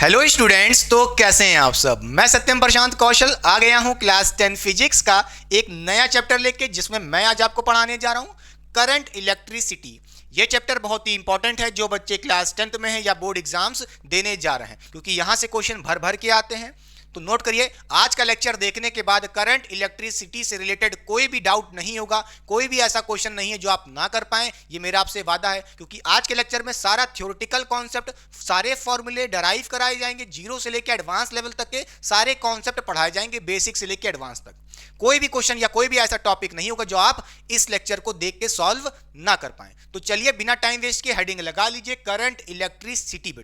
Hello students, तो कैसे हैं आप सब। मैं सत्यम प्रशांत कौशल आ गया हूं क्लास 10 फिजिक्स का एक नया चैप्टर लेके, जिसमें मैं आज आपको पढ़ाने जा रहा हूं करंट इलेक्ट्रिसिटी। ये चैप्टर बहुत ही इंपॉर्टेंट है जो बच्चे क्लास 10th में हैं या बोर्ड एग्जाम्स देने जा रहे हैं, क्योंकि यहां से क्वेश्चन भर भर के आते हैं। तो नोट करिए, आज का लेक्चर देखने के बाद करंट इलेक्ट्रिसिटी से रिलेटेड कोई भी डाउट नहीं होगा, कोई भी ऐसा क्वेश्चन नहीं है जो आप ना कर पाएं। ये मेरा आपसे वादा है, क्योंकि आज के लेक्चर में सारा थ्योरेटिकल कॉन्सेप्ट, सारे फॉर्मूले डराइव कराए जाएंगे। जीरो से लेकर एडवांस लेवल तक के सारे कॉन्सेप्ट पढ़ाए जाएंगे, बेसिक से लेकर एडवांस तक। कोई भी क्वेश्चन या कोई भी ऐसा टॉपिक नहीं होगा जो आप इस लेक्चर को देख के सॉल्व ना कर पाए। तो चलिए बिना टाइम वेस्ट के हेडिंग लगा लीजिए, करंट इलेक्ट्रिसिटी।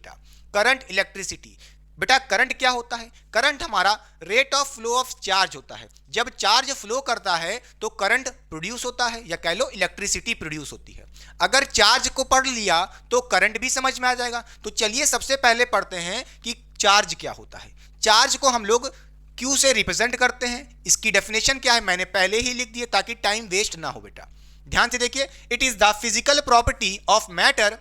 करंट इलेक्ट्रिसिटी बेटा, करंट क्या होता है? करंट हमारा rate of flow of charge होता है। जब चार्ज फ्लो करता है तो करंट प्रोड्यूस होता है, या कह लो इलेक्ट्रिसिटी प्रोड्यूस होती है। अगर चार्ज को पढ़ लिया तो करंट भी समझ में आ जाएगा। तो चलिए सबसे पहले पढ़ते हैं कि चार्ज क्या होता है। चार्ज को हम लोग Q से रिप्रेजेंट करते हैं। इसकी डेफिनेशन क्या है मैंने पहले ही लिख दी है, ताकि टाइम वेस्ट ना हो बेटा। ध्यान से देखिए, it is the physical property of matter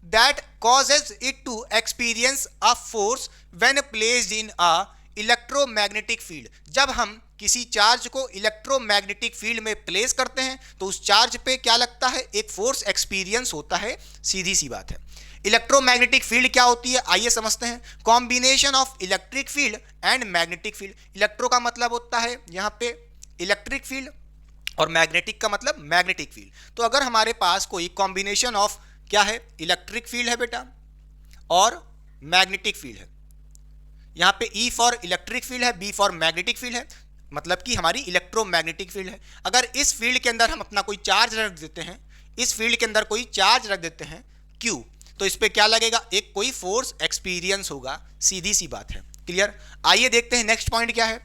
that causes it to experience a force when placed in a electromagnetic field। जब हम किसी चार्ज को इलेक्ट्रोमैग्नेटिक फील्ड में प्लेस करते हैं तो उस चार्ज पे क्या लगता है? एक फोर्स एक्सपीरियंस होता है। सीधी सी बात है। इलेक्ट्रोमैग्नेटिक फील्ड क्या होती है, आइए समझते हैं। Combination of electric field and magnetic field. Electro का मतलब होता है यहाँ पे इलेक्ट्रिक फील्ड, और मैग्नेटिक का मतलब मैग्नेटिक फील्ड। तो अगर हमारे पास कोई कॉम्बिनेशन ऑफ क्या है, इलेक्ट्रिक फील्ड है बेटा और मैग्नेटिक फील्ड है। यहां पे E फॉर इलेक्ट्रिक फील्ड है, B फॉर मैग्नेटिक फील्ड है, मतलब कि हमारी इलेक्ट्रोमैग्नेटिक फील्ड है। अगर इस फील्ड के अंदर हम अपना कोई चार्ज रख देते हैं, इस फील्ड के अंदर कोई चार्ज रख देते हैं Q, तो इस पे क्या लगेगा? एक कोई फोर्स एक्सपीरियंस होगा। सीधी सी बात है। क्लियर? आइए देखते हैं नेक्स्ट पॉइंट क्या है।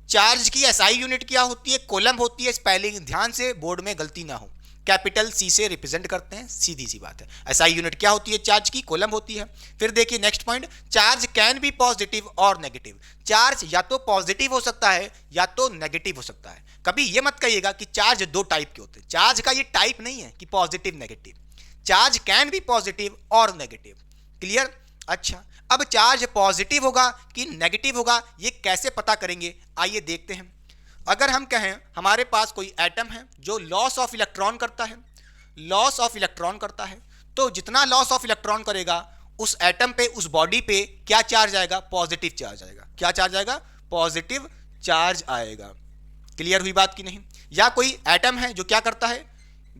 चार्ज की SI यूनिट क्या होती है? कोलम होती है। इस पहले ध्यान से, बोर्ड में गलती ना हो। कैपिटल C से रिप्रेजेंट करते हैं, सीधी सी बात है। SI यूनिट क्या होती है? चार्ज की कोलम होती है। फिर देखिए next point, charge can be positive और नेगेटिव। चार्ज या तो पॉजिटिव हो सकता है या तो नेगेटिव हो सकता है। कभी ये मत कहिएगा कि चार्ज दो टाइप के होते हैं। चार्ज का ये टाइप नहीं है कि positive negative. Charge can be positive और नेगेटिव। क्लियर? अच्छा, अब चार्ज पॉजिटिव होगा कि नेगेटिव होगा, ये कैसे पता करेंगे? आइए देखते हैं। अगर हम कहें हमारे पास कोई एटम है जो लॉस ऑफ इलेक्ट्रॉन करता है, लॉस ऑफ इलेक्ट्रॉन करता है, तो जितना लॉस ऑफ इलेक्ट्रॉन करेगा उस एटम पे, उस बॉडी पे क्या चार्ज आएगा? पॉजिटिव चार्ज आएगा। क्या चार्ज आएगा? पॉजिटिव चार्ज आएगा। क्लियर हुई बात की नहीं? या कोई एटम है जो क्या करता है?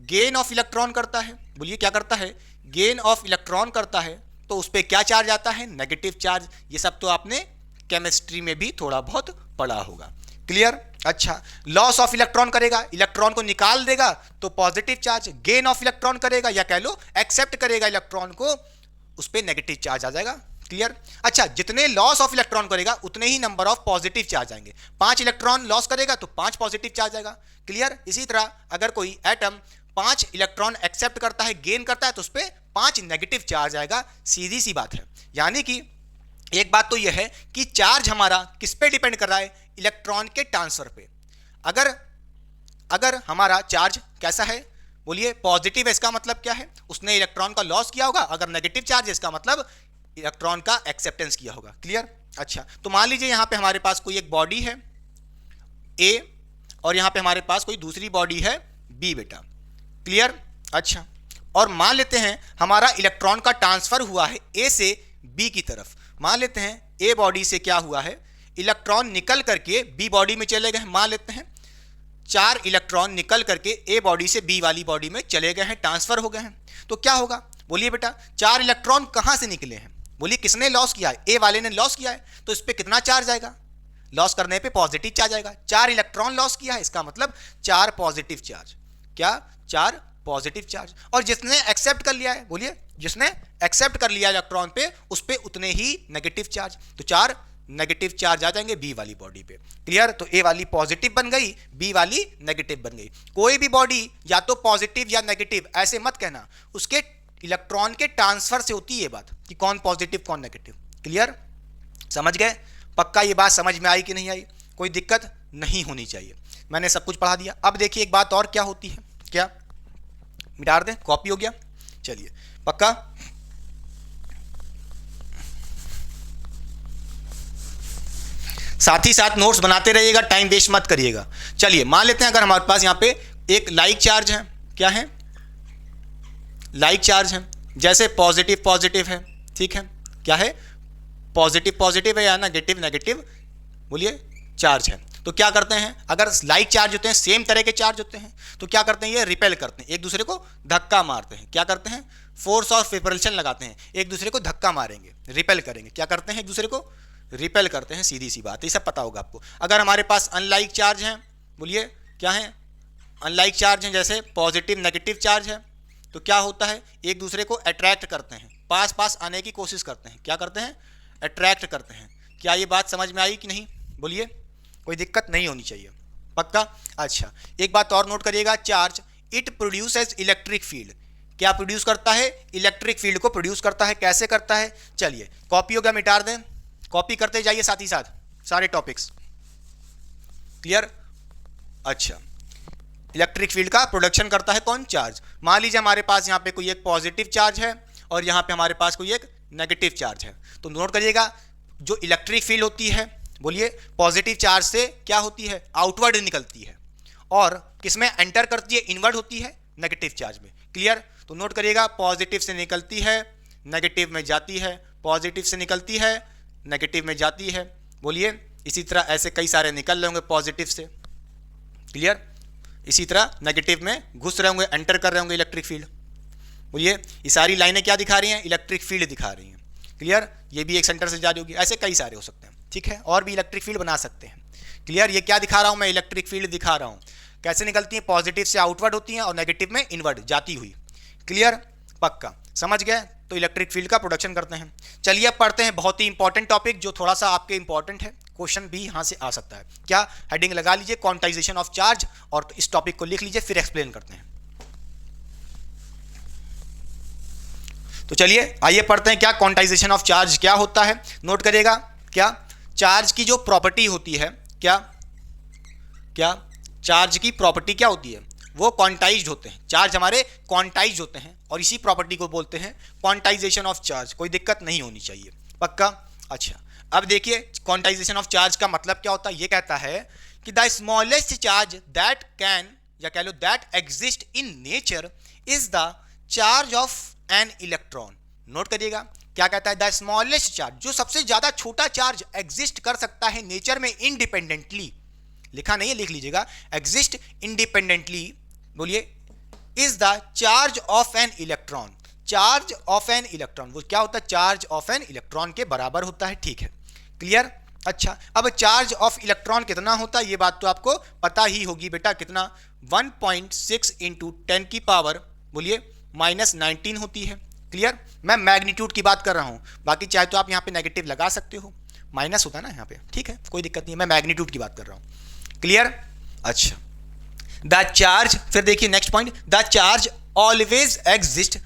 गेन ऑफ इलेक्ट्रॉन करता है। बोलिए क्या करता है? गेन ऑफ इलेक्ट्रॉन करता है, तो उस पर क्या चार्ज आता है? Negative charge. ये सब तो आपने केमिस्ट्री में भी थोड़ा बहुत पढ़ा होगा। क्लियर? अच्छा, लॉस ऑफ इलेक्ट्रॉन करेगा, इलेक्ट्रॉन को निकाल देगा तो positive charge. Gain of electron करेगा या कह लो एक्सेप्ट करेगा इलेक्ट्रॉन को, उस पर नेगेटिव चार्ज आ जाएगा। क्लियर? अच्छा, जितने लॉस ऑफ इलेक्ट्रॉन करेगा उतने ही नंबर ऑफ पॉजिटिव चार्ज आएंगे। 5 इलेक्ट्रॉन लॉस करेगा तो 5 पॉजिटिव चार्ज आएगा। क्लियर? इसी तरह अगर कोई एटम 5 इलेक्ट्रॉन एक्सेप्ट करता है, गेन करता है, तो उस पर 5 नेगेटिव चार्ज आएगा। सीधी सी बात है। यानी कि एक बात तो यह है कि चार्ज हमारा किस पे डिपेंड कर रहा है? इलेक्ट्रॉन के ट्रांसफर पे। अगर हमारा चार्ज कैसा है? बोलिए पॉजिटिव है, इसका मतलब क्या है? उसने इलेक्ट्रॉन का लॉस किया होगा। अगर नेगेटिव चार्ज है, इसका मतलब इलेक्ट्रॉन का एक्सेप्टेंस किया होगा। क्लियर? अच्छा, तो मान लीजिए यहां पे हमारे पास कोई एक बॉडी है A, और यहां पे हमारे पास कोई दूसरी बॉडी है B बेटा। क्लियर? अच्छा, और मान लेते हैं हमारा इलेक्ट्रॉन का ट्रांसफर हुआ है A से B की तरफ। मान लेते हैं A बॉडी से क्या हुआ है? इलेक्ट्रॉन निकल करके B बॉडी में चले गए हैं। मान लेते हैं 4 इलेक्ट्रॉन निकल करके A बॉडी से B वाली बॉडी में चले गए हैं, ट्रांसफर हो गए हैं। तो क्या होगा? बोलिए बेटा, 4 इलेक्ट्रॉन कहां से निकले हैं? बोलिए किसने लॉस किया है? A वाले ने लॉस किया है, तो इस पर कितना चार्ज आएगा? लॉस करने पे पॉजिटिव चार्ज आएगा। 4 इलेक्ट्रॉन लॉस किया है, इसका मतलब 4 पॉजिटिव चार्ज। क्या? 4 पॉजिटिव चार्ज। और जिसने एक्सेप्ट कर लिया है, बोलिए जिसने एक्सेप्ट कर लिया इलेक्ट्रॉन पे, उस पे उतने ही नेगेटिव चार्ज। तो 4 नेगेटिव चार्ज आ जाएंगे B वाली बॉडी पे। क्लियर? तो A वाली पॉजिटिव बन गई, B वाली नेगेटिव बन गई। कोई भी बॉडी या तो पॉजिटिव या नेगेटिव, ऐसे मत कहना, उसके इलेक्ट्रॉन के ट्रांसफर से होती है ये बात कि कौन पॉजिटिव कौन नेगेटिव। क्लियर? समझ गए? पक्का ये बात समझ में आई कि नहीं आई? कोई दिक्कत नहीं होनी चाहिए। मैंने सब कुछ पढ़ा दिया। अब देखिए एक बात और क्या होती है। क्या? मिटा दें? कॉपी हो गया? चलिए, पक्का? साथ ही साथ नोट्स बनाते रहिएगा, टाइम वेस्ट मत करिएगा। चलिए मान लेते हैं अगर हमारे पास यहाँ पे एक लाइक चार्ज है, क्या है, लाइक चार्ज है, जैसे पॉजिटिव पॉजिटिव है, ठीक है, क्या है, पॉजिटिव पॉजिटिव है या नेगेटिव नेगेटिव, बोलिए चार्ज है। तो क्या करते हैं, अगर लाइक चार्ज होते हैं, सेम तरह के चार्ज होते हैं, तो क्या करते हैं, ये रिपेल करते हैं, एक दूसरे को धक्का मारते हैं। क्या करते हैं, फोर्स ऑफ रिपल्शन लगाते हैं, एक दूसरे को धक्का मारेंगे, रिपेल करेंगे। क्या करते हैं, एक दूसरे को रिपेल करते हैं, सीधी सी बात, ये सब पता होगा आपको। अगर हमारे पास अनलाइक चार्ज हैं, बोलिए क्या है, अनलाइक चार्ज हैं, जैसे पॉजिटिव नेगेटिव चार्ज है, तो क्या होता है, एक दूसरे को अट्रैक्ट करते हैं, पास पास आने की कोशिश करते हैं। क्या करते हैं, अट्रैक्ट करते हैं। क्या ये बात समझ में आई कि नहीं, बोलिए, कोई दिक्कत नहीं होनी चाहिए, पक्का। अच्छा, एक बात और नोट करिएगा, charge it produces electric field, क्या प्रोड्यूस करता है, इलेक्ट्रिक फील्ड को प्रोड्यूस करता है। कैसे करता है, चलिए कॉपी हो गया, मिटा दें, कॉपी करते जाइए साथ ही साथ सारे टॉपिक्स, क्लियर। अच्छा, इलेक्ट्रिक फील्ड का प्रोडक्शन करता है कौन, चार्ज। मान लीजिए हमारे पास यहाँ पे कोई एक पॉजिटिव चार्ज है और यहाँ पे हमारे पास कोई एक नेगेटिव चार्ज है, तो नोट करिएगा जो इलेक्ट्रिक फील्ड होती है, बोलिए पॉजिटिव चार्ज से क्या होती है, आउटवर्ड निकलती है, और किसमें एंटर करती है, इनवर्ड होती है, नेगेटिव चार्ज में, क्लियर। तो नोट करिएगा, पॉजिटिव से निकलती है, नेगेटिव में जाती है, पॉजिटिव से निकलती है, नेगेटिव में जाती है, बोलिए। इसी तरह ऐसे कई सारे निकल रहे होंगे पॉजिटिव से, क्लियर। इसी तरह नेगेटिव में घुस रहे होंगे, एंटर कर रहे होंगे इलेक्ट्रिक फील्ड, बोलिए। ये सारी लाइनें क्या दिखा रही हैं, इलेक्ट्रिक फील्ड दिखा रही हैं, क्लियर। ये भी एक सेंटर से जारी होगी, ऐसे कई सारे हो सकते हैं, ठीक है, और भी इलेक्ट्रिक फील्ड बना सकते हैं, क्लियर। ये क्या दिखा रहा हूं मैं, इलेक्ट्रिक फील्ड दिखा रहा हूं, कैसे निकलती हैं, पॉजिटिव से आउटवर्ड होती हैं और नेगेटिव में इनवर्ड जाती हुई, क्लियर, पक्का, समझ गए। तो इलेक्ट्रिक फील्ड का प्रोडक्शन करते हैं। चलिए अब पढ़ते हैं बहुत ही इंपॉर्टेंट टॉपिक, जो थोड़ा सा आपके इंपॉर्टेंट है, क्वेश्चन भी यहां से आ सकता है। क्या, हेडिंग लगा लीजिए, क्वांटाइजेशन ऑफ चार्ज, और इस टॉपिक को लिख लीजिए, फिर एक्सप्लेन करते हैं। तो चलिए आइए पढ़ते हैं, क्या क्वांटाइजेशन ऑफ चार्ज क्या होता है। नोट करिएगा, क्या चार्ज की जो प्रॉपर्टी होती है, क्या चार्ज की प्रॉपर्टी क्या होती है, वो क्वांटाइज्ड होते हैं, चार्ज हमारे क्वांटाइज्ड होते हैं, और इसी प्रॉपर्टी को बोलते हैं क्वांटाइजेशन ऑफ चार्ज। कोई दिक्कत नहीं होनी चाहिए, पक्का। अच्छा, अब देखिए क्वांटाइजेशन ऑफ चार्ज का मतलब क्या होता है, ये कहता है कि the smallest charge that can, या कह लो that exist in nature, is the charge of an electron. Note करिएगा, क्या कहता है, द स्मॉलेस्ट चार्ज, जो सबसे ज्यादा छोटा चार्ज एग्जिस्ट कर सकता है नेचर में इंडिपेंडेंटली, लिखा नहीं है, लिख लीजिएगा, एग्जिस्ट इंडिपेंडेंटली, बोलिए, is the charge of an electron. Charge of an electron वो क्या होता है, चार्ज ऑफ एन इलेक्ट्रॉन के बराबर होता है, ठीक है, क्लियर। अच्छा, अब चार्ज ऑफ इलेक्ट्रॉन कितना होता है, ये बात तो आपको पता ही होगी बेटा, कितना, 1.6 इंटू 10 की पावर, बोलिए, -19 होती है, क्लियर। मैं मैग्नीट्यूड की बात कर रहा हूं, बाकी चाहे तो आप यहां पे नेगेटिव लगा सकते हो, माइनस होता है ना यहाँ पे, ठीक है, कोई दिक्कत नहीं है, मैं मैग्नीट्यूड की बात कर रहा हूं, क्लियर। अच्छा, द चार्ज, फिर देखिए next point, the charge always exist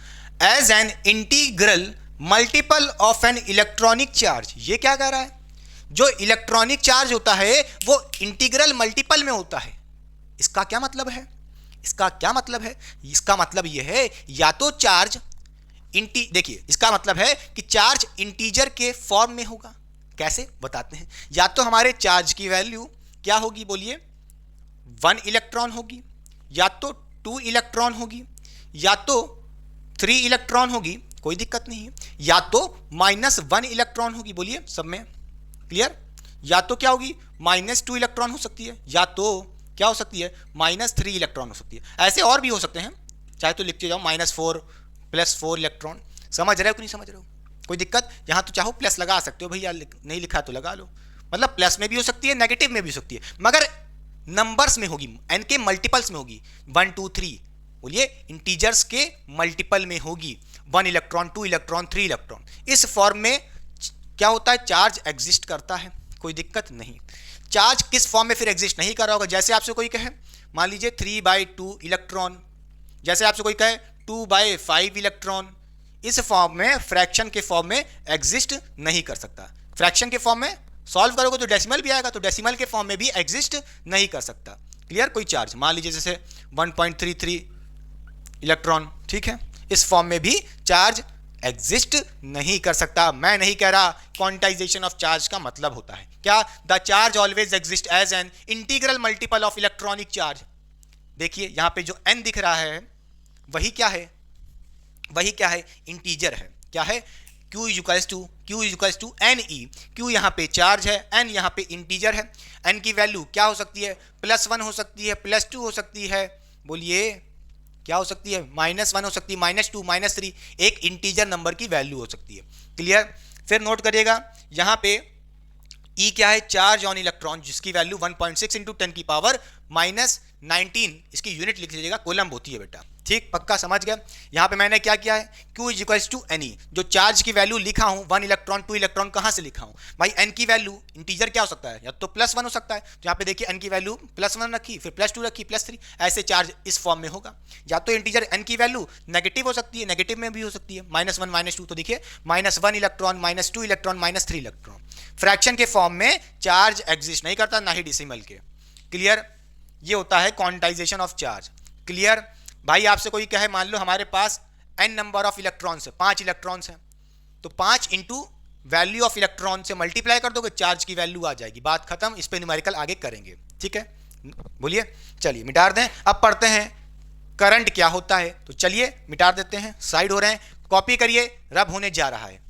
as an integral multiple of an electronic charge. ये क्या कह रहा है, जो इलेक्ट्रॉनिक चार्ज होता है वो इंटीग्रल मल्टीपल में होता है। इसका क्या मतलब है, इसका क्या मतलब है, इसका मतलब यह है, या तो चार्ज देखिए, इसका मतलब है कि चार्ज इंटीजर के फॉर्म में होगा। कैसे बताते हैं, या तो हमारे चार्ज की वैल्यू क्या होगी, बोलिए, 1 इलेक्ट्रॉन होगी, या तो 2 इलेक्ट्रॉन होगी, या तो 3 इलेक्ट्रॉन होगी, कोई दिक्कत नहीं है, या तो -1 इलेक्ट्रॉन होगी, बोलिए सब में, क्लियर। या तो क्या होगी, -2 इलेक्ट्रॉन हो सकती है, या तो क्या हो सकती है, -3 इलेक्ट्रॉन हो सकती है। ऐसे और भी हो सकते हैं, चाहे तो लिखते जाओ, -4 +4 इलेक्ट्रॉन। समझ रहे हो कि नहीं समझ रहे हो, कोई दिक्कत, यहां तो चाहो प्लस लगा सकते हो भैया, नहीं लिखा तो लगा लो, मतलब प्लस में भी हो सकती है, नेगेटिव में भी हो सकती है, मगर नंबर्स में होगी, एन के मल्टीपल्स में होगी, 1 2 3, बोलिए इंटीजर्स के मल्टीपल में होगी, 1 इलेक्ट्रॉन, 2 इलेक्ट्रॉन, 3 इलेक्ट्रॉन। इस फॉर्म में क्या होता है, चार्ज एग्जिस्ट करता है, कोई दिक्कत नहीं। चार्ज किस फॉर्म में फिर एग्जिस्ट नहीं कर रहा होगा, जैसे आपसे कोई कहे, मान लीजिए 3/2 इलेक्ट्रॉन, जैसे आपसे कोई कहे 2/5 इलेक्ट्रॉन, इस फॉर्म में, फ्रैक्शन के फॉर्म में एग्जिस्ट नहीं कर सकता। फ्रैक्शन के फॉर्म में सॉल्व करोगे तो डेसिमल भी आएगा, तो डेसिमल के फॉर्म में भी एग्जिस्ट नहीं कर सकता, क्लियर। कोई चार्ज मान लीजिए जैसे 1.33 इलेक्ट्रॉन, ठीक है, इस फॉर्म में भी चार्ज एग्जिस्ट नहीं कर सकता। मैं नहीं कह रहा, क्वांटाइजेशन ऑफ चार्ज का मतलब होता है क्या, the charge always exist as an integral multiple of electronic charge. देखिए यहां पे जो n दिख रहा है वही क्या है, इंटीजर है। क्या है, q is to N E. q यहाँ पे चार्ज है, n यहाँ पे इंटीजर है। n की वैल्यू क्या हो सकती है, +1 हो सकती है, +2 हो सकती है, बोलिए क्या हो सकती है, -1 हो सकती है, -2, -3, एक इंटीजर नंबर की वैल्यू हो सकती है। क्लियर। फिर नोट करिएगा यहाँ पे E क्या है, चार्ज ऑन इलेक्ट्रॉन, जिसकी वैल्यू 1.6 × 10⁻⁹ इसकी यूनिट लिख लीजिएगा, कोलम्ब होती है बेटा। ठीक, पक्का समझ गया। यहाँ पे मैंने क्या किया है, Q is to N E, जो चार्ज की वैल्यू लिखा हूँ 1 इलेक्ट्रॉन 2 इलेक्ट्रॉन, कहाँ से लिखा हूँ भाई, n की वैल्यू इंटीजर क्या हो सकता है, या तो +1 हो सकता है, तो यहाँ पे देखिए n की वैल्यू +1 रखी, फिर +2 रखी, +3, ऐसे चार्ज इस फॉर्म में होगा। या तो इंटीजर n की वैल्यू नेगेटिव हो सकती है, नेगेटिव में भी हो सकती है, -1 -2, तो देखिए -1 इलेक्ट्रॉन, -2 इलेक्ट्रॉन, -3 इलेक्ट्रॉन। फ्रैक्शन के फॉर्म में चार्ज एग्जिस्ट नहीं करता, ना ही डेसिमल के। क्लियर, ये होता है क्वांटाइजेशन ऑफ चार्ज। क्लियर भाई, आपसे कोई कहे मान लो हमारे पास n नंबर ऑफ इलेक्ट्रॉन्स है, 5 इलेक्ट्रॉन्स हैं, तो 5 इंटू वैल्यू ऑफ इलेक्ट्रॉन से मल्टीप्लाई कर दोगे, चार्ज की वैल्यू आ जाएगी, बात खत्म। इस पे न्यूमेरिकल आगे करेंगे, ठीक है। बोलिए, चलिए मिटा दें। अब पढ़ते हैं करंट क्या होता है, तो चलिए मिटा देते हैं, साइड हो रहे हैं, कॉपी करिए, रब होने जा रहा है।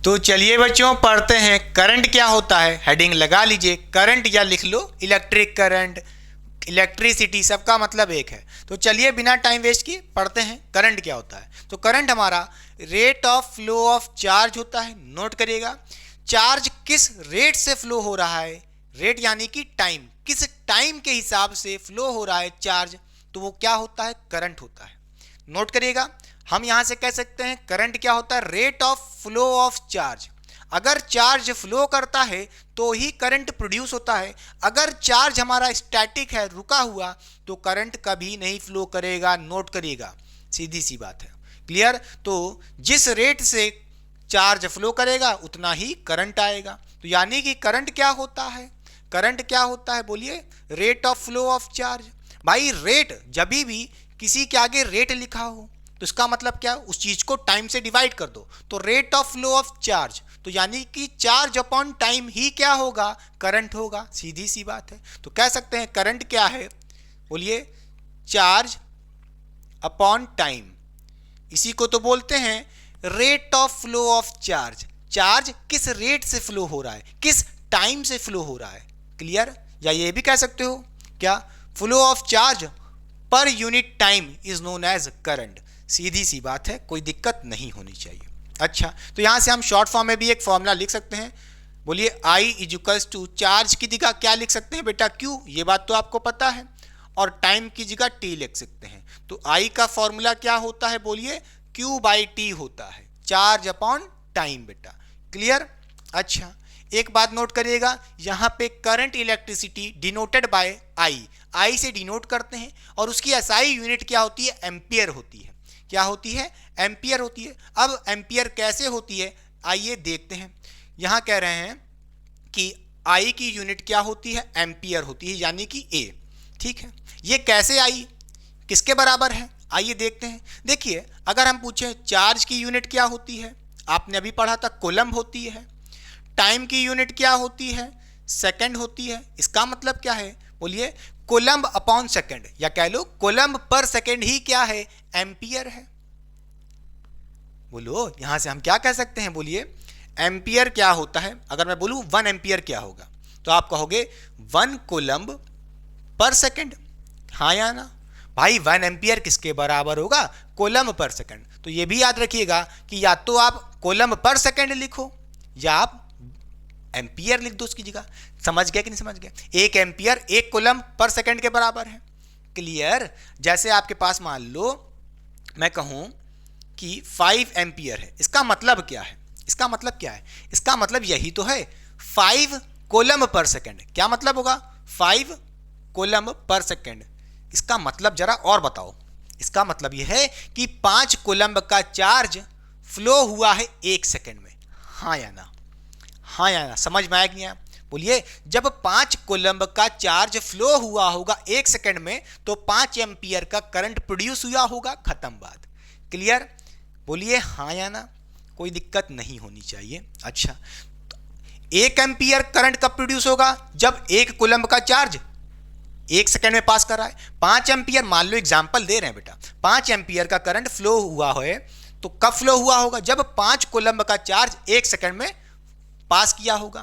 तो चलिए बच्चों पढ़ते हैं करंट क्या होता है, हेडिंग लगा लीजिए, करंट या लिख लो इलेक्ट्रिक करंट, इलेक्ट्रिसिटी, सबका मतलब एक है। तो चलिए बिना टाइम वेस्ट किए पढ़ते हैं करंट क्या होता है। तो करंट हमारा rate of flow of charge होता है। नोट करिएगा, चार्ज किस रेट से फ्लो हो रहा है, रेट यानी कि टाइम, किस टाइम के हिसाब से फ्लो हो रहा है चार्ज, तो वो क्या होता है, करंट होता है। नोट करिएगा, हम यहां से कह सकते हैं करंट क्या होता है, rate of flow of charge. अगर चार्ज फ्लो करता है तो ही करंट प्रोड्यूस होता है। अगर चार्ज हमारा स्टैटिक है, रुका हुआ, तो करंट कभी नहीं फ्लो करेगा। नोट करिएगा, सीधी सी बात है। क्लियर। तो जिस रेट से चार्ज फ्लो करेगा उतना ही करंट आएगा। तो यानी कि करंट क्या होता है, करंट क्या होता है, बोलिए, rate of flow of charge. भाई रेट, जब भी किसी के आगे रेट लिखा हो तो इसका मतलब क्या, उस चीज को टाइम से डिवाइड कर दो, तो rate of flow of charge, तो यानी कि चार्ज अपॉन टाइम ही क्या होगा, करंट होगा। सीधी सी बात है। तो कह सकते हैं करंट क्या है, बोलिए, चार्ज अपॉन टाइम। इसी को तो बोलते हैं rate of flow of charge. Charge किस रेट से फ्लो हो रहा है, किस टाइम से फ्लो हो रहा है। क्लियर। या ये भी कह सकते हो क्या, flow of charge per unit time is known as current. सीधी सी बात है, कोई दिक्कत नहीं होनी चाहिए। अच्छा, तो यहां से हम शॉर्ट फॉर्म में भी एक फॉर्मूला लिख सकते हैं। बोलिए, I इज टू चार्ज की जगह क्या लिख सकते हैं बेटा, Q, ये बात तो आपको पता है, और टाइम की जगह T लिख सकते हैं। तो I का फॉर्मूला क्या होता है, बोलिए, Q/T होता है, चार्ज अपॉन टाइम बेटा। क्लियर। अच्छा, एक बात नोट करिएगा, यहाँ पे current electricity denoted by I से डिनोट करते हैं, और उसकी SI यूनिट क्या होती है, एम्पियर होती है। क्या होती है, एम्पियर होती है। अब एम्पियर कैसे होती है, आइए देखते हैं। यहां कह रहे हैं कि I की यूनिट क्या होती है, एम्पियर होती है, यानी कि A। ठीक है, ये कैसे आई, किसके बराबर है, आइए देखते हैं। देखिए, अगर हम पूछें चार्ज की यूनिट क्या होती है, आपने अभी पढ़ा था कोलम्ब होती है। टाइम की यूनिट क्या होती है, सेकंड होती है। इसका मतलब क्या है, बोलिए, कोलम्ब अपॉन सेकंड, या कह लो कोलम्ब पर सेकंड ही क्या है, एम्पियर है। बोलो, यहां से हम क्या कह सकते हैं, बोलिए, एम्पियर क्या होता है। अगर मैं बोलूं 1 एम्पियर क्या होगा, तो आप कहोगे 1 कोलम्ब पर सेकंड। हाँ या ना भाई, 1 एम्पियर किसके बराबर होगा, कोलम्ब पर सेकंड। तो ये भी याद रखिएगा कि या तो आप कोलम्ब पर सेकंड लिखो, या आप एम्पियर लिख दो उसकी जगह। समझ गए कि नहीं समझ गए, 1 एम्पियर 1 कोलम्ब पर सेकंड के बराबर है। क्लियर। जैसे आपके पास मान लो मैं कहूं कि 5 एम्पियर है, इसका मतलब क्या है, इसका मतलब क्या है, इसका मतलब यही तो है, 5 कोलम्ब पर सेकंड। क्या मतलब होगा, 5 कोलम्ब पर सेकंड। इसका मतलब जरा और बताओ। इसका मतलब यह है कि 5 कोलम्ब का चार्ज फ्लो हुआ है 1 सेकंड में। हाँ या ना, हाँ या ना, समझ में आया कि नहीं आया, बोलिए। जब 5 कोलम्ब का चार्ज फ्लो हुआ होगा 1 सेकंड में, तो 5 एम्पियर का करंट प्रोड्यूस हुआ होगा, खत्म बात। क्लियर। बोलिए हाँ या ना, कोई दिक्कत नहीं होनी चाहिए। अच्छा, 1 एम्पियर करंट कब प्रोड्यूस होगा? जब 1 कूलम्ब का चार्ज 1 सेकेंड में पास कर रहा है। 5 एम्पियर, मान लो एग्जांपल दे रहे हैं बेटा, 5 एम्पियर का करंट फ्लो हुआ है, तो कब फ्लो हुआ होगा? जब 5 कूलम्ब का चार्ज 1 सेकेंड में पास किया होगा।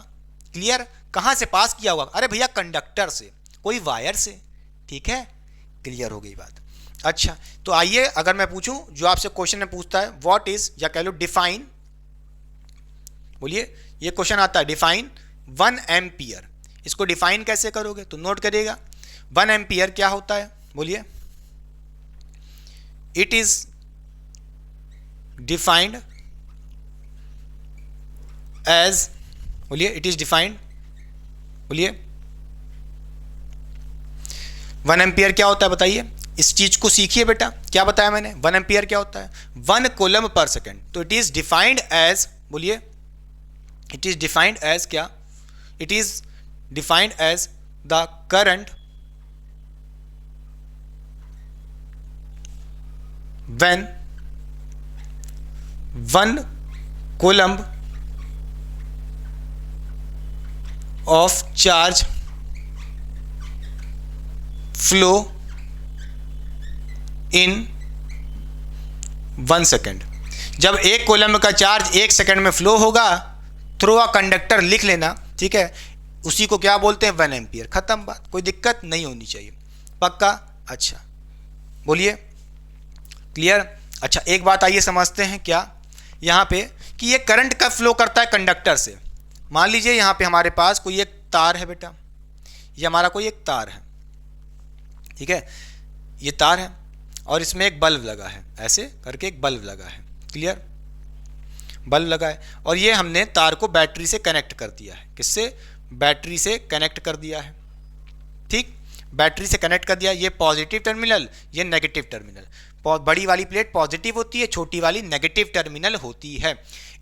क्लियर? कहां से पास किया होगा? अरे भैया कंडक्टर से, कोई वायर से। ठीक है, क्लियर हो गई बात। अच्छा, तो आइए अगर मैं पूछूं, जो आपसे क्वेश्चन में पूछता है व्हाट इज, या कह लो डिफाइन, बोलिए ये क्वेश्चन आता है डिफाइन 1 एम्पियर, इसको डिफाइन कैसे करोगे? तो नोट करिएगा 1 एम्पियर क्या होता है, बोलिए। इट इज डिफाइंड एज, बोलिए इट इज डिफाइंड, बोलिए 1 एम्पियर क्या होता है बताइए, इस चीज को सीखिए बेटा। क्या बताया मैंने? 1 एम्पियर क्या होता है? 1 कूलम्ब पर सेकेंड। तो इट इज डिफाइंड एज, बोलिए इट इज डिफाइंड एज क्या? It is defined as the current when 1 coulomb of charge flow in 1 second. जब 1 कूलम्ब का चार्ज 1 सेकेंड में फ्लो होगा थ्रू अ कंडक्टर, लिख लेना, ठीक है, उसी को क्या बोलते हैं? 1 एम्पियर। खत्म बात, कोई दिक्कत नहीं होनी चाहिए। पक्का? अच्छा, बोलिए क्लियर। अच्छा, एक बात आइए समझते हैं क्या यहाँ पे, कि ये करंट कब फ्लो करता है कंडक्टर से। मान लीजिए यहाँ पे हमारे पास कोई एक तार है बेटा, ये हमारा कोई एक तार है, ठीक है, ये तार है और इसमें एक बल्ब लगा है, ऐसे करके एक बल्ब लगा है। क्लियर? बल्ब लगा है और ये हमने तार को बैटरी से कनेक्ट कर दिया है। किससे? बैटरी से कनेक्ट कर दिया है। ठीक, बैटरी से कनेक्ट कर दिया। ये पॉजिटिव टर्मिनल, ये नेगेटिव टर्मिनल। बड़ी वाली प्लेट पॉजिटिव होती है, छोटी वाली नेगेटिव टर्मिनल होती है।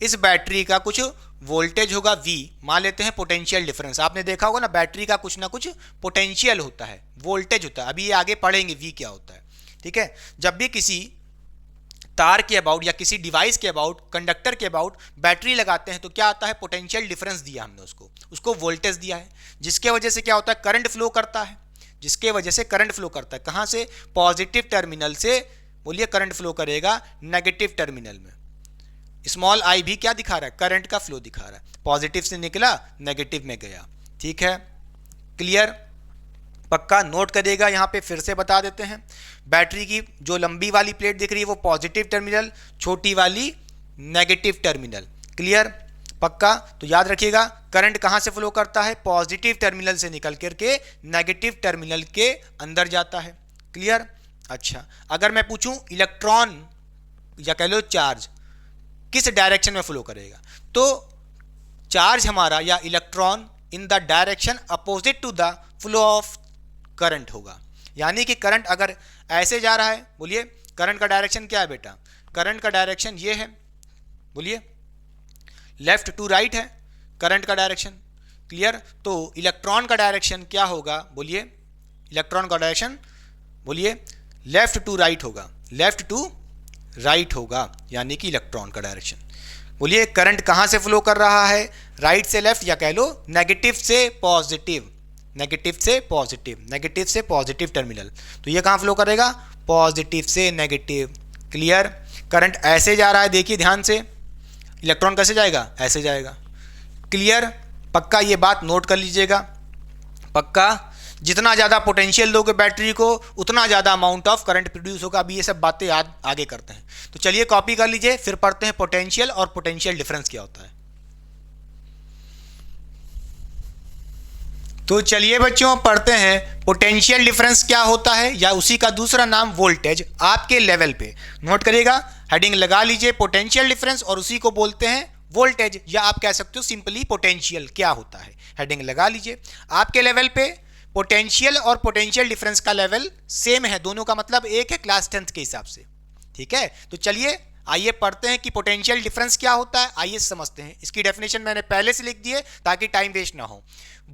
इस बैटरी का कुछ वोल्टेज होगा V, मान लेते हैं पोटेंशियल डिफरेंस। आपने देखा होगा ना, बैटरी का कुछ ना कुछ पोटेंशियल होता है, वोल्टेज होता है। अभी ये आगे पढ़ेंगे V क्या होता है। ठीक है, जब भी किसी तार के अबाउट या किसी डिवाइस के अबाउट, कंडक्टर के अबाउट बैटरी लगाते हैं तो क्या आता है? पोटेंशियल डिफरेंस दिया हमने उसको वोल्टेज दिया है, जिसके वजह से क्या होता है? करंट फ्लो करता है, जिसके वजह से करंट फ्लो करता है। कहां से? पॉजिटिव टर्मिनल से। बोलिए करंट फ्लो करेगा नेगेटिव टर्मिनल में। स्मॉल आई भी क्या दिखा रहा है? करंट का फ्लो दिखा रहा है। पॉजिटिव से निकला, नेगेटिव में गया। ठीक है, क्लियर? पक्का नोट करिएगा। यहाँ पे फिर से बता देते हैं, बैटरी की जो लंबी वाली प्लेट दिख रही है वो पॉजिटिव टर्मिनल, छोटी वाली नेगेटिव टर्मिनल। क्लियर? पक्का? तो याद रखिएगा, करंट कहाँ से फ्लो करता है? पॉजिटिव टर्मिनल से निकल करके नेगेटिव टर्मिनल के अंदर जाता है। क्लियर? अच्छा, अगर मैं पूछूं इलेक्ट्रॉन या कह लो चार्ज किस डायरेक्शन में फ्लो करेगा, तो चार्ज हमारा या electron in the direction opposite to the flow of current होगा। यानी कि करंट अगर ऐसे जा रहा है, बोलिए करंट का डायरेक्शन क्या है बेटा? करंट का डायरेक्शन ये है, बोलिए लेफ्ट टू राइट है करंट का डायरेक्शन। क्लियर? तो इलेक्ट्रॉन का डायरेक्शन क्या होगा? बोलिए इलेक्ट्रॉन का डायरेक्शन, बोलिए लेफ्ट टू राइट होगा, लेफ्ट टू राइट होगा, यानी कि इलेक्ट्रॉन का डायरेक्शन। बोलिए करंट कहां से फ्लो कर रहा है? राइट से लेफ्ट, या कह लो नेगेटिव से पॉजिटिव, नेगेटिव से पॉजिटिव, नेगेटिव से पॉजिटिव टर्मिनल। तो ये कहां फ्लो करेगा? पॉजिटिव से नेगेटिव। क्लियर? करंट ऐसे जा रहा है, देखिए ध्यान से, इलेक्ट्रॉन कैसे जाएगा? ऐसे जाएगा। क्लियर? पक्का ये बात नोट कर लीजिएगा। पक्का? जितना ज़्यादा पोटेंशियल दोगे बैटरी को उतना ज़्यादा अमाउंट ऑफ करंट प्रोड्यूस होगा। अभी ये सब बातें याद आगे करते हैं, तो चलिए कॉपी कर लीजिए, फिर पढ़ते हैं पोटेंशियल और पोटेंशियल डिफरेंस क्या होता है। तो चलिए बच्चों पढ़ते हैं पोटेंशियल डिफरेंस क्या होता है, या उसी का दूसरा नाम वोल्टेज। आपके लेवल पे नोट करिएगा, हेडिंग लगा लीजिए पोटेंशियल डिफरेंस, और उसी को बोलते हैं वोल्टेज, या आप कह सकते हो सिंपली पोटेंशियल क्या होता है। हेडिंग लगा लीजिए। आपके लेवल पे पोटेंशियल और पोटेंशियल डिफरेंस का लेवल सेम है, दोनों का मतलब एक है क्लास 10th के हिसाब से। ठीक है, तो चलिए आइए पढ़ते हैं कि पोटेंशियल डिफरेंस क्या होता है। आइए समझते हैं। इसकी डेफिनेशन मैंने पहले से लिख दी है ताकि टाइम वेस्ट ना हो।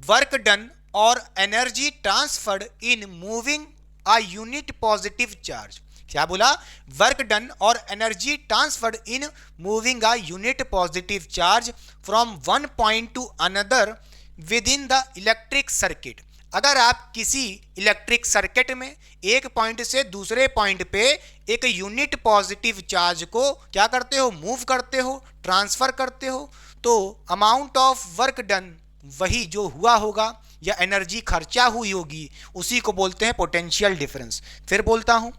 वर्क डन और energy transferred in moving a unit positive charge. क्या बोला? वर्क डन और energy transferred in moving a unit positive charge from one point two another with in the electric circuit. अगर आप किसी electric circuit में एक point से दूसरे पॉइंट पे एक यूनिट पॉजिटिव चार्ज को क्या करते हो? मूव करते हो, ट्रांसफर करते हो, तो अमाउंट ऑफ वर्क डन, वही जो हुआ होगा या एनर्जी खर्चा हुई होगी, उसी को बोलते हैं पोटेंशियल डिफरेंस। फिर बोलता हूं,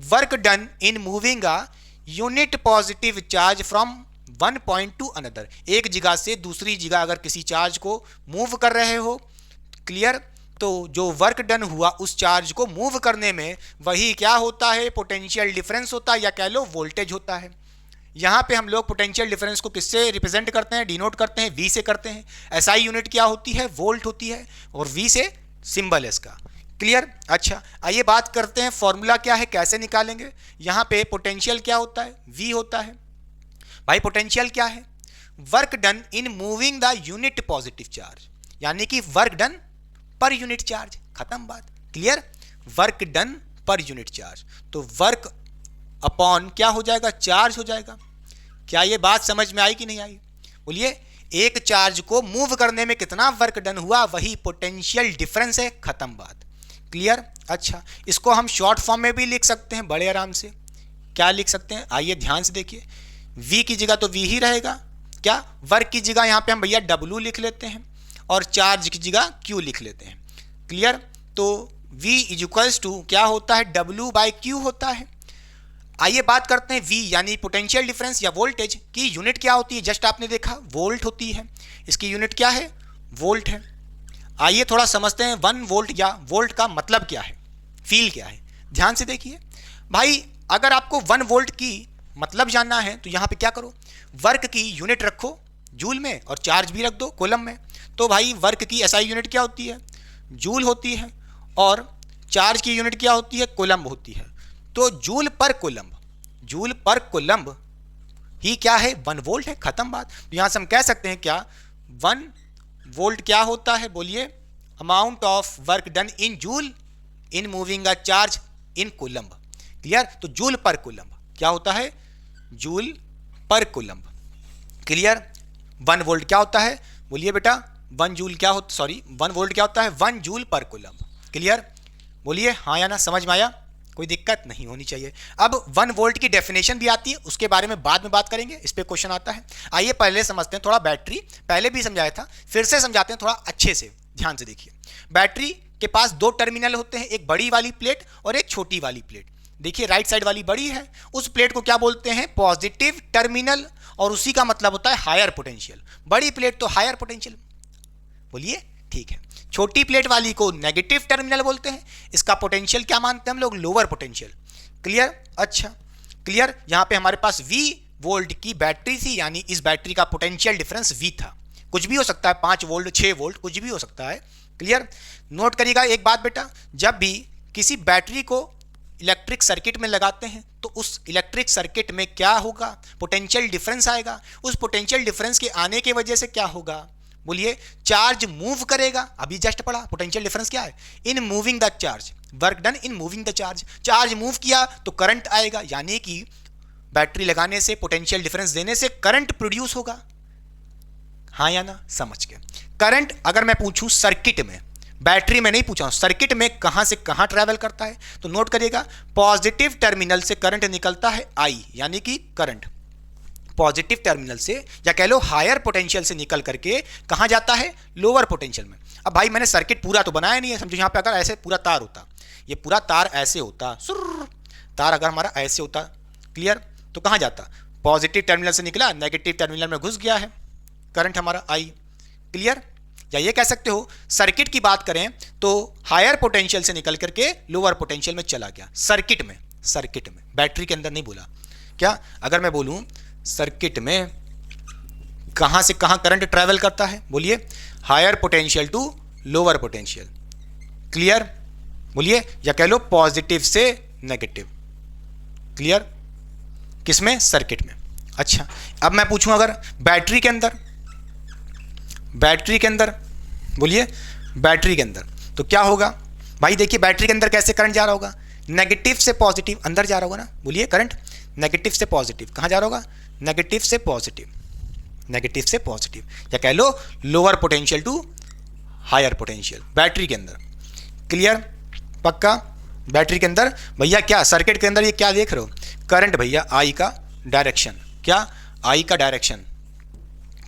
work done in moving a unit positive charge from one point two another. एक जगह से दूसरी जगह अगर किसी चार्ज को मूव कर रहे हो, क्लियर, तो जो वर्क डन हुआ उस चार्ज को मूव करने में, वही क्या होता है? पोटेंशियल डिफरेंस होता है, या कह लो वोल्टेज होता है। यहाँ पे हम लोग पोटेंशियल डिफरेंस को किससे रिप्रेजेंट करते हैं? डिनोट करते हैं, वी से करते हैं। एसआई यूनिट क्या होती है? वोल्ट होती है, और वी से सिंबल है इसका। क्लियर? अच्छा, आइए बात करते हैं फॉर्मूला क्या है, कैसे निकालेंगे। यहाँ पे पोटेंशियल क्या होता है? वी होता है। भाई पोटेंशियल क्या है? Work done in moving the unit positive charge, यानी कि work done per unit charge, खत्म बात। Clear? Work done per unit charge, तो वर्क अपॉन क्या हो जाएगा? चार्ज हो जाएगा। क्या ये बात समझ में आई कि नहीं आई? बोलिए, एक चार्ज को मूव करने में कितना वर्क डन हुआ, वही पोटेंशियल डिफरेंस है, खत्म बात। क्लियर? अच्छा, इसको हम शॉर्ट फॉर्म में भी लिख सकते हैं बड़े आराम से। क्या लिख सकते हैं? आइए ध्यान से देखिए, वी की जगह तो वी ही रहेगा, क्या वर्क की जगह यहाँ पे हम भैया डब्लू लिख लेते हैं, और चार्ज की जगह क्यू लिख लेते हैं। क्लियर? तो V इज इक्वल्स टू क्या होता है? W बाई क्यू होता है। आइए बात करते हैं V यानी पोटेंशियल डिफरेंस या वोल्टेज की यूनिट क्या होती है। जस्ट आपने देखा वोल्ट होती है, इसकी यूनिट क्या है? वोल्ट है। आइए थोड़ा समझते हैं 1 वोल्ट या वोल्ट का मतलब क्या है, फील क्या है। ध्यान से देखिए भाई, अगर आपको 1 वोल्ट की मतलब जानना है तो यहाँ पे क्या करो, वर्क की यूनिट रखो जूल में और चार्ज भी रख दो कूलम में। तो भाई वर्क की एसआई यूनिट क्या होती है? जूल होती है, और चार्ज की यूनिट क्या होती है? कूलम्ब होती है। तो जूल पर कूलम्ब ही क्या है? 1 वोल्ट है, खत्म बात। तो यहाँ से हम कह सकते हैं क्या, 1 वोल्ट क्या होता है? बोलिए, amount of work done in joule in moving a charge in coulomb. Clear? तो जूल पर कूलम्ब क्या होता है? जूल पर कूलम्ब। क्लियर? 1 वोल्ट क्या होता है? बोलिए बेटा, 1 जूल क्या होता, सॉरी 1 वोल्ट क्या होता है? 1 जूल पर कूलम्ब। क्लियर? बोलिए हाँ या ना, समझ में आया? कोई दिक्कत नहीं होनी चाहिए। अब 1 वोल्ट की डेफिनेशन भी आती है, उसके बारे में बाद में बात करेंगे, इस पे क्वेश्चन आता है। आइए पहले समझते हैं थोड़ा बैटरी, पहले भी समझाया था, फिर से समझाते हैं थोड़ा अच्छे से। ध्यान से देखिए, बैटरी के पास 2 टर्मिनल होते हैं, एक बड़ी वाली प्लेट और एक छोटी वाली प्लेट। देखिए राइट साइड वाली बड़ी है, उस प्लेट को क्या बोलते हैं? पॉजिटिव टर्मिनल, और उसी का मतलब होता है हायर पोटेंशियल। बड़ी प्लेट तो हायर पोटेंशियल। बोलिए ठीक है। छोटी प्लेट वाली को नेगेटिव टर्मिनल बोलते हैं, इसका पोटेंशियल क्या मानते हैं हम लोग? Lower potential. क्लियर? अच्छा क्लियर। यहां पे हमारे पास V वोल्ट की बैटरी थी, यानी इस बैटरी का पोटेंशियल डिफरेंस V था। कुछ भी हो सकता है, 5 वोल्ट 6 वोल्ट कुछ भी हो सकता है। क्लियर? नोट करिएगा एक बात बेटा, जब भी किसी बैटरी को इलेक्ट्रिक सर्किट में लगाते हैं तो उस इलेक्ट्रिक सर्किट में क्या होगा? पोटेंशियल डिफरेंस आएगा। उस पोटेंशियल डिफरेंस के आने की वजह से क्या होगा? बोलिए, चार्ज मूव करेगा। अभी जस्ट पढ़ा पोटेंशियल डिफरेंस क्या है? In moving the charge, work done in moving the charge. Charge move किया तो करंट आएगा, यानी कि बैटरी लगाने से, पोटेंशियल डिफरेंस देने से करंट प्रोड्यूस होगा। हाँ या ना, समझ के। करंट अगर मैं पूछूं सर्किट में, बैटरी में नहीं पूछा हूं, सर्किट में कहां से कहां ट्रैवल करता है, तो नोट करिएगा, पॉजिटिव टर्मिनल से करंट निकलता है I, यानी कि करंट पॉजिटिव टर्मिनल से, या कह लो हायर पोटेंशियल से निकल करके कहां जाता है? लोअर पोटेंशियल में। अब भाई मैंने सर्किट पूरा तो बनाया नहीं है, समझो यहां पे अगर ऐसे पूरा तार होता, ये पूरा तार ऐसे होता, तार अगर हमारा ऐसे होता, क्लियर, तो कहां जाता? पॉजिटिव टर्मिनल से निकला, नेगेटिव टर्मिनल में घुस गया है करंट हमारा I। क्लियर? या ये कह सकते हो, सर्किट की बात करें तो हायर पोटेंशियल से निकल करके लोअर पोटेंशियल में चला गया। सर्किट में बैटरी के अंदर नहीं बोला। क्या अगर मैं बोलूं सर्किट में कहां से कहां करंट ट्रैवल करता है? बोलिए, higher potential to lower potential. Clear? बोलिए, या कह लो पॉजिटिव से नेगेटिव। क्लियर? किसमें? सर्किट में। अच्छा, अब मैं पूछूं अगर बैटरी के अंदर, बोलिए बैटरी के अंदर तो क्या होगा? भाई देखिए बैटरी के अंदर कैसे करंट जा रहा होगा? नेगेटिव से पॉजिटिव अंदर जा रहा होगा ना, बोलिए करंट नेगेटिव से पॉजिटिव कहाँ जा रहा होगा, नेगेटिव से पॉजिटिव, नेगेटिव से पॉजिटिव, या कह लो lower potential to higher potential battery के अंदर। क्लियर, पक्का। बैटरी के अंदर भैया क्या सर्किट के अंदर ये क्या देख रहे हो, करंट भैया आई का डायरेक्शन, क्या आई का डायरेक्शन,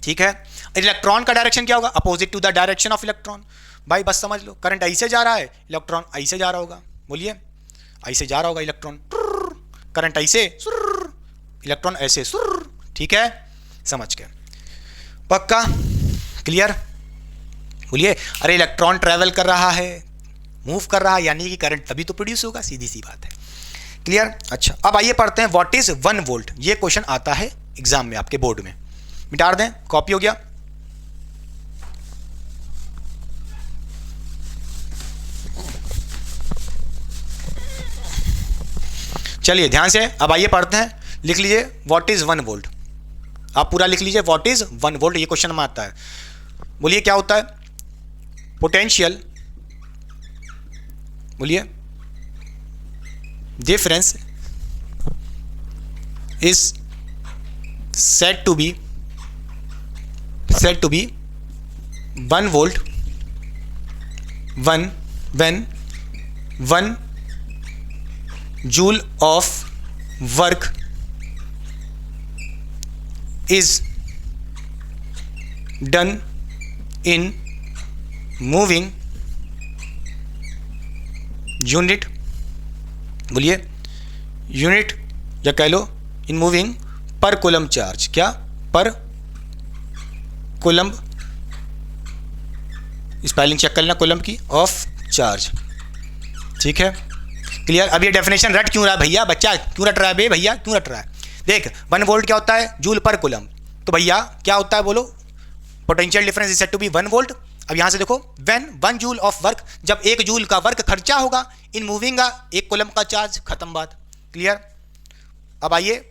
ठीक है। इलेक्ट्रॉन का डायरेक्शन क्या होगा, opposite to the direction of electron. भाई बस समझ लो, करंट ऐसे जा रहा है, इलेक्ट्रॉन ऐसे जा रहा होगा, बोलिए ऐसे जा रहा होगा इलेक्ट्रॉन, करंट ऐसे, इलेक्ट्रॉन ऐसे, ठीक है, समझ के, पक्का, क्लियर। बोलिए अरे इलेक्ट्रॉन ट्रैवल कर रहा है, मूव कर रहा है, यानी कि करंट तभी तो प्रोड्यूस होगा, सीधी सी बात है। क्लियर। अच्छा अब आइए पढ़ते हैं व्हाट इज 1 वोल्ट। ये क्वेश्चन आता है एग्जाम में आपके बोर्ड में, मिटा दें, कॉपी हो गया। चलिए ध्यान से अब आइए पढ़ते हैं, लिख लीजिए व्हाट इज 1 वोल्ट, आप पूरा लिख लीजिए व्हाट इज 1 वोल्ट। ये क्वेश्चन में आता है, बोलिए क्या होता है, पोटेंशियल, बोलिए difference is said to be 1 volt when 1 joule of work is done in moving unit, बोलिए यूनिट या कह लो इन मूविंग पर कूलम चार्ज, क्या पर कूलम, स्पेलिंग चेक कर लेना कूलम की, ऑफ चार्ज, ठीक है, क्लियर। अब ये डेफिनेशन रट क्यों रहा है भैया, बच्चा क्यों रट रहा है बे भैया, क्यों रट रहा है, देख 1 वोल्ट क्या होता है, जूल पर कूलम, तो भैया क्या होता है बोलो, potential difference is said to be 1 volt. अब यहां से देखो व्हेन 1 जूल ऑफ वर्क, जब 1 जूल का वर्क खर्चा होगा इन मूविंग का 1 कूलम का चार्ज, खत्म बात, क्लियर। अब आइए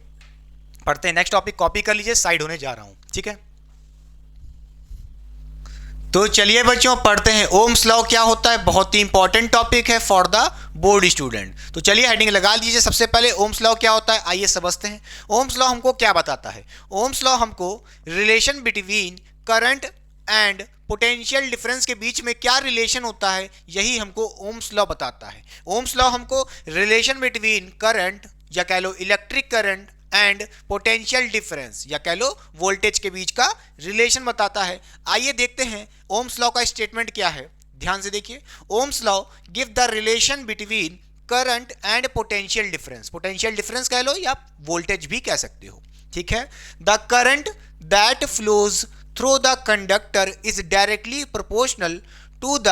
पढ़ते हैं नेक्स्ट टॉपिक, कॉपी कर लीजिए, साइड होने जा रहा हूं, ठीक है। तो चलिए बच्चों पढ़ते हैं ओम्स लॉ क्या होता है, बहुत ही इंपॉर्टेंट टॉपिक है फॉर द बोर्ड स्टूडेंट। तो चलिए हेडिंग लगा लीजिए, सबसे पहले ओम्स लॉ क्या होता है आइए समझते हैं। ओम्स लॉ हमको क्या बताता है, ओम्स लॉ हमको relation between current and potential difference के बीच में क्या रिलेशन होता है, यही हमको ओम्स लॉ बताता है। ओम्स लॉ हमको रिलेशन बिटवीन करंट या कह लो electric current and potential difference या कह लो वोल्टेज के बीच का रिलेशन बताता है। आइए देखते हैं ओम्स लॉ का स्टेटमेंट क्या है, ध्यान से देखिए। Ohm's law give the relation between current and potential difference, potential difference कह लो या वोल्टेज भी कह सकते हो, ठीक है। The current that flows through the conductor is directly proportional to the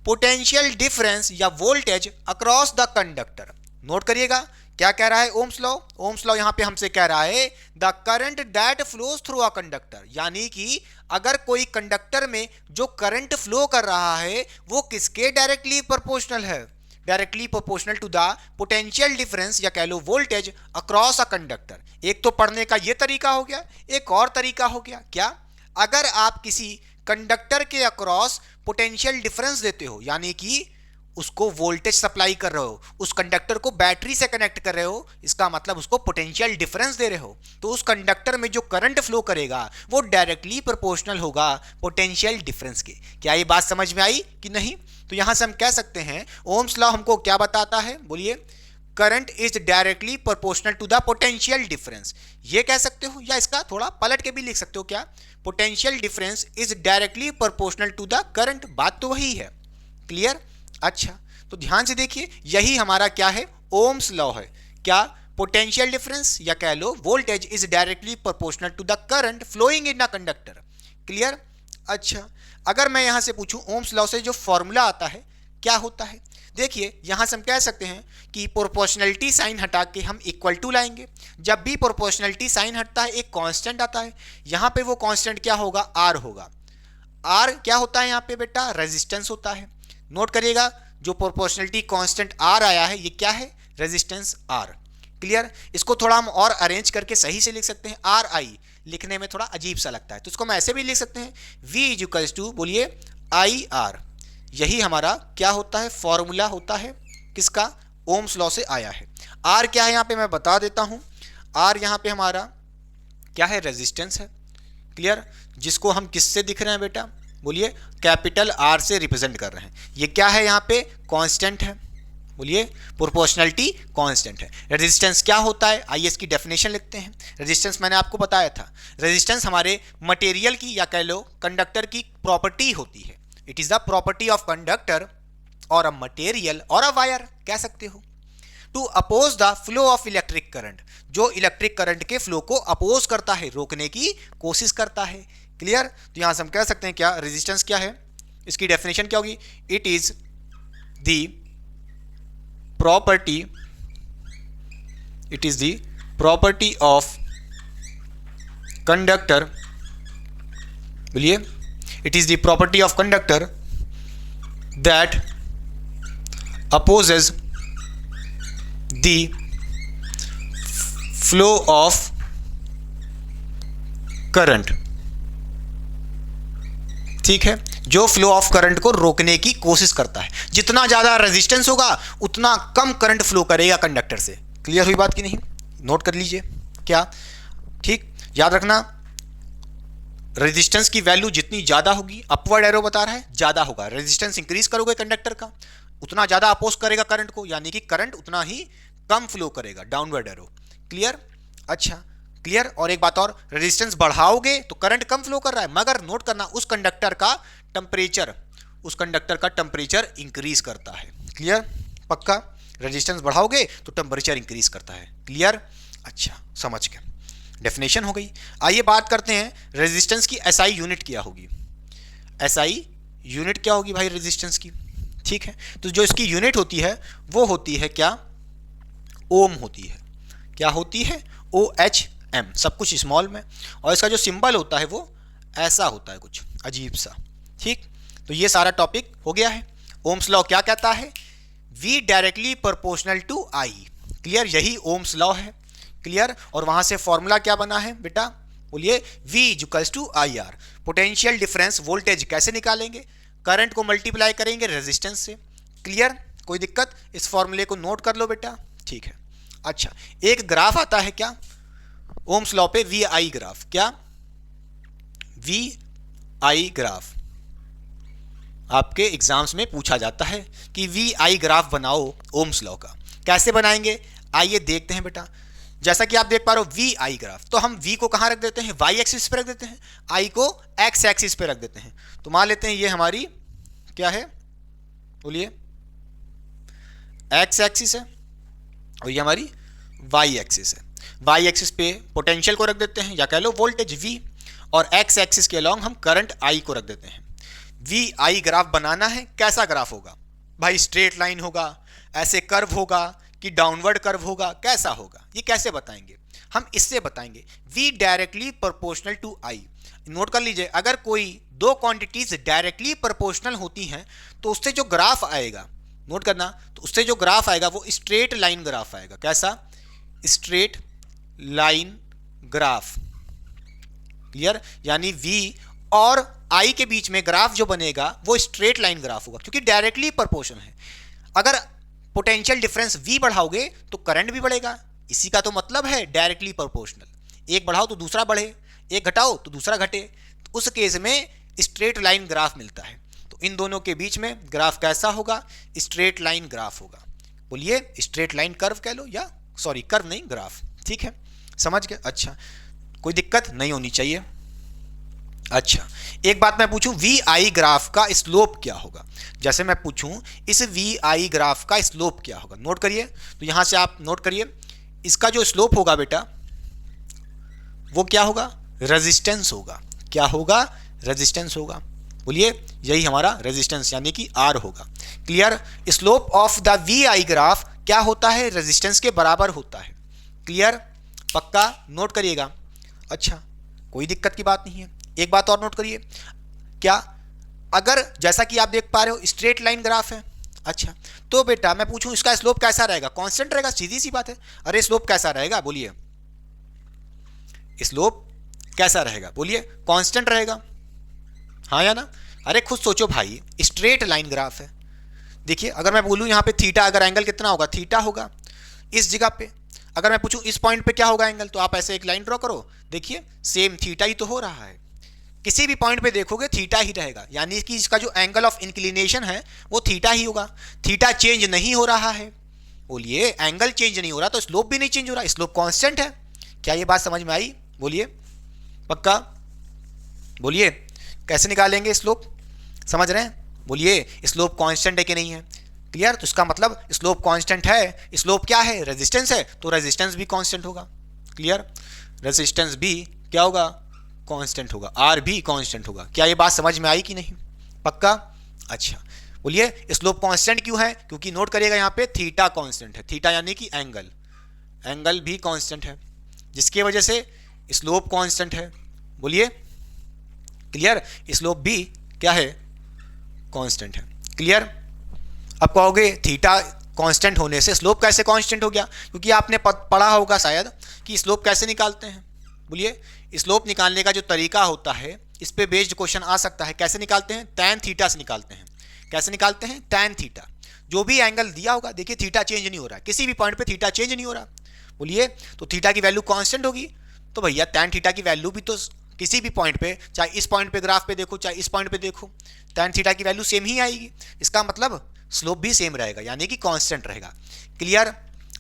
potential difference या voltage across the conductor. Note करिएगा क्या कह रहा है ओम्स लॉ, ओम्स लॉ यहां पे हमसे कह रहा है the current that flows through a conductor, यानी कि अगर कोई कंडक्टर में जो करंट फ्लो कर रहा है वो किसके डायरेक्टली प्रोपोर्शनल है, directly proportional to the potential difference या कह लो वोल्टेज अक्रॉस अ कंडक्टर। एक तो पढ़ने का ये तरीका हो गया, एक और तरीका हो गया क्या, अगर आप किसी कंडक्टर के अक्रॉस पोटेंशियल डिफरेंस देते हो, यानी कि उसको वोल्टेज सप्लाई कर रहे हो, उस कंडक्टर को बैटरी से कनेक्ट कर रहे हो, इसका मतलब उसको पोटेंशियल डिफरेंस दे रहे हो, तो उस कंडक्टर में जो करंट फ्लो करेगा वो डायरेक्टली प्रोपोर्शनल होगा पोटेंशियल डिफरेंस के। क्या ये बात समझ में आई कि नहीं? तो यहां से हम कह सकते हैं ओम्स लॉ हमको क्या बताता है, बोलिए current is directly proportional to the potential difference, ये कह सकते हो, या इसका थोड़ा पलट के भी लिख सकते हो, क्या potential difference is directly proportional to the current, बात तो वही है, क्लियर। अच्छा तो ध्यान से देखिए यही हमारा क्या है ओम्स लॉ है, क्या पोटेंशियल डिफरेंस या कह लो voltage is directly proportional to the current flowing in a conductor, clear. अच्छा अगर मैं यहां से पूछूं ओम्स लॉ से जो फॉर्मूला आता है क्या होता है, देखिए यहां से हम कह सकते हैं कि प्रोपोर्शनलिटी साइन हटा के हम इक्वल टू लाएंगे। जब भी प्रोपोर्शनलिटी साइन हटता है एक कांस्टेंट आता है, यहां पे वो कांस्टेंट क्या होगा, आर होगा। आर क्या होता है यहाँ पे बेटा, रेजिस्टेंस होता है। नोट करिएगा जो प्रोपोर्शनलिटी कांस्टेंट आर आया है ये क्या है, रेजिस्टेंस आर, क्लियर। इसको थोड़ा हम और अरेंज करके सही से लिख सकते हैं, आर आई लिखने में थोड़ा अजीब सा लगता है तो इसको हम ऐसे भी लिख सकते हैं, V इज इक्वल्स टू बोलिए आई आर, यही हमारा क्या होता है फॉर्मूला होता है किसका, ओम्स लॉ से आया है। आर क्या है यहाँ पे मैं बता देता हूँ। आर यहाँ पे हमारा क्या है, रेजिस्टेंस है। क्लियर, जिसको हम किससे दिख रहे हैं बेटा, बोलिए कैपिटल आर से रिप्रेजेंट कर रहे हैं। ये क्या है यहाँ पे, कांस्टेंट है, बोलिए प्रोपोर्शनलिटी कांस्टेंट है। रेजिस्टेंस क्या होता है, आइए इसकी डेफिनेशन लिखते हैं। रेजिस्टेंस मैंने आपको बताया था, रेजिस्टेंस हमारे मटेरियल की या कह लो कंडक्टर की प्रॉपर्टी होती है। It is the property of conductor और अ मटेरियल और अ वायर, कह सकते हो, to oppose the flow of electric current, जो इलेक्ट्रिक करंट के फ्लो को अपोज करता है, रोकने की कोशिश करता है। क्लियर, तो यहां से हम कह सकते हैं क्या, रेजिस्टेंस क्या है, इसकी डेफिनेशन क्या होगी, it is the property, it is the property of conductor, बोलिए it is the property of conductor that opposes the flow of current, ठीक है, जो फ्लो ऑफ करंट को रोकने की कोशिश करता है। जितना ज्यादा रेजिस्टेंस होगा उतना कम करंट फ्लो करेगा कंडक्टर से। क्लियर हुई बात कि नहीं, नोट कर लीजिए क्या, ठीक, याद रखना रेजिस्टेंस की वैल्यू जितनी ज्यादा होगी, अपवर्ड एरो बता रहा है, ज्यादा होगा। रेजिस्टेंस इंक्रीज करोगे कंडक्टर का, उतना ज्यादा अपोज करेगा करंट को, यानी कि करंट उतना ही कम फ्लो करेगा, डाउनवर्ड एरो। क्लियर, अच्छा क्लियर। और एक बात और, रेजिस्टेंस बढ़ाओगे तो करंट कम फ्लो कर रहा है, मगर नोट करना उस कंडक्टर का टेम्परेचर इंक्रीज करता है। क्लियर, पक्का, रेजिस्टेंस बढ़ाओगे तो टेम्परेचर इंक्रीज करता है। क्लियर, अच्छा समझ गए, डेफिनेशन हो गई। आइए बात करते हैं रेजिस्टेंस की एसआई यूनिट क्या होगी। एसआई यूनिट क्या होगी भाई रेजिस्टेंस की, ठीक है, तो जो इसकी यूनिट होती है वो होती है क्या, ओम होती है। क्या होती है, OHM, सब कुछ स्मॉल में, और इसका जो सिंबल होता है वो ऐसा होता है, कुछ अजीब सा। ठीक, तो ये सारा टॉपिक हो गया है। ओम्स लॉ क्या कहता है, V directly proportional to I। Clear, यही ओम्स लॉ है। क्लियर, और वहां से फॉर्मूला क्या बना है बेटा, बोलिए V equals to IR। Potential difference voltage कैसे निकालेंगे, करंट को मल्टीप्लाई करेंगे रेजिस्टेंस से। क्लियर, कोई दिक्कत, इस फॉर्मूले को नोट कर लो बेटा, ठीक है। अच्छा, एक ग्राफ आता है क्या ओम्स लॉ पे, VI ग्राफ, क्या VI ग्राफ आपके एग्जाम्स में पूछा जाता है कि VI ग्राफ बनाओ ओम्स लॉ का। कैसे बनाएंगे, आइए देखते हैं बेटा। जैसा कि आप देख पा रहे हो VI ग्राफ, तो हम V को कहां रख देते हैं, Y एक्सिस पे रख देते हैं, I को X एक्सिस पे रख देते हैं। तो मान लेते हैं ये हमारी क्या है, बोलिए X एक्सिस है और ये हमारी Y एक्सिस है। Y एक्सिस पे पोटेंशियल को रख देते हैं या कह लो वोल्टेज V, और X एक्सिस के अलॉन्ग हम करंट I को रख देते हैं। VI ग्राफ बनाना है, कैसा ग्राफ होगा भाई, स्ट्रेट लाइन होगा, ऐसे कर्व होगा कि डाउनवर्ड कर्व होगा, कैसा होगा, ये कैसे बताएंगे, हम इससे बताएंगे, V directly proportional to I। Note कर लीजिए, अगर कोई दो क्वांटिटीज डायरेक्टली प्रोपोर्शनल होती हैं तो उससे जो ग्राफ आएगा, नोट करना, तो उससे जो ग्राफ आएगा वो स्ट्रेट लाइन ग्राफ आएगा। कैसा, स्ट्रेट लाइन ग्राफ। क्लियर, यानी V और I के बीच में ग्राफ जो बनेगा वो स्ट्रेट लाइन ग्राफ होगा, क्योंकि डायरेक्टली प्रोपोर्शनल है। अगर पोटेंशियल डिफरेंस V बढ़ाओगे तो करंट भी बढ़ेगा, इसी का तो मतलब है डायरेक्टली प्रोपोर्शनल। एक बढ़ाओ तो दूसरा बढ़े, एक घटाओ तो दूसरा घटे, उस केस में स्ट्रेट लाइन ग्राफ मिलता है। तो इन दोनों के बीच में ग्राफ कैसा होगा, स्ट्रेट लाइन ग्राफ होगा। बोलिए स्ट्रेट लाइन कर्व कह लो, या सॉरी कर्व नहीं, ग्राफ। ठीक है, समझ गए, अच्छा कोई दिक्कत नहीं होनी चाहिए। अच्छा, एक बात मैं पूछूं, VI ग्राफ का स्लोप क्या होगा, जैसे मैं पूछूं इस VI ग्राफ का स्लोप क्या होगा, नोट करिए। तो यहां से आप नोट करिए, इसका जो स्लोप होगा बेटा वो क्या होगा, रेजिस्टेंस होगा। क्या होगा, रेजिस्टेंस होगा। बोलिए यही हमारा रेजिस्टेंस यानी कि R होगा। Clear, slope of the VI graph क्या होता है, रेजिस्टेंस के बराबर होता है। क्लियर, पक्का नोट करिएगा। अच्छा, कोई दिक्कत की बात नहीं है। एक बात और नोट करिए, क्या, अगर जैसा कि आप देख पा रहे हो स्ट्रेट लाइन ग्राफ है, अच्छा तो बेटा मैं पूछूं इसका स्लोप कैसा रहेगा, कांस्टेंट रहेगा, सीधी सी बात है। अरे स्लोप कैसा रहेगा, बोलिए स्लोप कैसा रहेगा, बोलिए कांस्टेंट रहेगा, हाँ या ना। अरे खुद सोचो भाई, स्ट्रेट लाइन ग्राफ है, देखिए अगर मैं बोलूँ यहाँ पे थीटा, अगर एंगल कितना होगा, थीटा होगा इस जगह पे। अगर मैं पूछूं इस पॉइंट पे क्या होगा एंगल, तो आप ऐसे एक लाइन ड्रॉ करो, देखिए सेम थीटा ही तो हो रहा है। किसी भी पॉइंट पे देखोगे थीटा ही रहेगा, यानी कि इसका जो एंगल ऑफ इंक्लिनेशन है वो थीटा ही होगा। थीटा चेंज नहीं हो रहा है, बोलिए एंगल चेंज नहीं हो रहा तो स्लोप भी नहीं चेंज हो रहा, स्लोप कांस्टेंट है। क्या ये बात समझ में आई? बोलिए पक्का, बोलिए कैसे निकालेंगे स्लोप, समझ रहे हैं? बोलिए स्लोप कांस्टेंट है कि नहीं है? क्लियर? तो इसका मतलब स्लोप कांस्टेंट है, स्लोप क्या है, रेजिस्टेंस है, तो रेजिस्टेंस भी कांस्टेंट होगा। क्लियर? रेजिस्टेंस भी क्या होगा, कांस्टेंट होगा, आर भी कांस्टेंट होगा। क्या ये बात समझ में आई कि नहीं? पक्का? अच्छा बोलिए स्लोप कांस्टेंट क्यों है? क्योंकि नोट करिएगा यहाँ पे थीटा कांस्टेंट है, थीटा यानी कि एंगल, एंगल भी कांस्टेंट है, जिसकी वजह से स्लोप कांस्टेंट है। बोलिए क्लियर? स्लोप भी क्या है, कांस्टेंट है। क्लियर? अब कहोगे थीटा कांस्टेंट होने से स्लोप कैसे कांस्टेंट हो गया? क्योंकि आपने पढ़ा होगा शायद कि स्लोप कैसे निकालते हैं। बोलिए स्लोप निकालने का जो तरीका होता है, इस पे बेस्ड क्वेश्चन आ सकता है। कैसे निकालते हैं? टैन थीटा से निकालते हैं। कैसे निकालते हैं? Tan theta. जो भी एंगल दिया होगा, देखिए थीटा चेंज नहीं हो रहा, किसी भी पॉइंट पे थीटा चेंज नहीं हो रहा। बोलिए तो थीटा की वैल्यू कांस्टेंट होगी, तो भैया टैन थीटा की वैल्यू भी तो किसी भी पॉइंट पे, चाहे इस पॉइंट पे ग्राफ पे देखो, चाहे इस पॉइंट पे देखो, टैन थीटा की वैल्यू सेम ही आएगी। इसका मतलब स्लोप भी सेम रहेगा, यानी कि कांस्टेंट रहेगा। क्लियर?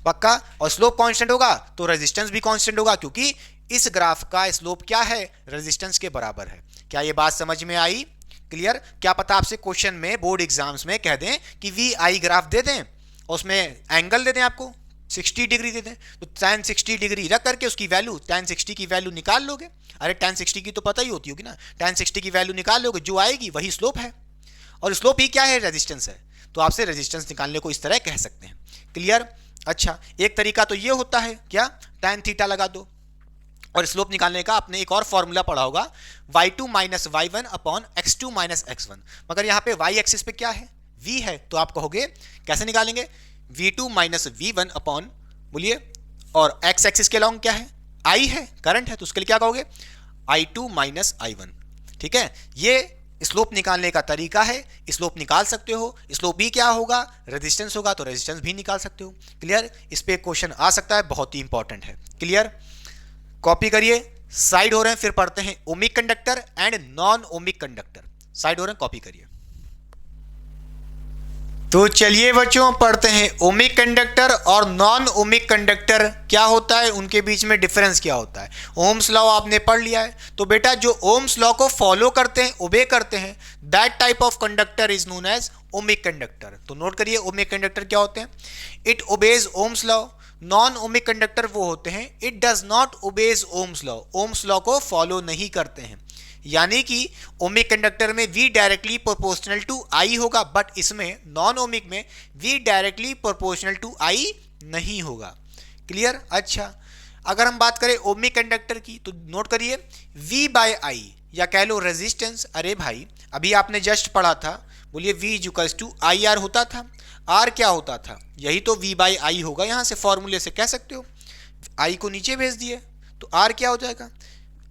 पक्का? और स्लोप कांस्टेंट होगा तो रेजिस्टेंस भी कांस्टेंट होगा, क्योंकि इस ग्राफ का स्लोप क्या है, रेजिस्टेंस के बराबर है। क्या ये बात समझ में आई? क्लियर? क्या पता आपसे क्वेश्चन में, बोर्ड एग्जाम्स में कह दें कि वी आई ग्राफ दे दें और उसमें एंगल दे दें आपको 60 डिग्री दे दें, तो tan 60 डिग्री रख करके उसकी वैल्यू, tan 60 की वैल्यू निकाल लोगे। अरे tan 60 की तो पता ही होती होगी ना, tan 60 की वैल्यू निकाल लोगे, जो आएगी वही स्लोप है, और स्लोप ही क्या है, रेजिस्टेंस है। तो आपसे रेजिस्टेंस निकालने को इस तरह कह सकते हैं। क्लियर? अच्छा एक तरीका तो ये होता है, क्या, tan थीटा लगा दो, और स्लोप निकालने का आपने एक और फॉर्मूला पढ़ा होगा, y2 minus y1 upon x2 minus x1। मगर यहाँ पे y एक्सिस पे क्या है, v है, तो आप कहोगे कैसे निकालेंगे, v2 माइनस v1 अपॉन, बोलिए, और x एक्सिस के अलॉन्ग क्या है, I है, करंट है, तो उसके लिए क्या कहोगे, i2 माइनस i1। ठीक है? ये स्लोप निकालने का तरीका है, स्लोप निकाल सकते हो। स्लोप भी क्या होगा, रेजिस्टेंस होगा, तो रेजिस्टेंस भी निकाल सकते हो। क्लियर? इस पे क्वेश्चन आ सकता है, बहुत ही इंपॉर्टेंट है। क्लियर? कॉपी करिए, साइड हो रहे हैं, फिर पढ़ते हैं ohmic conductor and non ohmic conductor. Side हो रहे हैं, कॉपी करिए। तो चलिए बच्चों पढ़ते हैं ओमिक कंडक्टर और नॉन ओमिक कंडक्टर क्या होता है, उनके बीच में डिफरेंस क्या होता है। ओम्स लॉ आपने पढ़ लिया है, तो बेटा जो ओम्स लॉ को फॉलो करते हैं, ओबे करते हैं, that type of conductor is known as ohmic conductor. तो नोट करिए ओमिक कंडक्टर क्या होते हैं, it obeys Ohm's law. Non ohmic conductor वो होते हैं, it does not obeys Ohm's law, Ohm's law को फॉलो नहीं करते हैं। यानी कि ओमिक कंडक्टर में V directly proportional to I होगा, बट इसमें नॉन ओमिक में V directly proportional to I नहीं होगा। क्लियर? अच्छा अगर हम बात करें ओमिक कंडक्टर की, तो नोट करिए V बाय I, या कह लो रेजिस्टेंस। अरे भाई अभी आपने जस्ट पढ़ा था, बोलिए V इक्वल्स टू IR होता था, R क्या होता था, यही तो V बाय I होगा। यहाँ से फॉर्मूले से कह सकते हो, I को नीचे भेज दिए तो R क्या हो जाएगा,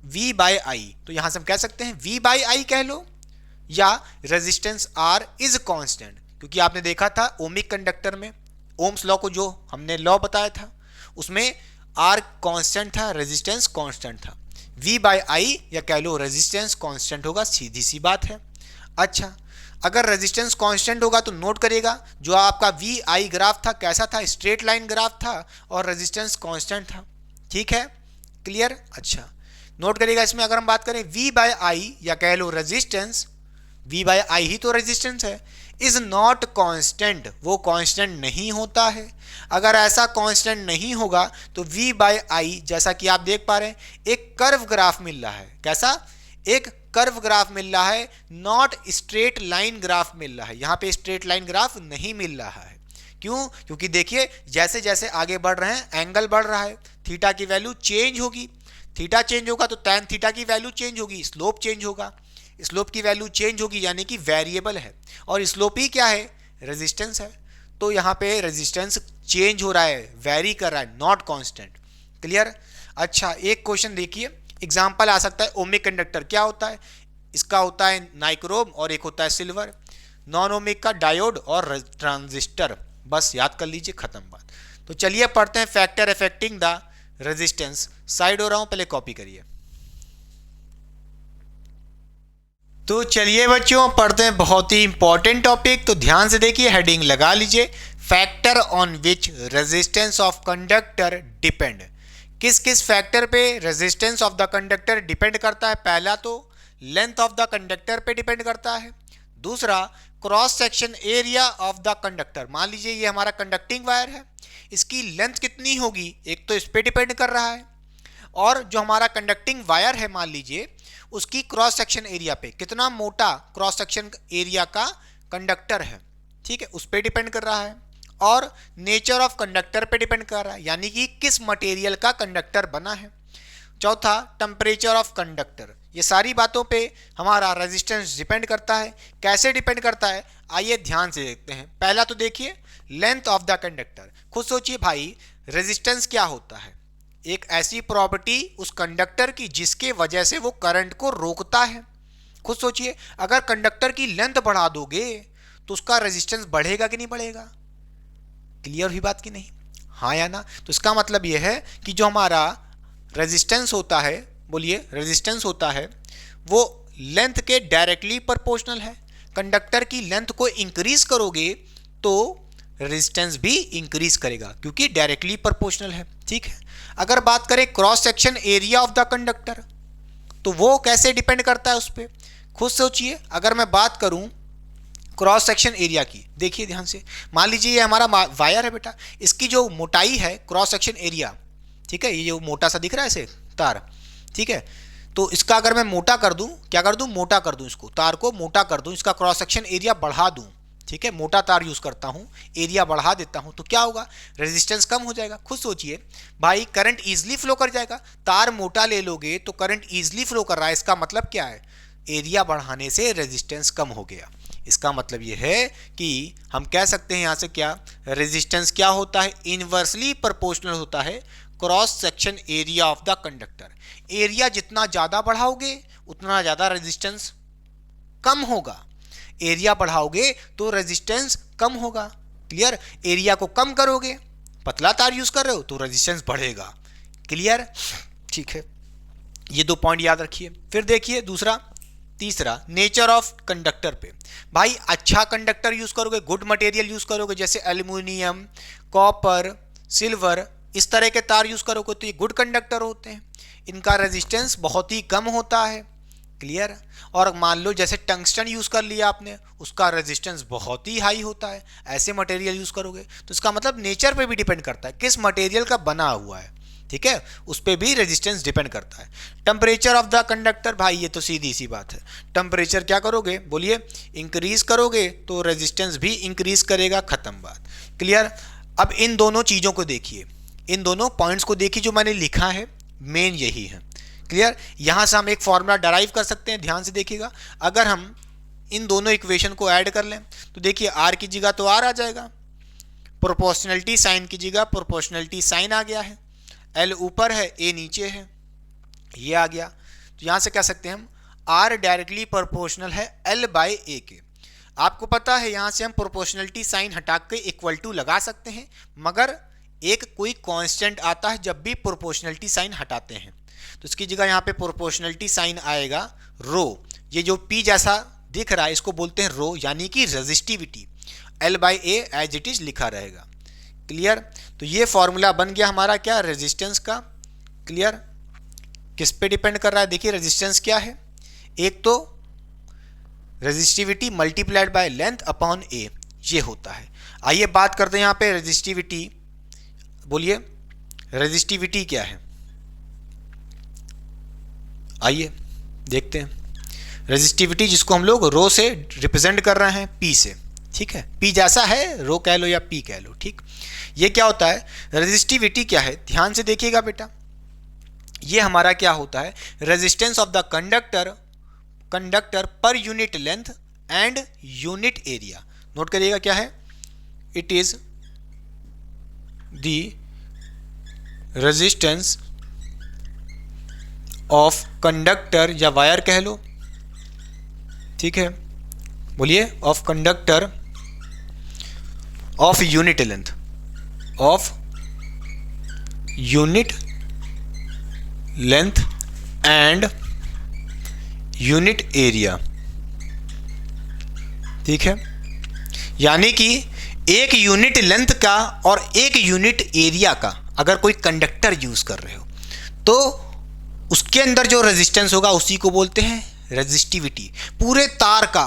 V बाय I। तो यहां से हम कह सकते हैं V बाय I कह लो, या रेजिस्टेंस R इज कांस्टेंट, क्योंकि आपने देखा था ओमिक कंडक्टर में ओम्स लॉ को, जो हमने लॉ बताया था उसमें R कांस्टेंट था, रेजिस्टेंस कांस्टेंट था। V बाय I या कह लो रेजिस्टेंस कांस्टेंट होगा, सीधी सी बात है। अच्छा अगर रेजिस्टेंस कांस्टेंट होगा तो नोट करिएगा जो आपका V I ग्राफ था कैसा था, स्ट्रेट लाइन ग्राफ था, और रेजिस्टेंस कांस्टेंट था। ठीक है? क्लियर? अच्छा नोट करिएगा इसमें अगर हम बात करें V बाय I या कह लो रेजिस्टेंस, V बाय I ही तो रेजिस्टेंस है, इज नॉट कांस्टेंट, वो कांस्टेंट नहीं होता है। अगर ऐसा कांस्टेंट नहीं होगा तो V बाय I, जैसा कि आप देख पा रहे हैं एक कर्व ग्राफ मिल रहा है, कैसा, एक कर्व ग्राफ मिल रहा है, नॉट स्ट्रेट लाइन ग्राफ मिल रहा है। यहाँ पे स्ट्रेट लाइन ग्राफ नहीं मिल रहा है। क्यों? क्योंकि देखिए जैसे जैसे आगे बढ़ रहे हैं एंगल बढ़ रहा है, थीटा की वैल्यू चेंज होगी, थीटा चेंज होगा तो टैन थीटा की वैल्यू चेंज होगी, स्लोप चेंज होगा, स्लोप की वैल्यू चेंज होगी, यानी कि वेरिएबल है, और स्लोप ही क्या है, रेजिस्टेंस है। तो यहाँ पे रेजिस्टेंस चेंज हो रहा है, वेरी कर रहा है, नॉट कांस्टेंट। क्लियर? अच्छा एक क्वेश्चन देखिए, एग्जाम्पल आ सकता है ओमिक कंडक्टर क्या होता है, इसका होता है नाइक्रोम और एक होता है सिल्वर। नॉन ओमिक का डायोड और ट्रांजिस्टर। बस याद कर लीजिए, खत्म बात। तो चलिए पढ़ते हैं factor affecting the resistance. Side हो रहा हूं, पहले कॉपी करिए। तो चलिए बच्चों पढ़ते हैं बहुत ही इंपॉर्टेंट टॉपिक। तो ध्यान से देखिए, हेडिंग लगा लीजिए, factor on which resistance of conductor depend. किस किस फैक्टर पे resistance of the conductor depend करता है? पहला तो लेंथ ऑफ द कंडक्टर पे डिपेंड करता है। दूसरा cross section area of the conductor. मान लीजिए ये हमारा कंडक्टिंग वायर है, इसकी लेंथ कितनी होगी, एक तो इस पे डिपेंड कर रहा है, और जो हमारा कंडक्टिंग वायर है मान लीजिए उसकी क्रॉस सेक्शन एरिया पे, कितना मोटा क्रॉस सेक्शन एरिया का कंडक्टर है, ठीक है, उस पर डिपेंड कर रहा है। और नेचर ऑफ कंडक्टर पे डिपेंड कर रहा है, यानी कि किस मटेरियल का कंडक्टर बना है। चौथा टेम्परेचर ऑफ कंडक्टर। ये सारी बातों पे हमारा रेजिस्टेंस डिपेंड करता है। कैसे डिपेंड करता है, आइए ध्यान से देखते हैं। पहला तो देखिए लेंथ ऑफ द कंडक्टर। खुद सोचिए भाई, रेजिस्टेंस क्या होता है? एक ऐसी प्रॉपर्टी उस कंडक्टर की जिसके वजह से वो करंट को रोकता है। खुद सोचिए, अगर कंडक्टर की लेंथ बढ़ा दोगे तो उसका रेजिस्टेंस बढ़ेगा कि नहीं बढ़ेगा? क्लियर हुई बात कि नहीं? हाँ या ना? तो इसका मतलब यह है कि जो हमारा रेजिस्टेंस होता है, बोलिए, रेजिस्टेंस होता है वो लेंथ के डायरेक्टली प्रोपोर्शनल है। कंडक्टर की लेंथ को इंक्रीज करोगे तो रेजिस्टेंस भी इंक्रीज करेगा, क्योंकि डायरेक्टली प्रोपोर्शनल है, ठीक है। अगर बात करें cross section area of the conductor, तो वो कैसे डिपेंड करता है उस पर? खुद सोचिए, अगर मैं बात करूं क्रॉस सेक्शन एरिया की, देखिए ध्यान से, मान लीजिए ये हमारा वायर है बेटा, इसकी जो मोटाई है क्रॉस सेक्शन एरिया, ठीक है, ये जो मोटा सा दिख रहा है इसे तार, ठीक है, तो इसका अगर मैं मोटा कर दूं, क्या कर दूं, मोटा कर दूं, इसको तार को मोटा कर दूं, इसका क्रॉस सेक्शन एरिया बढ़ा दूं, ठीक है, मोटा तार यूज करता हूं, एरिया बढ़ा देता हूं, तो क्या होगा, रेजिस्टेंस कम हो जाएगा। खुद सोचिए भाई, करंट इजीली फ्लो कर जाएगा। तार मोटा ले लोगे तो करंट इजीली फ्लो कर रहा है, इसका मतलब क्या है, एरिया बढ़ाने से रेजिस्टेंस कम हो गया। इसका मतलब यह है कि हम कह सकते हैं यहां से क्या, रेजिस्टेंस क्या होता है, इनवर्सली प्रोपोर्शनल होता है cross section area of the conductor. Area जितना ज्यादा बढ़ाओगे उतना ज्यादा रेजिस्टेंस कम होगा, एरिया बढ़ाओगे तो रेजिस्टेंस कम होगा। क्लियर? एरिया को कम करोगे, पतला तार यूज कर रहे हो तो रेजिस्टेंस बढ़ेगा। क्लियर? ठीक है, ये दो पॉइंट याद रखिए। फिर देखिए तीसरा नेचर ऑफ कंडक्टर पे। भाई अच्छा कंडक्टर यूज करोगे, गुड मटेरियल यूज करोगे, जैसे एल्यूमिनियम, कॉपर, सिल्वर, इस तरह के तार यूज करोगे तो ये गुड कंडक्टर होते हैं, इनका रेजिस्टेंस बहुत ही कम होता है। क्लियर? और मान लो जैसे टंगस्टन यूज कर लिया आपने, उसका रेजिस्टेंस बहुत ही हाई होता है, ऐसे मटेरियल यूज करोगे। तो इसका मतलब नेचर पे भी डिपेंड करता है, किस मटेरियल का बना हुआ है, ठीक है, उस पर भी रेजिस्टेंस डिपेंड करता है। टेम्परेचर ऑफ द कंडक्टर, भाई ये तो सीधी सी बात है, टेम्परेचर क्या करोगे, बोलिए, इंक्रीज करोगे तो रेजिस्टेंस भी इंक्रीज करेगा, खत्म बात। क्लियर? अब इन दोनों चीज़ों को देखिए, इन दोनों पॉइंट्स को देखिए, जो मैंने लिखा है मेन यही है। क्लियर? यहां से हम एक फॉर्मूला डराइव कर सकते हैं, ध्यान से देखिएगा। अगर हम इन दोनों इक्वेशन को ऐड कर लें तो देखिए आर की जगह तो आर आ जाएगा, प्रोपोर्शनलिटी साइन की जगह प्रोपोर्शनलिटी साइन आ गया है, एल ऊपर है ए नीचे है, ये आ गया। तो यहां से कह सकते हैं हम आर डायरेक्टली प्रोपोर्शनल है एल बाय ए के। आपको पता है यहां से हम प्रोपोर्शनलिटी साइन हटा के इक्वल टू लगा सकते हैं, मगर एक कोई कांस्टेंट आता है जब भी प्रोपोर्शनलिटी साइन हटाते हैं, तो इसकी जगह यहाँ पे प्रोपोर्शनलिटी साइन आएगा रो। ये जो पी जैसा दिख रहा है इसको बोलते हैं रो, यानी कि resistivity, L by A as it is लिखा रहेगा। क्लियर? तो ये फॉर्मूला बन गया हमारा क्या, रेजिस्टेंस का। क्लियर? किस पे डिपेंड कर रहा है, देखिए रेजिस्टेंस क्या है, एक तो resistivity multiplied by length upon A, ये होता है। आइए बात करते हैं यहाँ पे रेजिस्टिविटी, बोलिए रेजिस्टिविटी क्या है, आइए देखते हैं। रेजिस्टिविटी जिसको हम लोग रो से रिप्रेजेंट कर रहे हैं पी से, ठीक है, पी जैसा है, रो कह लो या पी कह लो, ठीक। ये क्या होता है, रेजिस्टिविटी क्या है, ध्यान से देखिएगा बेटा, ये हमारा क्या होता है, resistance of the conductor per unit length and unit area. Note करिएगा क्या है, it is the resistance of conductor या वायर कह लो, ठीक है, बोलिए, of conductor of unit length, of unit length and unit area. ठीक है, यानी कि एक यूनिट लेंथ का और एक यूनिट एरिया का अगर कोई कंडक्टर यूज कर रहे हो तो उसके अंदर जो रेजिस्टेंस होगा उसी को बोलते हैं रेजिस्टिविटी। पूरे तार का,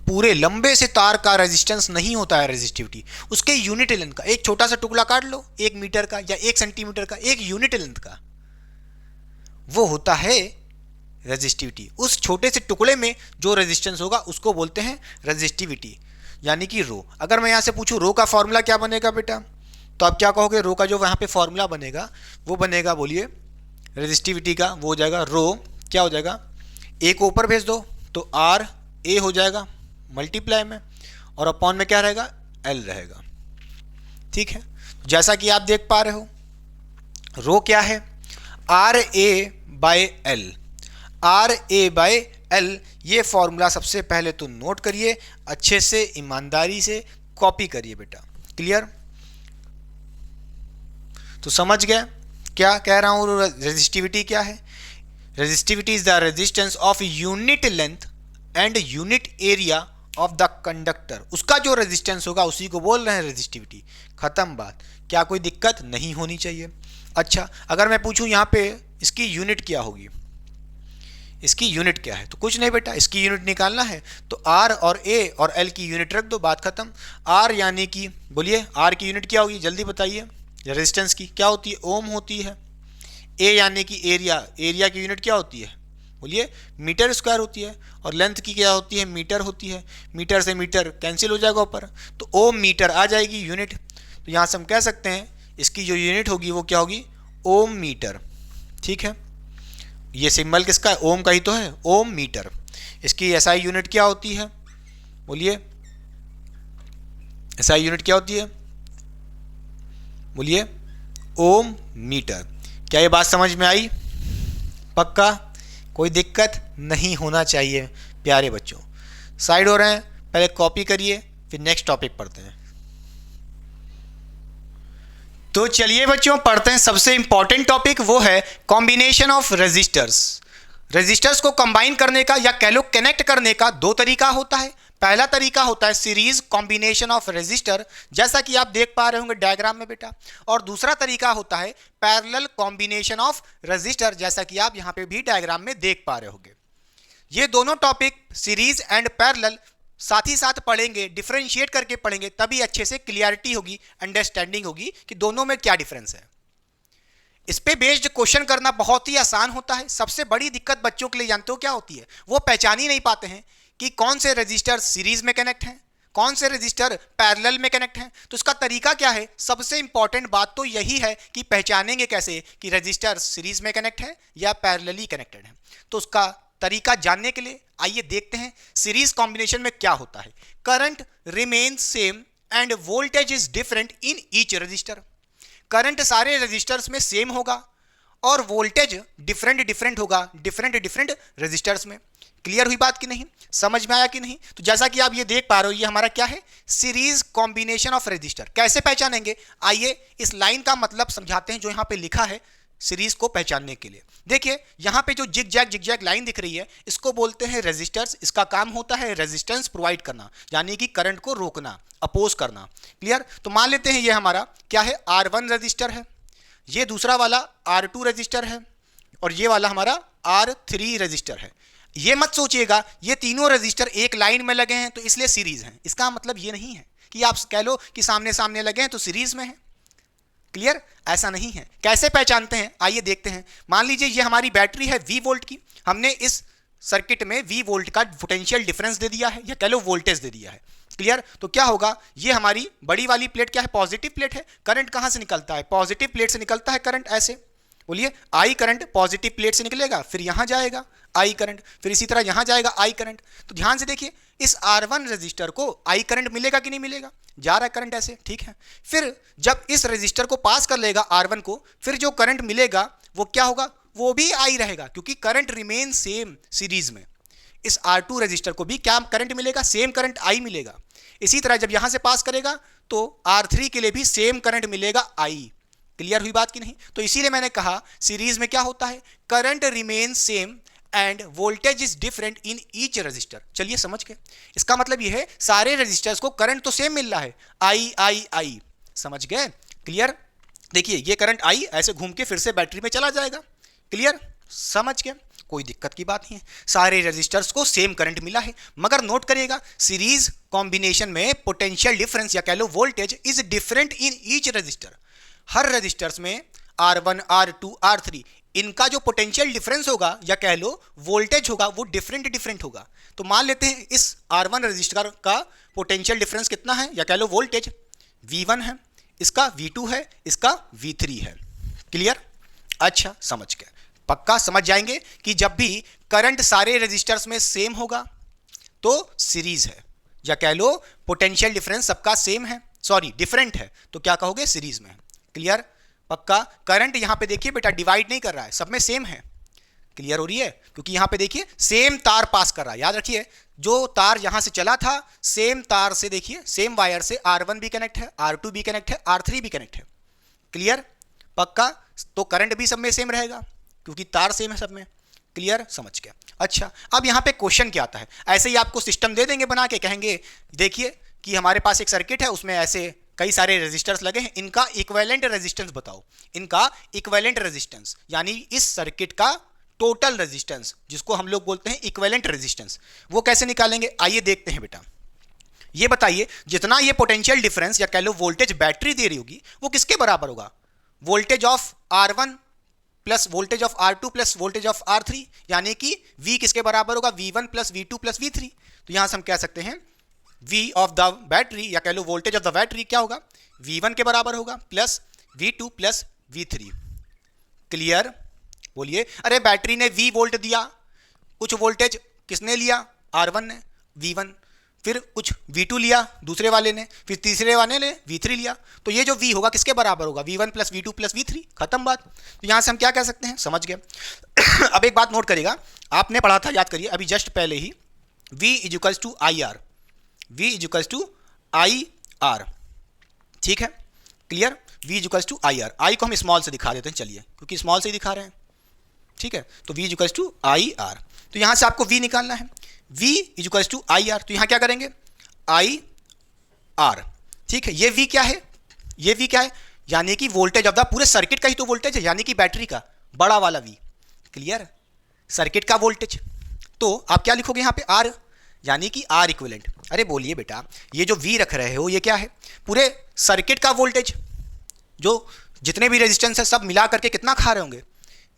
पूरे लंबे से तार का रेजिस्टेंस नहीं होता है रेजिस्टिविटी, उसके यूनिट लेंथ का। एक छोटा सा टुकड़ा काट लो 1 मीटर का या 1 सेंटीमीटर का, एक यूनिट लेंथ का, वो होता है रेजिस्टिविटी। उस छोटे से टुकड़े में जो रेजिस्टेंस होगा उसको बोलते हैं रेजिस्टिविटी, यानी कि रो। अगर मैं यहां से पूछूं रो का फॉर्मूला क्या बनेगा बेटा, तो आप क्या कहोगे? रो का जो वहां पे फॉर्मूला बनेगा वो बनेगा, बोलिए, रेजिस्टिविटी का, वो हो जाएगा रो, क्या हो जाएगा, ए को ऊपर भेज दो तो आर ए हो जाएगा मल्टीप्लाई में, और अपॉन में क्या रहेगा, एल रहेगा। ठीक है, जैसा कि आप देख पा रहे हो रो क्या है, R A by L. R A by L, ये फॉर्मूला सबसे पहले तो नोट करिए, अच्छे से ईमानदारी से कॉपी करिए बेटा। क्लियर? तो समझ गए क्या कह रहा हूं? रेजिस्टिविटी क्या है? Resistivity is the resistance of unit length and unit area of the conductor. उसका जो रेजिस्टेंस होगा उसी को बोल रहे हैं रेजिस्टिविटी। खत्म बात, क्या कोई दिक्कत नहीं होनी चाहिए। अच्छा, अगर मैं पूछूं यहां पे इसकी यूनिट क्या होगी, इसकी यूनिट क्या है, तो कुछ नहीं बेटा, इसकी यूनिट निकालना है तो आर और ए और एल की यूनिट रख दो, बात खत्म। आर यानी कि, बोलिए, आर की यूनिट क्या होगी, जल्दी बताइए। रेजिस्टेंस की क्या होती है, ओम होती है। ए यानी कि एरिया, एरिया की यूनिट क्या होती है, बोलिए, मीटर स्क्वायर होती है। और लेंथ की क्या होती है, मीटर होती है। मीटर से मीटर कैंसिल हो जाएगा ऊपर, तो ओम मीटर आ जाएगी यूनिट। तो यहाँ से हम कह सकते हैं इसकी जो यूनिट होगी वो क्या होगी, ओम मीटर। ठीक है, ये सिंबल किसका है, ओम का ही तो है, ओम मीटर। इसकी एसआई यूनिट क्या होती है, बोलिए, एसआई यूनिट क्या होती है, बोलिए, ओम मीटर। क्या ये बात समझ में आई? पक्का, कोई दिक्कत नहीं होना चाहिए प्यारे बच्चों। साइड हो रहे हैं, पहले कॉपी करिए फिर नेक्स्ट टॉपिक पढ़ते हैं। तो चलिए बच्चों पढ़ते हैं। सबसे इंपॉर्टेंट टॉपिक वो है कॉम्बिनेशन ऑफ रेजिस्टर्स। रेजिस्टर्स को कंबाइन करने का या कह लो कनेक्ट करने का दो तरीका होता है। पहला तरीका होता है सीरीज कॉम्बिनेशन ऑफ रेजिस्टर, जैसा कि आप देख पा रहे होंगे डायग्राम में बेटा। और दूसरा तरीका होता है पैरेलल कॉम्बिनेशन ऑफ रेजिस्टर, जैसा कि आप यहां पे भी डायग्राम में देख पा रहे होंगे। ये दोनों टॉपिक सीरीज एंड पैरेलल साथ ही साथ पढ़ेंगे, डिफरेंशिएट करके पढ़ेंगे, तभी अच्छे से क्लियरिटी होगी, अंडरस्टैंडिंग होगी कि दोनों में क्या डिफरेंस है। इस पे बेस्ड क्वेश्चन करना बहुत ही आसान होता है। सबसे बड़ी दिक्कत बच्चों के लिए जानते हो क्या होती है, वो पहचान ही नहीं पाते हैं कि कौन से रजिस्टर सीरीज में कनेक्ट हैं, कौन से रजिस्टर पैरेलल में कनेक्ट हैं। तो इसका तरीका क्या है, सबसे इंपॉर्टेंट बात तो यही है कि पहचानेंगे कैसे कि रजिस्टर सीरीज में कनेक्ट है या पैरेलली कनेक्टेड है। तो उसका तरीका जानने के लिए आइए देखते हैं सीरीज कॉम्बिनेशन में क्या होता है। Current remain same end voltage is different in each register. Current सारे रजिस्टर्स में सेम होगा और वोल्टेज डिफरेंट डिफरेंट होगा डिफरेंट डिफरेंट रजिस्टर्स में। क्लियर हुई बात कि नहीं, समझ में आया कि नहीं? तो जैसा कि आप ये देख पा रहे हो, ये हमारा क्या है, सीरीज कॉम्बिनेशन ऑफ रजिस्टर। कैसे पहचानेंगे, आइए इस लाइन का मतलब समझाते हैं जो यहां पे लिखा है सीरीज को पहचानने के लिए। देखिए यहां पे जो जिग जैग लाइन दिख रही है इसको बोलते हैं रेजिस्टर्स। इसका काम होता है रेजिस्टेंस प्रोवाइड करना, यानी कि करंट को रोकना, अपोज करना। क्लियर? तो मान लेते हैं ये हमारा क्या है, R1 रजिस्टर है, ये दूसरा वाला R2 रजिस्टर है और ये वाला हमारा R3 रजिस्टर है। ये मत सोचिएगा ये तीनों रजिस्टर एक लाइन में लगे हैं तो इसलिए सीरीज हैं। इसका मतलब ये नहीं है कि आप कह लो कि सामने सामने लगे हैं तो सीरीज में है। क्लियर? ऐसा नहीं है। कैसे पहचानते हैं, आइए देखते हैं। मान लीजिए ये हमारी बैटरी है V वोल्ट की, हमने इस सर्किट में V वोल्ट का पोटेंशियल डिफरेंस दे दिया है या कह लो वोल्टेज दे दिया है। क्लियर? तो क्या होगा, ये हमारी बड़ी वाली प्लेट क्या है, पॉजिटिव प्लेट है। करंट कहां से निकलता है, पॉजिटिव प्लेट से निकलता है करंट। ऐसे बोलिए, आई करंट पॉजिटिव प्लेट से निकलेगा, फिर यहां जाएगा आई करंट, फिर इसी तरह यहां जाएगा आई करंट। तो ध्यान से देखिए इस R1 रजिस्टर को आई करंट मिलेगा कि नहीं मिलेगा, जा रहा है करंट ऐसे, ठीक है। फिर जब इस रजिस्टर को पास कर लेगा R1 को, फिर जो करंट मिलेगा वो क्या होगा, वो भी आई रहेगा क्योंकि करंट रिमेन सेम सीरीज में। इस R2 रजिस्टर को भी क्या करंट मिलेगा, सेम करंट I मिलेगा। इसी तरह जब यहां से पास करेगा तो R3 के लिए भी सेम करंट मिलेगा I। क्लियर हुई बात कि नहीं? तो इसीलिए मैंने कहा सीरीज में क्या होता है, current remain same end voltage is different in each register. चलिए समझ गए, इसका मतलब यह है सारे रजिस्टर्स को करंट तो सेम मिल रहा है, I। समझ गए? क्लियर? देखिए ये करंट I ऐसे घूम के फिर से बैटरी में चला जाएगा। क्लियर? समझ गए? कोई दिक्कत की बात नहीं है, सारे रजिस्टर्स को सेम करंट मिला है। मगर नोट करिएगा सीरीज कॉम्बिनेशन में पोटेंशियल डिफरेंस या कह लो voltage is different in each resistor. हर रजिस्टर्स में R1, R2, R3 इनका जो पोटेंशियल डिफरेंस होगा या कह लो वोल्टेज होगा वो डिफरेंट होगा। तो मान लेते हैं इस R1 रजिस्टर का पोटेंशियल डिफरेंस कितना है या कह लो वोल्टेज V1 है, इसका V2 है, इसका V3 है। क्लियर? अच्छा समझ गए, पक्का समझ जाएंगे कि जब भी करंट सारे रजिस्टर्स में सेम होगा तो सीरीज है, या कह लो पोटेंशियल डिफरेंस सबका सेम है, सॉरी डिफरेंट है, तो क्या कहोगे, सीरीज में। क्लियर? पक्का? करंट यहां पे देखिए बेटा डिवाइड नहीं कर रहा है, सब में सेम है। क्लियर हो रही है? क्योंकि यहां पे देखिए सेम तार पास कर रहा है, याद रखिए जो तार यहां से चला था सेम तार से, देखिए सेम वायर से R1 भी कनेक्ट है, R2 भी कनेक्ट है, R3 भी कनेक्ट है। क्लियर? पक्का? तो करंट भी सब में सेम रहेगा क्योंकि तार सेम है सब में। क्लियर? समझ गया। अच्छा अब यहां पे क्वेश्चन क्या आता है, ऐसे ही आपको सिस्टम दे देंगे बना के, कहेंगे देखिए कि हमारे पास एक सर्किट है उसमें ऐसे कई सारे रेजिस्टर्स लगे हैं, इनका इक्विवेलेंट रेजिस्टेंस बताओ। इनका इक्विवेलेंट रेजिस्टेंस यानी इस सर्किट का टोटल रेजिस्टेंस जिसको हम लोग बोलते हैं इक्विवेलेंट रेजिस्टेंस, वो कैसे निकालेंगे आइए देखते हैं बेटा। ये बताइए जितना ये पोटेंशियल डिफरेंस या कह लो वोल्टेज बैटरी दे रही होगी वो किसके बराबर होगा, voltage of R1 plus voltage of R2 plus voltage of R3, यानी कि V किसके बराबर होगा, V1 plus V2 plus V3। तो यहां से हम कह सकते हैं V ऑफ द बैटरी या कह लो वोल्टेज ऑफ द बैटरी क्या होगा, V1 के बराबर होगा plus V2 plus V3। Clear? बोलिए। अरे बैटरी ने V वोल्ट दिया, कुछ वोल्टेज किसने लिया, R1 ने V1, फिर कुछ V2 लिया दूसरे वाले ने, फिर तीसरे वाले ने V3 लिया, तो ये जो V होगा किसके बराबर होगा, V1 plus V2 plus V3। खत्म बात। तो यहां से हम क्या कह सकते हैं, समझ गए। अब एक बात नोट करिएगा, आपने पढ़ा था, याद करिए अभी जस्ट पहले ही, V is equals to I R, V is equals to I R. ठीक है? Clear? V is equals to I R, I को हम स्मॉल से दिखा देते हैं, चलिए क्योंकि स्मॉल से ही दिखा रहे हैं। ठीक है? तो V is equals to I R, तो यहां से आपको V निकालना है, V is equals to I R, तो यहां क्या करेंगे आई आर। ठीक है? ये V क्या है, ये V क्या है, यानी कि वोल्टेज ऑफ द पूरे सर्किट का ही तो वोल्टेज है, यानी कि बैटरी का बड़ा वाला V। क्लियर? सर्किट का वोल्टेज, तो आप क्या लिखोगे यहां पे R, यानी कि R इक्विवेलेंट। अरे बोलिए बेटा ये जो V रख रहे हो ये क्या है, पूरे सर्किट का वोल्टेज, जो जितने भी रेजिस्टेंस है सब मिला करके कितना खा रहे होंगे,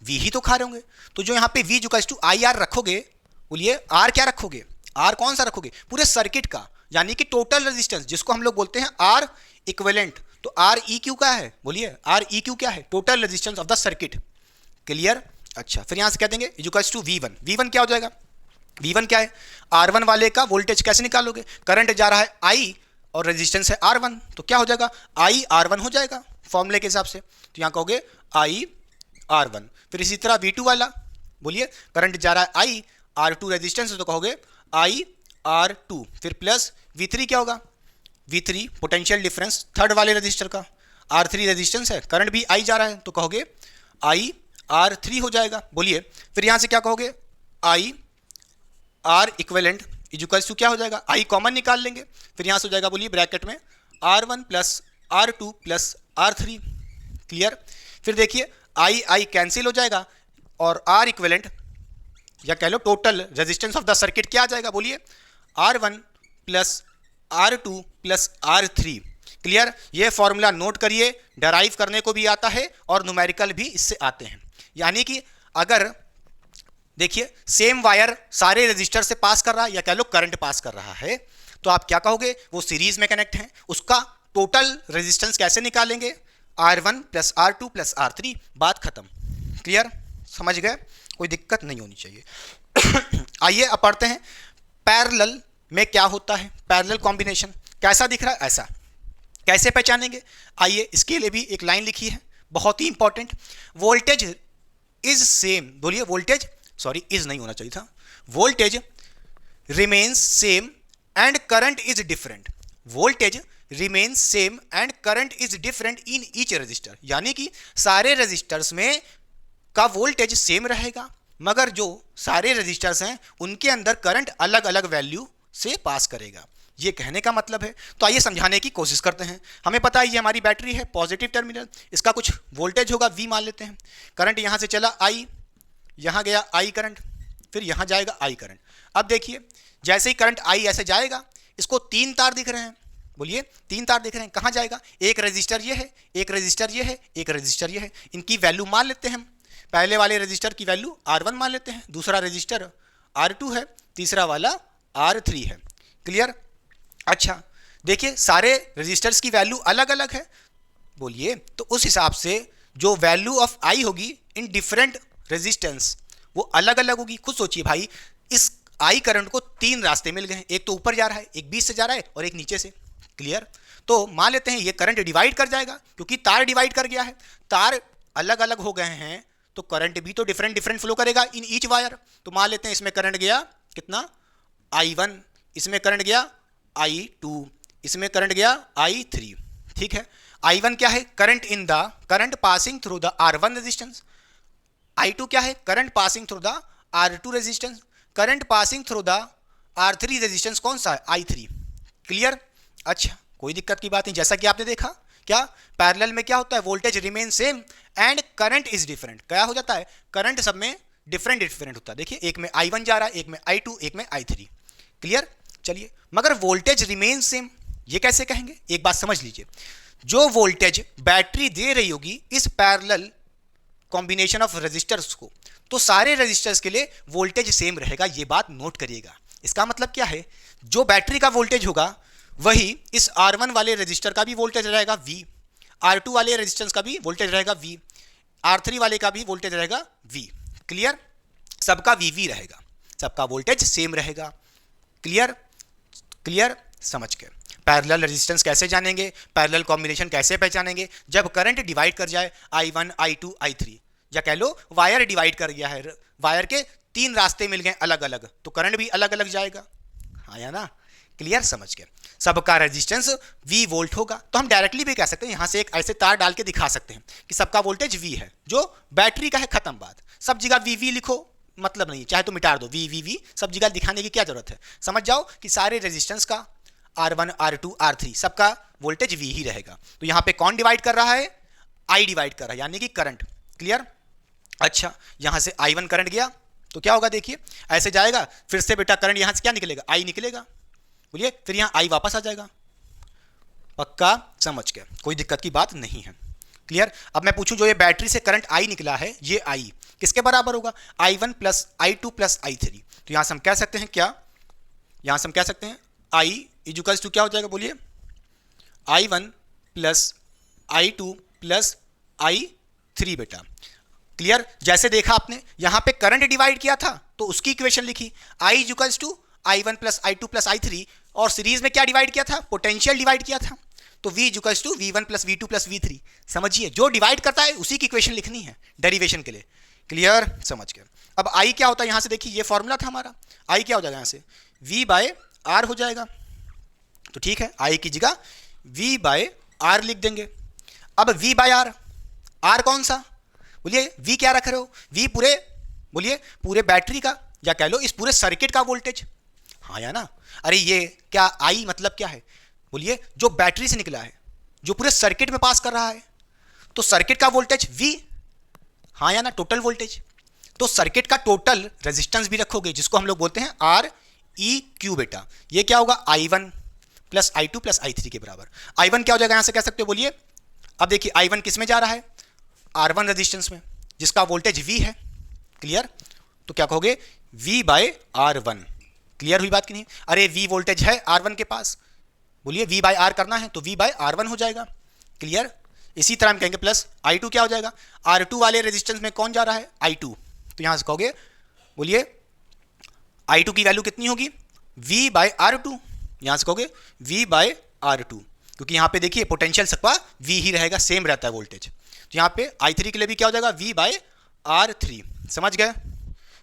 V ही तो खा रहे होंगे। तो जो यहाँ पे V equals to I R रखोगे, बोलिए R क्या रखोगे, R कौन सा रखोगे, पूरे सर्किट का, यानी कि टोटल रेजिस्टेंस जिसको हम लोग बोलते हैं R इक्विवेलेंट। तो R ई क्यू क्या है, बोलिए R ई क्यू क्या है, total resistance of the circuit. Clear? अच्छा फिर यहाँ से कह देंगे इक्वल्स टू V1, V1 क्या हो जाएगा, V1 क्या है, R1 वाले का वोल्टेज कैसे निकालोगे, करंट जा रहा है I और रेजिस्टेंस है R1, तो क्या हो जाएगा I R1 हो जाएगा फॉर्मूले के हिसाब से। तो यहाँ कहोगे I R1, फिर इसी तरह V2 वाला, बोलिए करंट जा रहा है I, R2 रेजिस्टेंस है तो कहोगे I R2, फिर प्लस V3 क्या होगा, V3 पोटेंशियल डिफरेंस थर्ड वाले रजिस्टर का, R3 रेजिस्टेंस है, करंट भी I जा रहा है तो कहोगे I R3 हो जाएगा। बोलिए फिर यहाँ से क्या कहोगे I R equivalent equals to क्या हो जाएगा, I कॉमन निकाल लेंगे, फिर यहाँ से हो जाएगा बोलिए ब्रैकेट में R1 plus R2 plus R3। Clear? फिर देखिए I कैंसिल हो जाएगा और R इक्विवेलेंट या कह लो total resistance of the circuit क्या आ जाएगा, बोलिए R1 plus R2 plus R3। Clear? ये फॉर्मूला नोट करिए, डराइव करने को भी आता है और न्यूमेरिकल भी इससे आते हैं। यानी कि अगर देखिए सेम वायर सारे रजिस्टर से पास कर रहा है या कह लो करंट पास कर रहा है, तो आप क्या कहोगे, वो सीरीज में कनेक्ट हैं, उसका टोटल रेजिस्टेंस कैसे निकालेंगे, R1 plus R2 plus R3, बात खत्म। क्लियर? समझ गए? कोई दिक्कत नहीं होनी चाहिए। आइए अब पढ़ते हैं पैरेलल में क्या होता है, पैरेलल कॉम्बिनेशन कैसा दिख रहा है, ऐसा कैसे पहचानेंगे। आइए इसके लिए भी एक लाइन लिखी है बहुत ही इंपॉर्टेंट, वोल्टेज इज सेम, बोलिए वोल्टेज, सॉरी इज नहीं होना चाहिए था, voltage remains same and current is different, voltage remains same and current is different in each register, यानी कि सारे रजिस्टर्स में का वोल्टेज सेम रहेगा, मगर जो सारे रजिस्टर्स हैं उनके अंदर करंट अलग अलग वैल्यू से पास करेगा, ये कहने का मतलब है। तो आइए समझाने की कोशिश करते हैं। हमें पता है ये हमारी बैटरी है, पॉजिटिव टर्मिनल, इसका कुछ वोल्टेज होगा V मान लेते हैं, करंट यहाँ से चला I, यहाँ गया I करंट, फिर यहाँ जाएगा I करंट। अब देखिए जैसे ही करंट I ऐसे जाएगा, इसको 3 तार दिख रहे हैं, बोलिए 3 तार दिख रहे हैं, कहाँ जाएगा, एक रजिस्टर ये है, एक रजिस्टर ये है, एक रजिस्टर ये है, इनकी वैल्यू मान लेते हैं हम। पहले वाले रजिस्टर की वैल्यू R1 मान लेते हैं, दूसरा रजिस्टर R2 है, तीसरा वाला R3 है। क्लियर? अच्छा देखिए सारे रजिस्टर्स की वैल्यू अलग अलग है, बोलिए तो उस हिसाब से जो वैल्यू ऑफ I होगी इन डिफरेंट रेजिस्टेंस वो अलग अलग होगी। खुद सोचिए भाई, इस I करंट को 3 रास्ते मिल गए हैं, एक तो ऊपर जा रहा है, एक बीच से जा रहा है और एक नीचे से। क्लियर? तो मान लेते हैं ये करंट डिवाइड कर जाएगा, क्योंकि तार डिवाइड कर गया है, तार अलग अलग हो गए हैं तो करंट भी तो डिफरेंट डिफरेंट फ्लो करेगा इन ईच वायर। तो मान लेते हैं इसमें करंट गया कितना I1, इसमें करंट गया I2, इसमें करंट गया I3। ठीक है, I1 क्या है, current in the current passing through the R1 resistance, I2 क्या है, current passing through the R2 resistance, current passing through the R3 resistance कौन सा है, I3। क्लियर? अच्छा कोई दिक्कत की बात नहीं, जैसा कि आपने देखा क्या पैरेलल में क्या होता है, voltage remain same and current is different. क्या हो जाता है, करंट सब में डिफरेंट डिफरेंट होता है। देखिए एक में I1 जा रहा है, एक में I2, एक में I3। क्लियर? चलिए मगर वोल्टेज रिमेन सेम ये कैसे कहेंगे, एक बात समझ लीजिए, जो वोल्टेज बैटरी दे रही होगी इस पैरेलल कॉम्बिनेशन ऑफ रेजिस्टर्स को, तो सारे रेजिस्टर्स के लिए वोल्टेज सेम रहेगा, ये बात नोट करिएगा। इसका मतलब क्या है, जो बैटरी का वोल्टेज होगा वही इस R1 वाले रजिस्टर का भी वोल्टेज रहेगा V, R2 वाले रेजिस्टेंस का भी वोल्टेज रहेगा V, R3 वाले का भी वोल्टेज रहेगा V। क्लियर? सबका VV रहेगा, सबका वोल्टेज सेम रहेगा। क्लियर? क्लियर? समझ के पैरेलल रेजिस्टेंस कैसे जानेंगे, पैरेलल कॉम्बिनेशन कैसे पहचानेंगे, जब करंट डिवाइड कर जाए I1, I2, I3, या कह लो वायर डिवाइड कर गया है, वायर के 3 रास्ते मिल गए अलग अलग, तो करंट भी अलग अलग जाएगा। आया ना? क्लियर? समझ के सबका रेजिस्टेंस V वोल्ट होगा, तो हम डायरेक्टली भी कह सकते हैं, यहां से एक ऐसे तार डाल के दिखा सकते हैं कि सबका वोल्टेज V है, जो बैटरी का है, खत्म बात। सब जगह VV लिखो मतलब नहीं, चाहे तो मिटा दो, V सब जगह दिखाने की क्या जरूरत है। समझ जाओ कि सारे रेजिस्टेंस का R1, R2, R3 सबका वोल्टेज V ही रहेगा। तो यहां पे कौन डिवाइड कर रहा है, I डिवाइड कर रहा है, यानी कि करंट। क्लियर? अच्छा यहां से I1 करंट गया तो क्या होगा, देखिए ऐसे जाएगा, फिर से बेटा करंट यहां से क्या निकलेगा, I निकलेगा, बोलिए, फिर यहां I वापस आ जाएगा। पक्का? समझ के कोई दिक्कत की बात नहीं है। क्लियर? अब मैं पूछूं, जो ये बैटरी से करंट I निकला है, ये I किसके बराबर होगा, I1 plus I2 plus I3। तो यहां से हम कह सकते हैं क्या, यहां से हम कह सकते हैं I इक्वल्स टू क्या हो जाएगा, बोलिए I1 plus I2 plus I3 बेटा। क्लियर? जैसे देखा आपने यहां पे करंट डिवाइड किया था तो उसकी इक्वेशन लिखी I equals to I1 plus I2 plus I3, और सीरीज में क्या डिवाइड किया था, पोटेंशियल डिवाइड किया था, तो V equals to V1 plus V2 plus V3। समझिए जो डिवाइड करता है उसी की इक्वेशन लिखनी है डेरिवेशन के लिए। क्लियर? समझ गए। अब I क्या होता है, यहां से देखिए ये फॉर्मूला था हमारा, I क्या हो जाएगा, यहां से V बाय R हो जाएगा। तो ठीक है, I की जगह V बाय R लिख देंगे। अब V बाय R, R कौन सा, बोलिए V क्या रख रहे हो, V पूरे, बोलिए पूरे बैटरी का, या कह लो इस पूरे सर्किट का वोल्टेज। हाँ या ना? अरे ये क्या I मतलब क्या है, बोलिए जो बैटरी से निकला है, जो पूरे सर्किट में पास कर रहा है, तो सर्किट का वोल्टेज V। हाँ या ना? Total voltage. तो सर्किट का टोटल रेजिस्टेंस भी रखोगे, जिसको हम लोग बोलते हैं REQ बेटा। ये क्या होगा, I1 plus I2 plus I3 के बराबर। I1 क्या हो जाएगा, यहां से कह सकते हो, बोलिए अब देखिए I1 किस में जा रहा है, R1 रेजिस्टेंस में, जिसका वोल्टेज V है। क्लियर? तो क्या कहोगे, V बाय R1। क्लियर हुई बात कि नहीं? अरे V वोल्टेज है R1 के पास, बोलिए V बाय R करना है तो V बाय R1 हो जाएगा। क्लियर? इसी तरह हम कहेंगे प्लस I2 क्या हो जाएगा, R2 वाले रेजिस्टेंस में कौन जा रहा है, I2, तो यहां से कहोगे, बोलिए I2 की वैल्यू कितनी होगी, V बाय R2, यहां से कहोगे V बाय R2, क्योंकि यहां पे देखिए पोटेंशियल सबका V ही रहेगा, सेम रहता है वोल्टेज। तो यहां पे I3 के लिए भी क्या हो जाएगा, V बाय R3। समझ गए?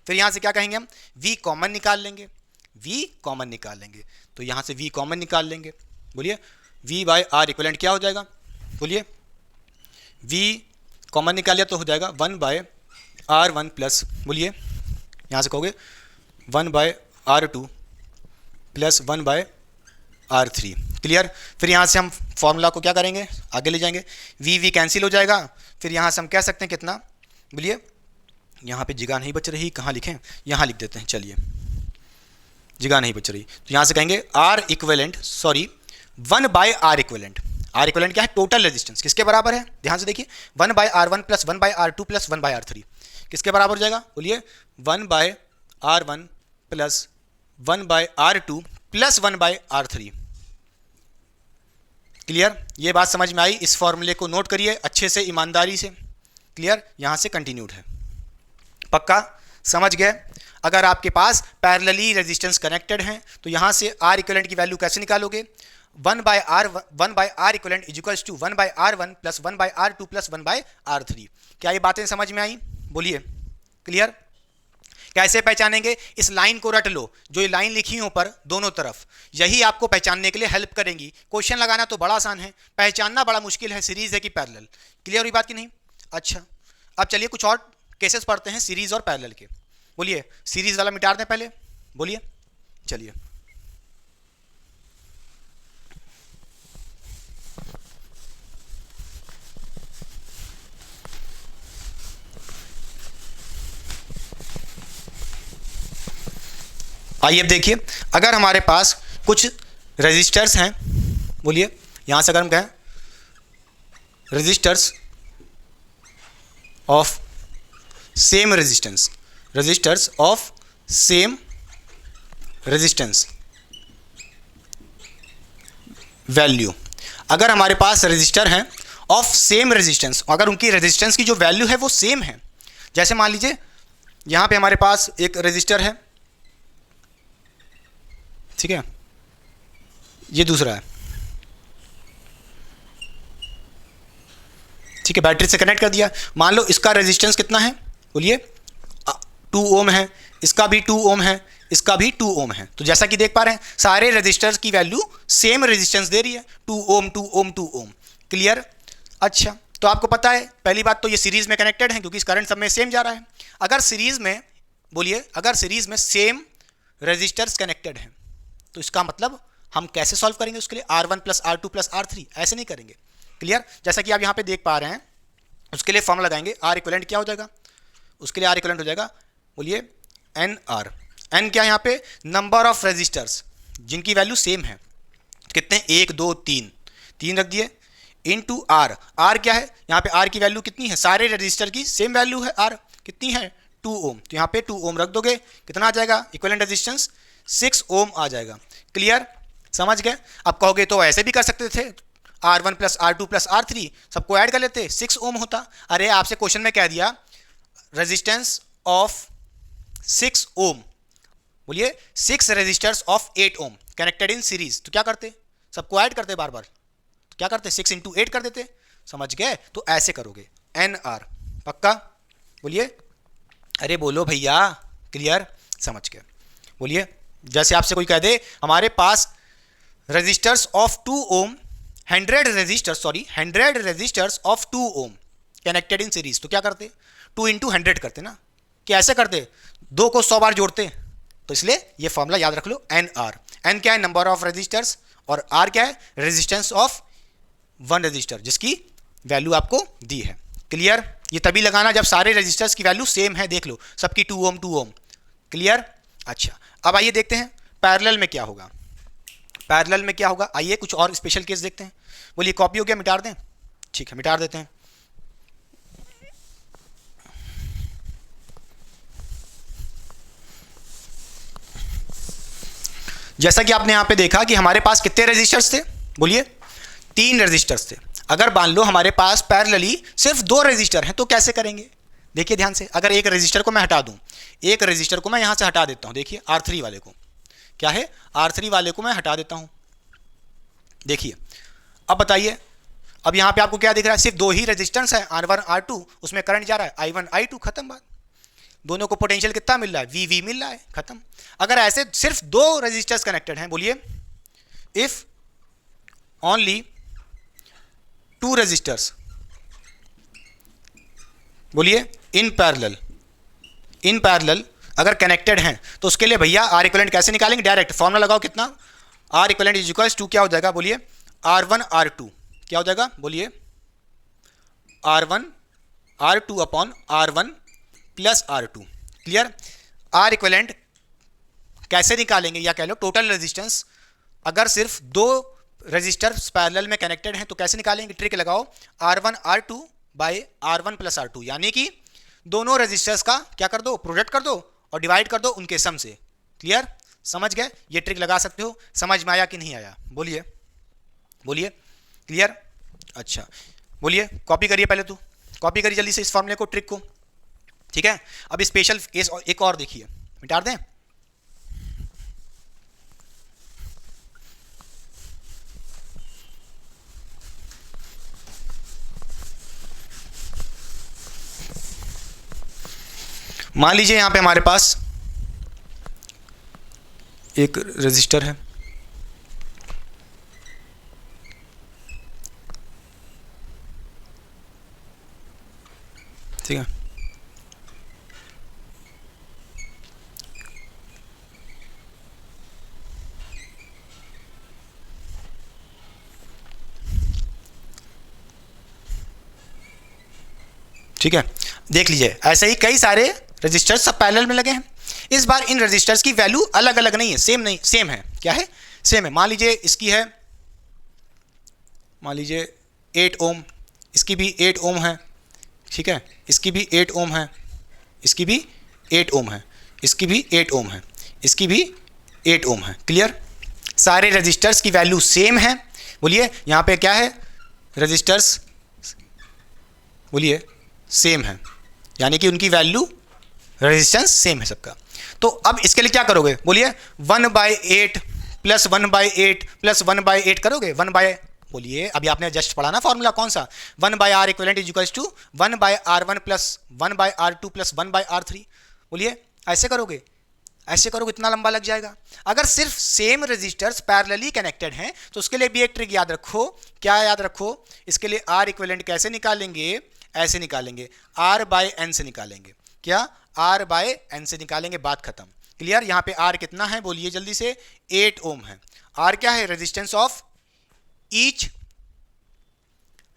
फिर यहां से क्या कहेंगे हम, V कॉमन निकाल लेंगे। V कॉमन निकाल लेंगे, तो यहाँ से V कॉमन निकाल लेंगे। बोलिए V बाय आर इक्वलेंट क्या हो जाएगा, बोलिए V कॉमन निकाल लिया तो हो जाएगा 1/R1 प्लस, बोलिए यहाँ से कहोगे 1/R2 प्लस 1/R3। क्लियर। फिर यहाँ से हम फॉर्मूला को क्या करेंगे, आगे ले जाएंगे, V कैंसिल हो जाएगा। फिर यहाँ से हम कह सकते हैं कितना, बोलिए यहाँ पे जगह नहीं बच रही, कहाँ लिखें, यहाँ लिख देते हैं, चलिए जगह नहीं बच रही, तो यहाँ से कहेंगे R equivalent, sorry 1/R equivalent. R equivalent क्या है, टोटल रेजिस्टेंस, किसके बराबर है, ध्यान से देखिए 1/R1 plus 1/R2 plus 1/R3 किसके बराबर हो जाएगा, बोलिए 1/R1 plus 1/R2 plus 1/R3। Clear, ये बात समझ में आई। इस फॉर्मूले को नोट करिए अच्छे से, ईमानदारी से। क्लियर, यहाँ से कंटिन्यूड है, पक्का समझ गए। अगर आपके पास पैरेलली रेजिस्टेंस कनेक्टेड हैं तो यहाँ से R इक्वलेंट की वैल्यू कैसे निकालोगे, 1/R equivalent is equals to 1/R1 plus 1/R2 plus 1/R3। क्या ये बातें समझ में आई, बोलिए क्लियर। कैसे पहचानेंगे, इस लाइन को रट लो, जो ये लाइन लिखी है ऊपर दोनों तरफ, यही आपको पहचानने के लिए हेल्प करेंगी। क्वेश्चन लगाना तो बड़ा आसान है, पहचानना बड़ा मुश्किल है, सीरीज है कि पैरेलल। क्लियर हुई बात कि नहीं। अच्छा, अब चलिए कुछ और केसेस पढ़ते हैं सीरीज और पैरेलल के। बोलिए सीरीज वाला मिटा दें पहले, बोलिए चलिए। आइए अब देखिए, अगर हमारे पास कुछ रेजिस्टर्स हैं, बोलिए यहां से अगर हम कहें resistors of same resistance, resistors of same resistance value, अगर हमारे पास रेजिस्टर हैं ऑफ सेम रेजिस्टेंस, अगर उनकी रेजिस्टेंस की जो वैल्यू है वो सेम है, जैसे मान लीजिए यहां पे हमारे पास एक रेजिस्टर है, ठीक है, ये दूसरा है, ठीक है, बैटरी से कनेक्ट कर दिया। मान लो इसका रेजिस्टेंस कितना है, बोलिए 2 ओम है, इसका भी 2 ओम है, इसका भी 2 ओम है। तो जैसा कि देख पा रहे हैं सारे रेजिस्टर्स की वैल्यू सेम रेजिस्टेंस दे रही है, 2 ओम 2 ओम 2 ओम। क्लियर। अच्छा, तो आपको पता है पहली बात तो ये सीरीज में कनेक्टेड है क्योंकि इस करंट सब में सेम जा रहा है। अगर सीरीज में, बोलिए अगर सीरीज में सेम रेजिस्टर्स कनेक्टेड हैं तो इसका मतलब हम कैसे सॉल्व करेंगे उसके लिए, R1 plus R2 plus R3, ऐसे नहीं करेंगे। क्लियर। जैसा कि आप यहाँ पे देख पा रहे हैं, उसके लिए फॉर्म लगाएंगे, R इक्वलेंट क्या हो जाएगा, उसके लिए R इक्वलेंट हो जाएगा, बोलिए NR। N क्या है यहाँ पे, नंबर ऑफ रेजिस्टर्स जिनकी वैल्यू सेम है, कितने, 1 2 3, 3 रख दिए, इनटू R। R क्या है, यहाँ पे R की वैल्यू कितनी है, सारे रजिस्टर की सेम वैल्यू है, R कितनी है 2 ओम, तो यहाँ पे 2 ओम रख दोगे, कितना आ जाएगा इक्विवेलेंट रेजिस्टेंस 6 ओम आ जाएगा। क्लियर, समझ गए। अब कहोगे तो ऐसे भी कर सकते थे, R1 plus R2 plus R3 सबको ऐड कर लेते, 6 ओम होता। अरे आपसे क्वेश्चन में कह दिया रेजिस्टेंस ऑफ 6 ओम, बोलिए 6 resistors of 8 ohm connected in series, तो क्या करते, सबको ऐड करते बार बार, तो क्या करते 6 इंटू 8 कर देते। समझ गए, तो ऐसे करोगे NR, पक्का, बोलिए अरे बोलो भैया। क्लियर, समझ गए। बोलिए जैसे आपसे कोई कह दे हमारे पास resistors of 2 ohm 100 resistors of 2 ohm connected in series, तो क्या करते 2 इंटू 100 करते ना, कि ऐसे करते 2 को 100 बार जोड़ते, तो इसलिए ये फॉर्मूला याद रख लो NR। N क्या है, नंबर ऑफ रेजिस्टर्स, और R क्या है, रेजिस्टेंस ऑफ 1 रेजिस्टर जिसकी वैल्यू आपको दी है। क्लियर, ये तभी लगाना जब सारे रेजिस्टर्स की वैल्यू सेम है, देख लो सबकी 2 ओम 2 ओम। क्लियर। अच्छा, अब आइए देखते हैं पैरेलल में क्या होगा, पैरेलल में क्या होगा। आइए कुछ और स्पेशल केस देखते हैं। बोलिए कॉपी हो गया, मिटा दें, ठीक है मिटा देते हैं। जैसा कि आपने यहां पे देखा कि हमारे पास कितने रेजिस्टर्स थे, बोलिए 3 रेजिस्टर्स थे। अगर मान लो हमारे पास पैरेलली सिर्फ 2 रेजिस्टर हैं तो कैसे करेंगे, देखिए ध्यान से। अगर एक रेजिस्टर को मैं हटा दूं, एक रेजिस्टर को मैं यहां से हटा देता हूं, देखिए R3 वाले को, क्या है R3 वाले को मैं हटा देता हूं, देखिए। अब बताइए, अब यहां पे आपको क्या दिख रहा है, सिर्फ 2 ही रेजिस्टेंस है, R1 R2, उसमें करंट जा रहा है I1 I2, खत्म बात। दोनों को पोटेंशियल कितना मिल रहा है, वी मिल रहा है, खत्म। अगर ऐसे सिर्फ दो रेजिस्टर्स कनेक्टेड हैं, बोलिए इफ ओनली टू रेजिस्टर्स, बोलिए इन पैरेलल अगर कनेक्टेड हैं तो उसके लिए भैया आर इक्विवेलेंट कैसे निकालेंगे, डायरेक्ट फॉर्मूला लगाओ, कितना R equivalent is equals to क्या हो जाएगा, बोलिए R1 R2, क्या हो जाएगा, बोलिए R1 R2 upon R1 plus R2। Clear. R equivalent कैसे निकालेंगे, या कह लो टोटल रेजिस्टेंस अगर सिर्फ दो रेजिस्टर्स पैरेलल में कनेक्टेड हैं तो कैसे निकालेंगे, ट्रिक लगाओ R1 R2 bye R1 plus R2, यानी कि दोनों रेजिस्टर्स का क्या कर दो, प्रोडक्ट कर दो और डिवाइड कर दो उनके सम से। क्लियर, समझ गए, ये ट्रिक लगा सकते हो। समझ में आया कि नहीं आया, बोलिए बोलिए, क्लियर। अच्छा बोलिए, कॉपी करिए, पहले तो कॉपी करिए जल्दी से इस फॉर्मूले को, ट्रिक को, ठीक है। अब स्पेशल केस एक और देखिए, मिटा दें। मान लीजिए यहां पे हमारे पास एक रजिस्टर है, ठीक है। ठीक है, देख लीजिए ऐसे ही कई सारे रजिस्टर्स सब पैरेलल में लगे हैं। इस बार इन रजिस्टर्स की वैल्यू अलग अलग नहीं है, सेम नहीं, सेम है। क्या है, सेम है। मान लीजिए इसकी है, मान लीजिए 8 ओम, इसकी भी 8 ओम है, ठीक है। इसकी भी 8 ओम है, इसकी भी 8 ओम है, इसकी भी 8 ओम है, इसकी भी 8 ओम है। क्लियर, सारे रजिस्टर्स की वैल्यू सेम है। बोलिए यहाँ पे क्या है, रजिस्टर्स बोलिए सेम है, यानी कि उनकी वैल्यू रेजिस्टेंस सेम है सबका। तो अब इसके लिए क्या करोगे, बोलिए 1/8 प्लस 1/8 प्लस 1/8 करोगे, 1 बोलिए अभी आपने जस्ट पढ़ा ना फॉर्मूला, कौन सा, 1/R equivalent is equals to 1/R1 plus 1/R2 plus 1/R3। बोलिए ऐसे करोगे, ऐसे करोगे, इतना लंबा लग जाएगा। अगर सिर्फ सेम रजिस्टर्स पैरेलली कनेक्टेड हैं तो उसके लिए भी एक ट्रिक याद रखो। क्या याद रखो, इसके लिए आर इक्विवेलेंट कैसे निकालेंगे, ऐसे निकालेंगे, R/N से निकालेंगे। क्या, R/N से निकालेंगे, बात खत्म। क्लियर, यहाँ पे R कितना है, बोलिए जल्दी से, 8 ओम है। R क्या है, resistance of each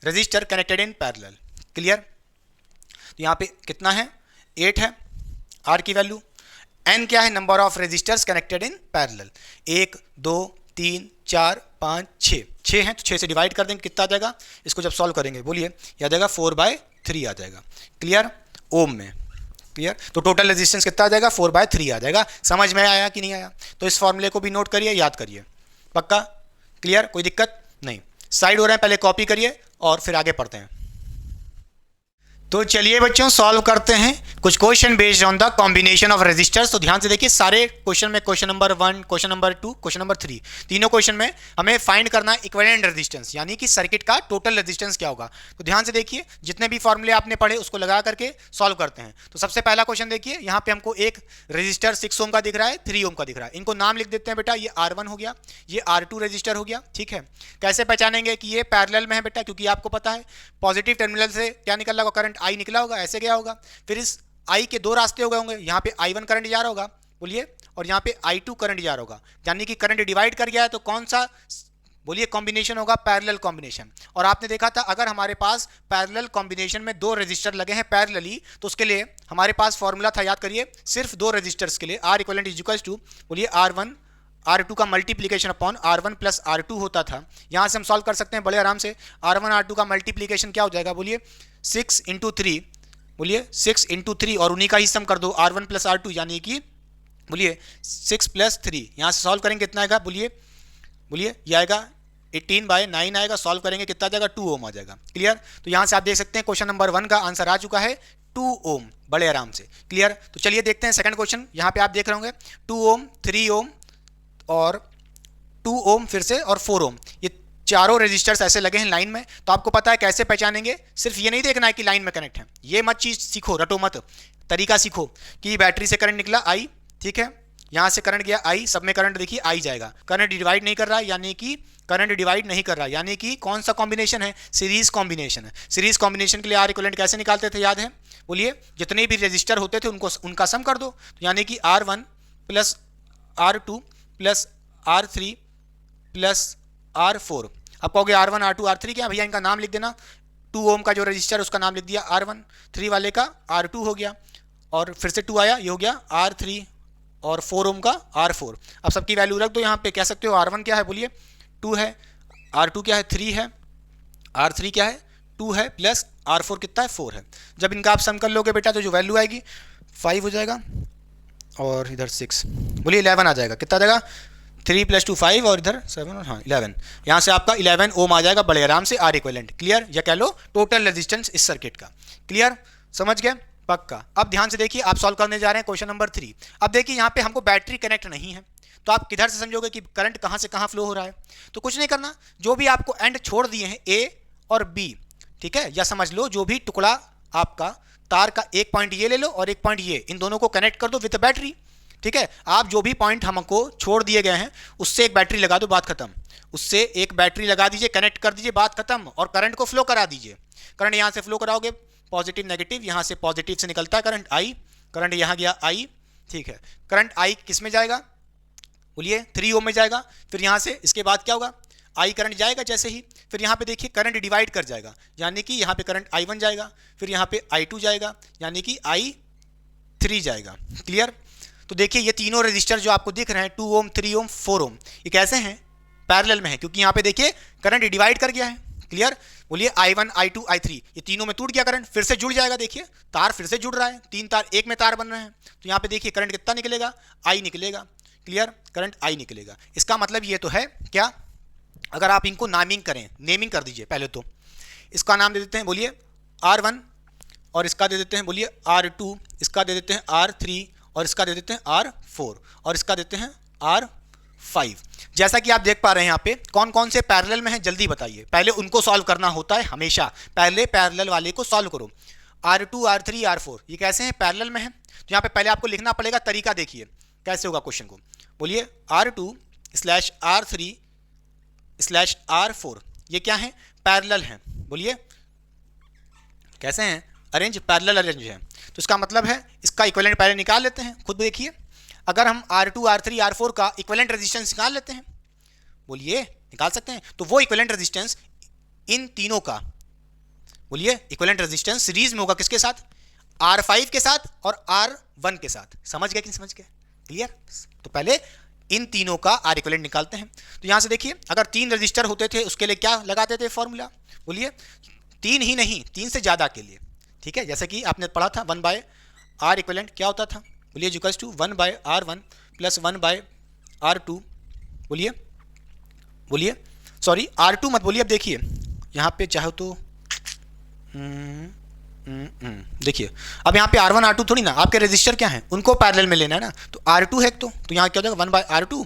resistor connected in parallel. Clear, तो यहाँ पे कितना है, 8 है R की वैल्यू। N क्या है, number of resistors connected in parallel, 1 2 3 4 5 6, 6 हैं तो 6 से डिवाइड कर देंगे, कितना आ जाएगा, इसको जब सॉल्व करेंगे बोलिए ये आ जाएगा 4/3 आ जाएगा। क्लियर, ओम में। क्लियर, तो टोटल रेजिस्टेंस कितना आ जाएगा, 4/3 आ जाएगा। समझ में आया कि नहीं आया, तो इस फॉर्मूले को भी नोट करिए, याद करिए, पक्का। क्लियर, कोई दिक्कत नहीं, साइड हो रहे हैं, पहले कॉपी करिए और फिर आगे पढ़ते हैं। तो चलिए बच्चों सॉल्व करते हैं कुछ question based on the combination of resistors. तो ध्यान से देखिए, सारे क्वेश्चन में question number 1, question number 2, question number 3, तीनों क्वेश्चन में हमें फाइंड करना है इक्विवेलेंट रेजिस्टेंस, यानी कि सर्किट का टोटल रेजिस्टेंस क्या होगा। तो ध्यान से देखिए, जितने भी फॉर्मूले आपने पढ़े उसको लगा करके सॉल्व करते हैं। तो सबसे पहला क्वेश्चन देखिए, यहाँ पे हमको एक रजिस्टर 6 ओम का दिख रहा है, 3 ओम का दिख रहा है। इनको नाम लिख देते हैं बेटा, ये R1 हो गया, ये R2 रजिस्टर हो गया, ठीक है। कैसे पहचानेंगे कि ये पैरेलल में है बेटा, क्योंकि आपको पता है पॉजिटिव टर्मिनल से क्या निकला होगा, करंट I निकला होगा, ऐसे क्या होगा, फिर इस I के दो रास्ते हो गए होंगे, यहाँ पे I1 करंट जा रहा होगा, बोलिए, और यहाँ पे I2 करंट जा रहा होगा, यानी कि करंट डिवाइड कर गया है। तो कौन सा, बोलिए, कॉम्बिनेशन होगा, पैरेलल कॉम्बिनेशन। और आपने देखा था अगर हमारे पास पैरेलल कॉम्बिनेशन में दो रजिस्टर लगे हैं पैरेलली, तो उसके लिए हमारे पास फॉर्मूला था, याद करिए, सिर्फ दो रजिस्टर्स के लिए R equivalent is equals to, बोलिए R1 R2 का multiplication upon R1 plus R2 होता था। यहाँ से हम सॉल्व कर सकते हैं बड़े आराम से। R1 R2 का मल्टीप्लीकेशन क्या हो जाएगा, बोलिए 6 × 3, बोलिए 6 × 3, और उन्हीं का ही सम कर दो R1 प्लस R2, यानी कि बोलिए 6 + 3। यहाँ से सॉल्व करेंगे कितना आएगा, बोलिए बोलिए ये आएगा 18/9 आएगा। सॉल्व करेंगे कितना आ जाएगा, 2 ओम आ जाएगा। क्लियर, तो यहाँ से आप देख सकते हैं क्वेश्चन नंबर 1 का आंसर आ चुका है 2 ओम, बड़े आराम से। क्लियर, तो चलिए देखते हैं सेकंड क्वेश्चन। यहाँ पे आप देख रहे होंगे 2 ओम, 3 ओम और 2 ओम फिर से और 4 ओम, ये चारों रजिस्टर्स ऐसे लगे हैं लाइन में। तो आपको पता है कैसे पहचानेंगे, सिर्फ ये नहीं देखना है कि लाइन में कनेक्ट है, ये मत चीज सीखो, रटो मत। तरीका सीखो कि बैटरी से करंट निकला आई, ठीक है, यहाँ से करंट गया आई, सब में करंट देखिए आई जाएगा, करंट डिवाइड नहीं कर रहा है, यानी कि करंट डिवाइड नहीं कर रहा है, यानी कि कौन सा कॉम्बिनेशन है, सीरीज कॉम्बिनेशन है। सीरीज कॉम्बिनेशन के लिए आर इक्विवेलेंट कैसे निकालते थे, याद है, बोलिए, जितने भी रजिस्टर होते थे उनका सम कर दो, तो यानी कि R1 plus R2 plus R3 plus R4। अब कहोगे R1 R2 R3 क्या, भैया इनका नाम लिख देना, 2 ओम का जो रजिस्टर उसका नाम लिख दिया R1, 3 वाले का R2 हो गया, और फिर से 2 आया, ये हो गया R3, और 4 ओम का R4। अब सबकी वैल्यू रख दो यहाँ पे, कह सकते हो R1 क्या है, बोलिए 2 है, R2 क्या है 3 है, R3 क्या है 2 है, प्लस R4 कितना है 4 है। जब इनका आप सम कर लोगे बेटा तो जो वैल्यू आएगी 5 हो जाएगा, और इधर 6, बोलिए 11 आ जाएगा, कितना आ जाएगा 3 + 2 5, और इधर 7 और हाँ 11, यहाँ से आपका 11 ओम आ जाएगा बड़े आराम से आर इक्विवेलेंट। क्लियर, या कह लो टोटल रेजिस्टेंस इस सर्किट का। क्लियर, समझ गए, पक्का। अब ध्यान से देखिए, आप सॉल्व करने जा रहे हैं क्वेश्चन नंबर 3। अब देखिए यहाँ पे हमको बैटरी कनेक्ट नहीं है, तो आप किधर से समझोगे कि करंट कहाँ से कहाँ फ्लो हो रहा है। तो कुछ नहीं करना, जो भी आपको एंड छोड़ दिए हैं ए और बी, ठीक है, या समझ लो जो भी टुकड़ा आपका तार का, एक पॉइंट ये ले लो और एक पॉइंट ये, इन दोनों को कनेक्ट कर दो विद बैटरी। ठीक है, आप जो भी पॉइंट हमको छोड़ दिए गए हैं उससे एक बैटरी लगा दो, बात खत्म। उससे एक बैटरी लगा दीजिए, कनेक्ट कर दीजिए, बात खत्म, और करंट को फ्लो करा दीजिए। करंट यहाँ से फ्लो कराओगे, पॉजिटिव नेगेटिव, यहाँ से पॉजिटिव से निकलता है करंट आई, करंट यहाँ गया आई, ठीक है। करंट आई किस में जाएगा, बोलिए 3 ओम में जाएगा। फिर यहाँ से इसके बाद क्या होगा, आई करंट जाएगा जैसे ही, फिर यहाँ पे देखिए करंट डिवाइड कर जाएगा, यानी कि यहाँ पे करंट I1 जाएगा, फिर यहाँ पे I2 जाएगा, यानी कि I3 जाएगा। क्लियर, तो देखिए ये तीनों रजिस्टर जो आपको दिख रहे हैं 2 ओम 3 ओम 4 ओम, ये कैसे हैं, पैरेलल में है, क्योंकि यहाँ पे देखिए करंट डिवाइड कर गया है। क्लियर, बोलिए I1 I2 I3, ये तीनों में टूट गया करंट, फिर से जुड़ जाएगा। देखिए तार फिर से जुड़ रहा है, 3 तार एक में तार बन रहे हैं, तो यहाँ पे देखिए करंट कितना निकलेगा, I निकलेगा। क्लियर, करंट I निकलेगा। इसका मतलब ये तो है क्या, अगर आप इनको नामिंग करें, नेमिंग कर दीजिए पहले तो, इसका नाम दे देते हैं बोलिए R1, और इसका दे देते हैं बोलिए R2, इसका दे देते हैं R3, और इसका दे देते हैं R4, और इसका देते हैं R5। जैसा कि आप देख पा रहे हैं यहाँ पे कौन कौन से पैरेलल में हैं, जल्दी बताइए। पहले उनको सॉल्व करना होता है हमेशा, पहले पैरेलल वाले को सॉल्व करो। R2 R3 R4 ये कैसे हैं, पैरेलल में हैं, तो यहाँ पे पहले आपको लिखना पड़ेगा, तरीका देखिए कैसे होगा क्वेश्चन को। बोलिए R2/R3/R4 ये क्या है, पैरेलल हैं। बोलिए कैसे हैं, अरेंज, पैरेलल अरेंज है। तो इसका मतलब है इसका इक्विवेलेंट पहले निकाल लेते हैं, खुद देखिए। अगर हम R2 R3 R4 का इक्विवेलेंट रेजिस्टेंस निकाल लेते हैं, बोलिए निकाल सकते हैं, तो वो इक्विवेलेंट रेजिस्टेंस इन तीनों का, बोलिए इक्विवेलेंट रेजिस्टेंस सीरीज में होगा किसके साथ, R5 के साथ और R1 के साथ। समझ गए कि नहीं समझ गए, क्लियर। तो पहले इन तीनों का आर इक्विवेलेंट निकालते हैं। तो यहाँ से देखिए अगर 3 रजिस्टर होते थे उसके लिए क्या लगाते थे फॉर्मूला, बोलिए 3 ही नहीं 3 से ज़्यादा के लिए, ठीक है। जैसे कि आपने पढ़ा था 1/R इक्विवेलेंट क्या होता था, बोलिए equals to 1/R1 plus 1/R2, बोलिए बोलिए सॉरी R2 मत बोलिए। अब देखिए यहाँ पे चाहो तो देखिए अब यहाँ पे R1 R2 थोड़ी ना, आपके रजिस्टर क्या हैं उनको पैरेलल में लेना है ना, तो R2 है तो यहाँ क्या हो जाएगा 1/R2,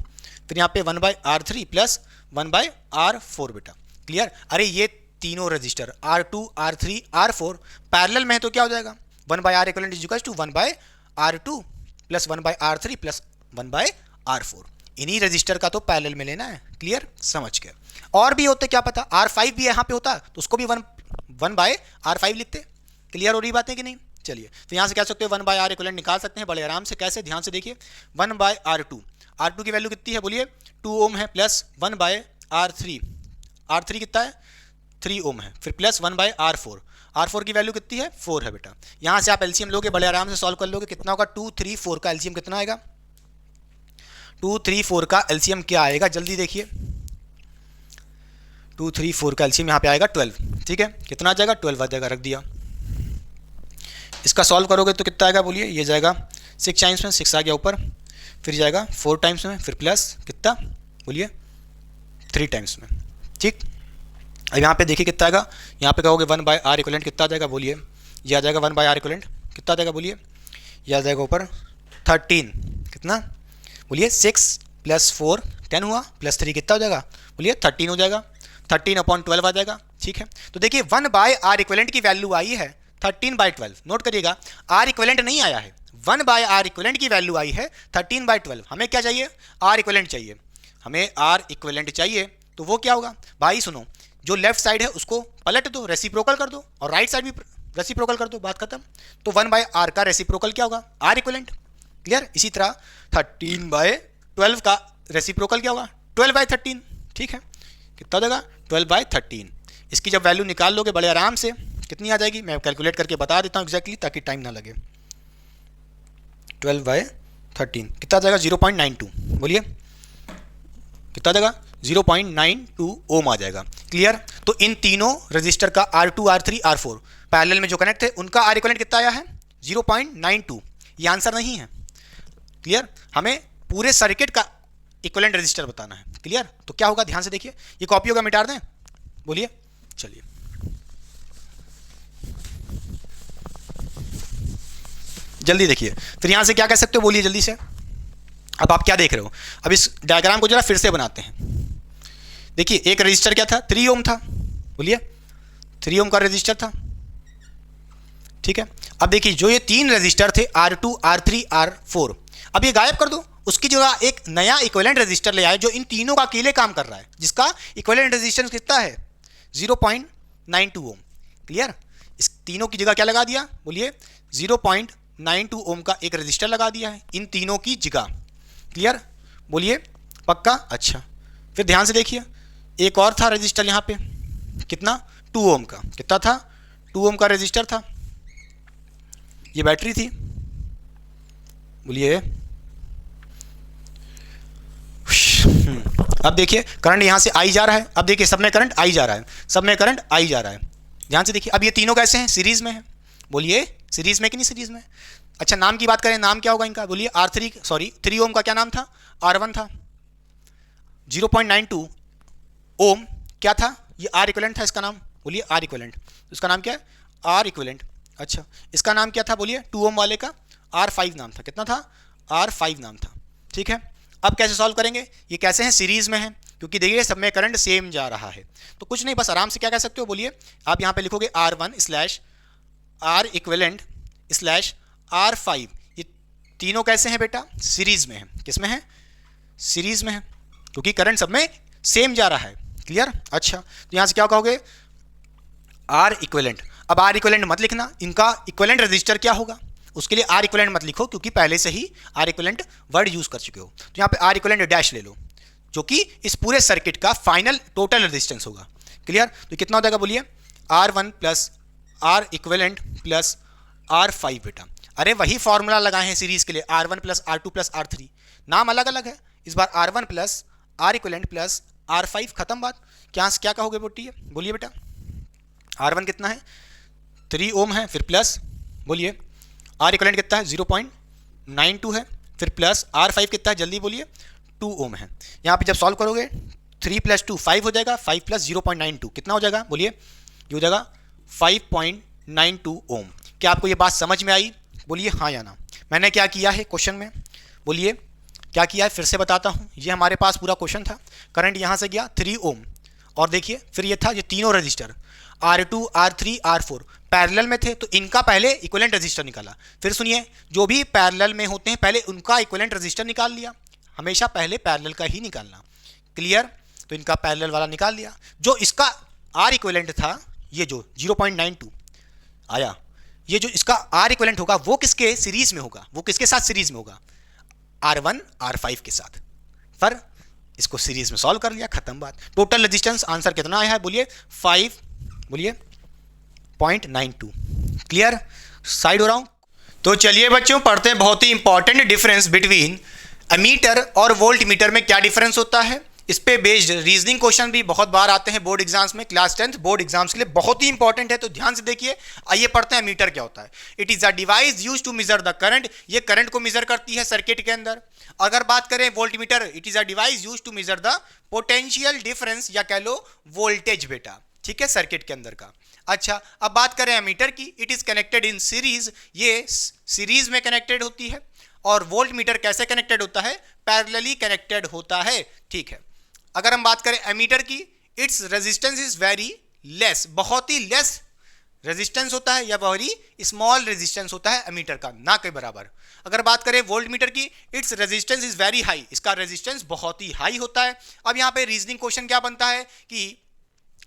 फिर यहाँ पे 1/R3 प्लस 1/R4 बेटा। क्लियर, अरे ये तीनों register R2 R3 R4 parallel में है तो क्या हो जाएगा 1/R equivalent is equals to 1/R2 plus 1/R3 plus 1/R4। इन्हीं रजिस्टर का तो पैरेलल में लेना है। क्लियर, समझ गए। और भी होते क्या पता, R5 भी यहाँ पे होता तो उसको भी 1/R5 लिखते। क्लियर हो रही बात है कि नहीं। चलिए तो यहाँ से कह सकते हो 1/R इक्विवेलेंट निकाल सकते हैं बड़े आराम से। कैसे, ध्यान से देखिए 1/R2, R2 की वैल्यू कितनी है बोलिए 2 ओम है, प्लस 1/R3, R3 कितना है 3 ओम है, फिर प्लस 1/R4, R4 की वैल्यू कितनी है 4 है बेटा। यहाँ से आप एलसीएम लोगे बड़े आराम से सॉल्व कर लोगे, कितना होगा 2 3 4 का एलसीएम कितना आएगा, 2 3 4 का एलसीएम क्या आएगा जल्दी देखिए, 2 3 4 का एलसीएम यहाँ पे आएगा 12। ठीक है, कितना आ जाएगा 12 आ जाएगा, रख दिया। इसका सॉल्व करोगे तो कितना आएगा बोलिए, ये जाएगा 6 टाइम्स में, 6 आ गया ऊपर, फिर जाएगा 4 टाइम्स में, फिर प्लस कितना बोलिए 3 टाइम्स में। ठीक, अब यहाँ पे देखिए कितना आएगा, यहाँ पे कहोगे 1/R इक्विवेलेंट कितना आ जाएगा बोलिए, ये आ जाएगा 1/R इक्विवेलेंट कितना आ जाएगा बोलिए, ये आ जाएगा ऊपर 13, कितना बोलिए 6 प्लस 4 10 हुआ, प्लस 3 कितना हो जाएगा बोलिए 13 हो जाएगा, 13/12 आ जाएगा। ठीक है, तो देखिए 1/R इक्विवेलेंट की वैल्यू आई है 13/12। नोट करिएगा, आर इक्विवेलेंट नहीं आया है, 1/r इक्विवेलेंट की वैल्यू आई है 13/12। हमें क्या चाहिए? आर इक्विवेलेंट चाहिए, हमें आर इक्विवेलेंट चाहिए। तो वो क्या होगा भाई? सुनो, जो लेफ्ट साइड है उसको पलट दो, रेसिप्रोकल कर दो, और राइट साइड भी रेसिप्रोकल कर दो, बात खत्म। तो 1/r का रेसिप्रोकल क्या होगा? R equivalent. क्लियर? इसी तरह 13/12 का रेसिप्रोकल क्या होगा? 12/13। ठीक है, कितना हो जाएगा? 12/13। इसकी जब वैल्यू निकाल लोगे बड़े आराम से, कितनी आ जाएगी मैं कैलकुलेट करके बता देता हूँ एग्जैक्टली, ताकि टाइम ना लगे। 12/13 कितना आ जाएगा? 0.92। बोलिए कितना आ जाएगा? 0.92 ओम आ जाएगा। क्लियर? तो इन तीनों रजिस्टर का R2, R3, R4 पैरेलल में जो कनेक्ट थे उनका आर इक्विवेलेंट कितना आया है? 0.92। ये आंसर नहीं है। क्लियर? हमें पूरे सर्किट का इक्विवेलेंट रजिस्टर बताना है। क्लियर? तो क्या होगा ध्यान से देखिए, ये कॉपी होगा, मिटा दें? बोलिए, चलिए जल्दी देखिए, फिर यहां से क्या कह सकते हो? बोलिए जल्दी से। अब आप क्या देख रहे हो? अब इस डायग्राम को जरा फिर से बनाते हैं। देखिए, एक रजिस्टर क्या था? 3 ओम था। बोलिए, 3 ओम का रजिस्टर था। ठीक है, अब देखिए जो ये 3 रजिस्टर थे R2, R3, R4, अब ये गायब कर दो, उसकी जगह एक नया इक्विवेलेंट रजिस्टर ले आए जो इन तीनों का अकेले काम कर रहा है, जिसका इक्विवेलेंट रेजिस्टेंस कितना है? 0.92 ओम। क्लियर? इस तीनों की जगह क्या लगा दिया? बोलिए, 0.92 ओम का एक रजिस्टर लगा दिया है इन तीनों की जगह। क्लियर? बोलिए, पक्का? अच्छा, फिर ध्यान से देखिए, एक और था रजिस्टर यहाँ पे, कितना? 2 ओम का। कितना था? 2 ओम का रजिस्टर था। ये बैटरी थी। बोलिए, अब देखिए करंट यहां से आई जा रहा है। अब देखिए सब में करंट आई जा रहा है, सब में करंट आई जा रहा है। ध्यान से देखिए, अब ये तीनों कैसे हैं? सीरीज में है। बोलिए, सीरीज में कि नहीं सीरीज में? अच्छा, नाम की बात करें, नाम क्या होगा इनका? बोलिए, R3 ओम का क्या नाम था? R1 था। 0.92 ओम क्या था? ये आर इक्विवेलेंट था इसका नाम। बोलिए, आर इक्विवेलेंट। इसका नाम क्या है? R equivalent. अच्छा, इसका नाम क्या था? बोलिए, 2 ओम वाले का R5 नाम था। कितना था? R5 नाम था। ठीक है, अब कैसे सॉल्व करेंगे? ये कैसे हैं? सीरीज में है, क्योंकि देखिए सब में करंट सेम जा रहा है। तो कुछ नहीं, बस आराम से क्या कह सकते हो? बोलिए, आप यहाँ पे लिखोगे R1/R इक्विवेलेंट/R5। ये तीनों कैसे हैं बेटा? सीरीज में है। किस में है? सीरीज में है, क्योंकि करंट सब में सेम जा रहा है। क्लियर? अच्छा, तो यहाँ से क्या कहोगे? R equivalent. अब आर इक्विवेलेंट मत लिखना, इनका इक्विवेलेंट रजिस्टर क्या होगा उसके लिए आर इक्विवेलेंट मत लिखो, क्योंकि पहले से ही आर इक्विवेलेंट वर्ड यूज कर चुके हो। तो यहाँ पे आर इक्विवेलेंट डैश ले लो, जो कि इस पूरे सर्किट का फाइनल टोटल रेजिस्टेंस होगा। क्लियर? तो कितना हो जाएगा? बोलिए, R1 plus R equivalent plus R5 बेटा। अरे वही फॉर्मूला लगाए हैं सीरीज के लिए, R1 plus R2 plus R3, नाम अलग अलग है। इस बार R1 plus R equivalent plus R5, खत्म बात। क्या कहोगे बोटिए? बोलिए बेटा, R1 कितना है? 3 ओम है, फिर प्लस, बोलिए, आर इक्विवेलेंट कितना है? 0.92 है, फिर प्लस R5 कितना है? जल्दी बोलिए, 2 ओम है। यहाँ पे जब सॉल्व करोगे 3 + 2 5 हो जाएगा, 5 + 0.92 कितना हो जाएगा? बोलिए, ये हो जाएगा 5.92 ओम। क्या आपको ये बात समझ में आई? बोलिए हाँ या ना। मैंने क्या किया है क्वेश्चन में? बोलिए क्या किया है? फिर से बताता हूँ, ये हमारे पास पूरा क्वेश्चन था। करंट यहाँ से गया 3 ओम, और देखिए फिर ये था, ये तीनों register R2, R3, R4 parallel में थे, तो इनका पहले इक्विवेलेंट रजिस्टर निकाला। फिर सुनिए, जो भी पैरेलल में होते हैं पहले उनका इक्विवेलेंट रजिस्टर निकाल लिया। हमेशा पहले पैरेलल का ही निकालना। क्लियर? तो इनका पैरेलल वाला निकाल लिया। जो इसका आर इक्विवेलेंट था, ये जो 0.92 आया, ये जो इसका आर इक्विवेलेंट होगा वो किसके सीरीज में होगा? वो किसके साथ सीरीज में होगा? R1 R5 के साथ। पर इसको सीरीज में सॉल्व कर लिया, खत्म बात। टोटल रेजिस्टेंस आंसर कितना आया है? बोलिए 5, बोलिए 0.92। क्लियर? साइड हो रहा हूं। तो चलिए बच्चों पढ़ते हैं बहुत ही इंपॉर्टेंट डिफरेंस बिटवीन एमीटर और वोल्ट मीटर में क्या डिफरेंस होता है। इस पे बेस्ड रीजनिंग क्वेश्चन भी बहुत बार आते हैं बोर्ड एग्जाम्स में, क्लास 10th बोर्ड एग्जाम्स के लिए बहुत ही इंपॉर्टेंट है। तो ध्यान से देखिए, आइए पढ़ते हैं मीटर क्या होता है। It is a device used to measure the current, ये करंट को मेजर करती है सर्किट के अंदर। अगर बात करें volt meter, it is a device used to measure the potential difference, या कह लो वोल्टेज बेटा, ठीक है, सर्किट के अंदर का। अच्छा, अब बात करें एमीटर की, it is connected in series, ये सीरीज में कनेक्टेड होती है। और वोल्ट मीटर कैसे कनेक्टेड होता है? पैरेलली कनेक्टेड होता है, ठीक है। अगर हम बात करें एमीटर की, its resistance is very less, बहुत ही लेस रेजिस्टेंस होता है या वेरी स्मॉल रेजिस्टेंस होता है एमीटर का, ना के बराबर। अगर बात करें वोल्ट मीटर की, its resistance is very high, इसका रेजिस्टेंस बहुत ही हाई होता है। अब यहाँ पे रीजनिंग क्वेश्चन क्या बनता है कि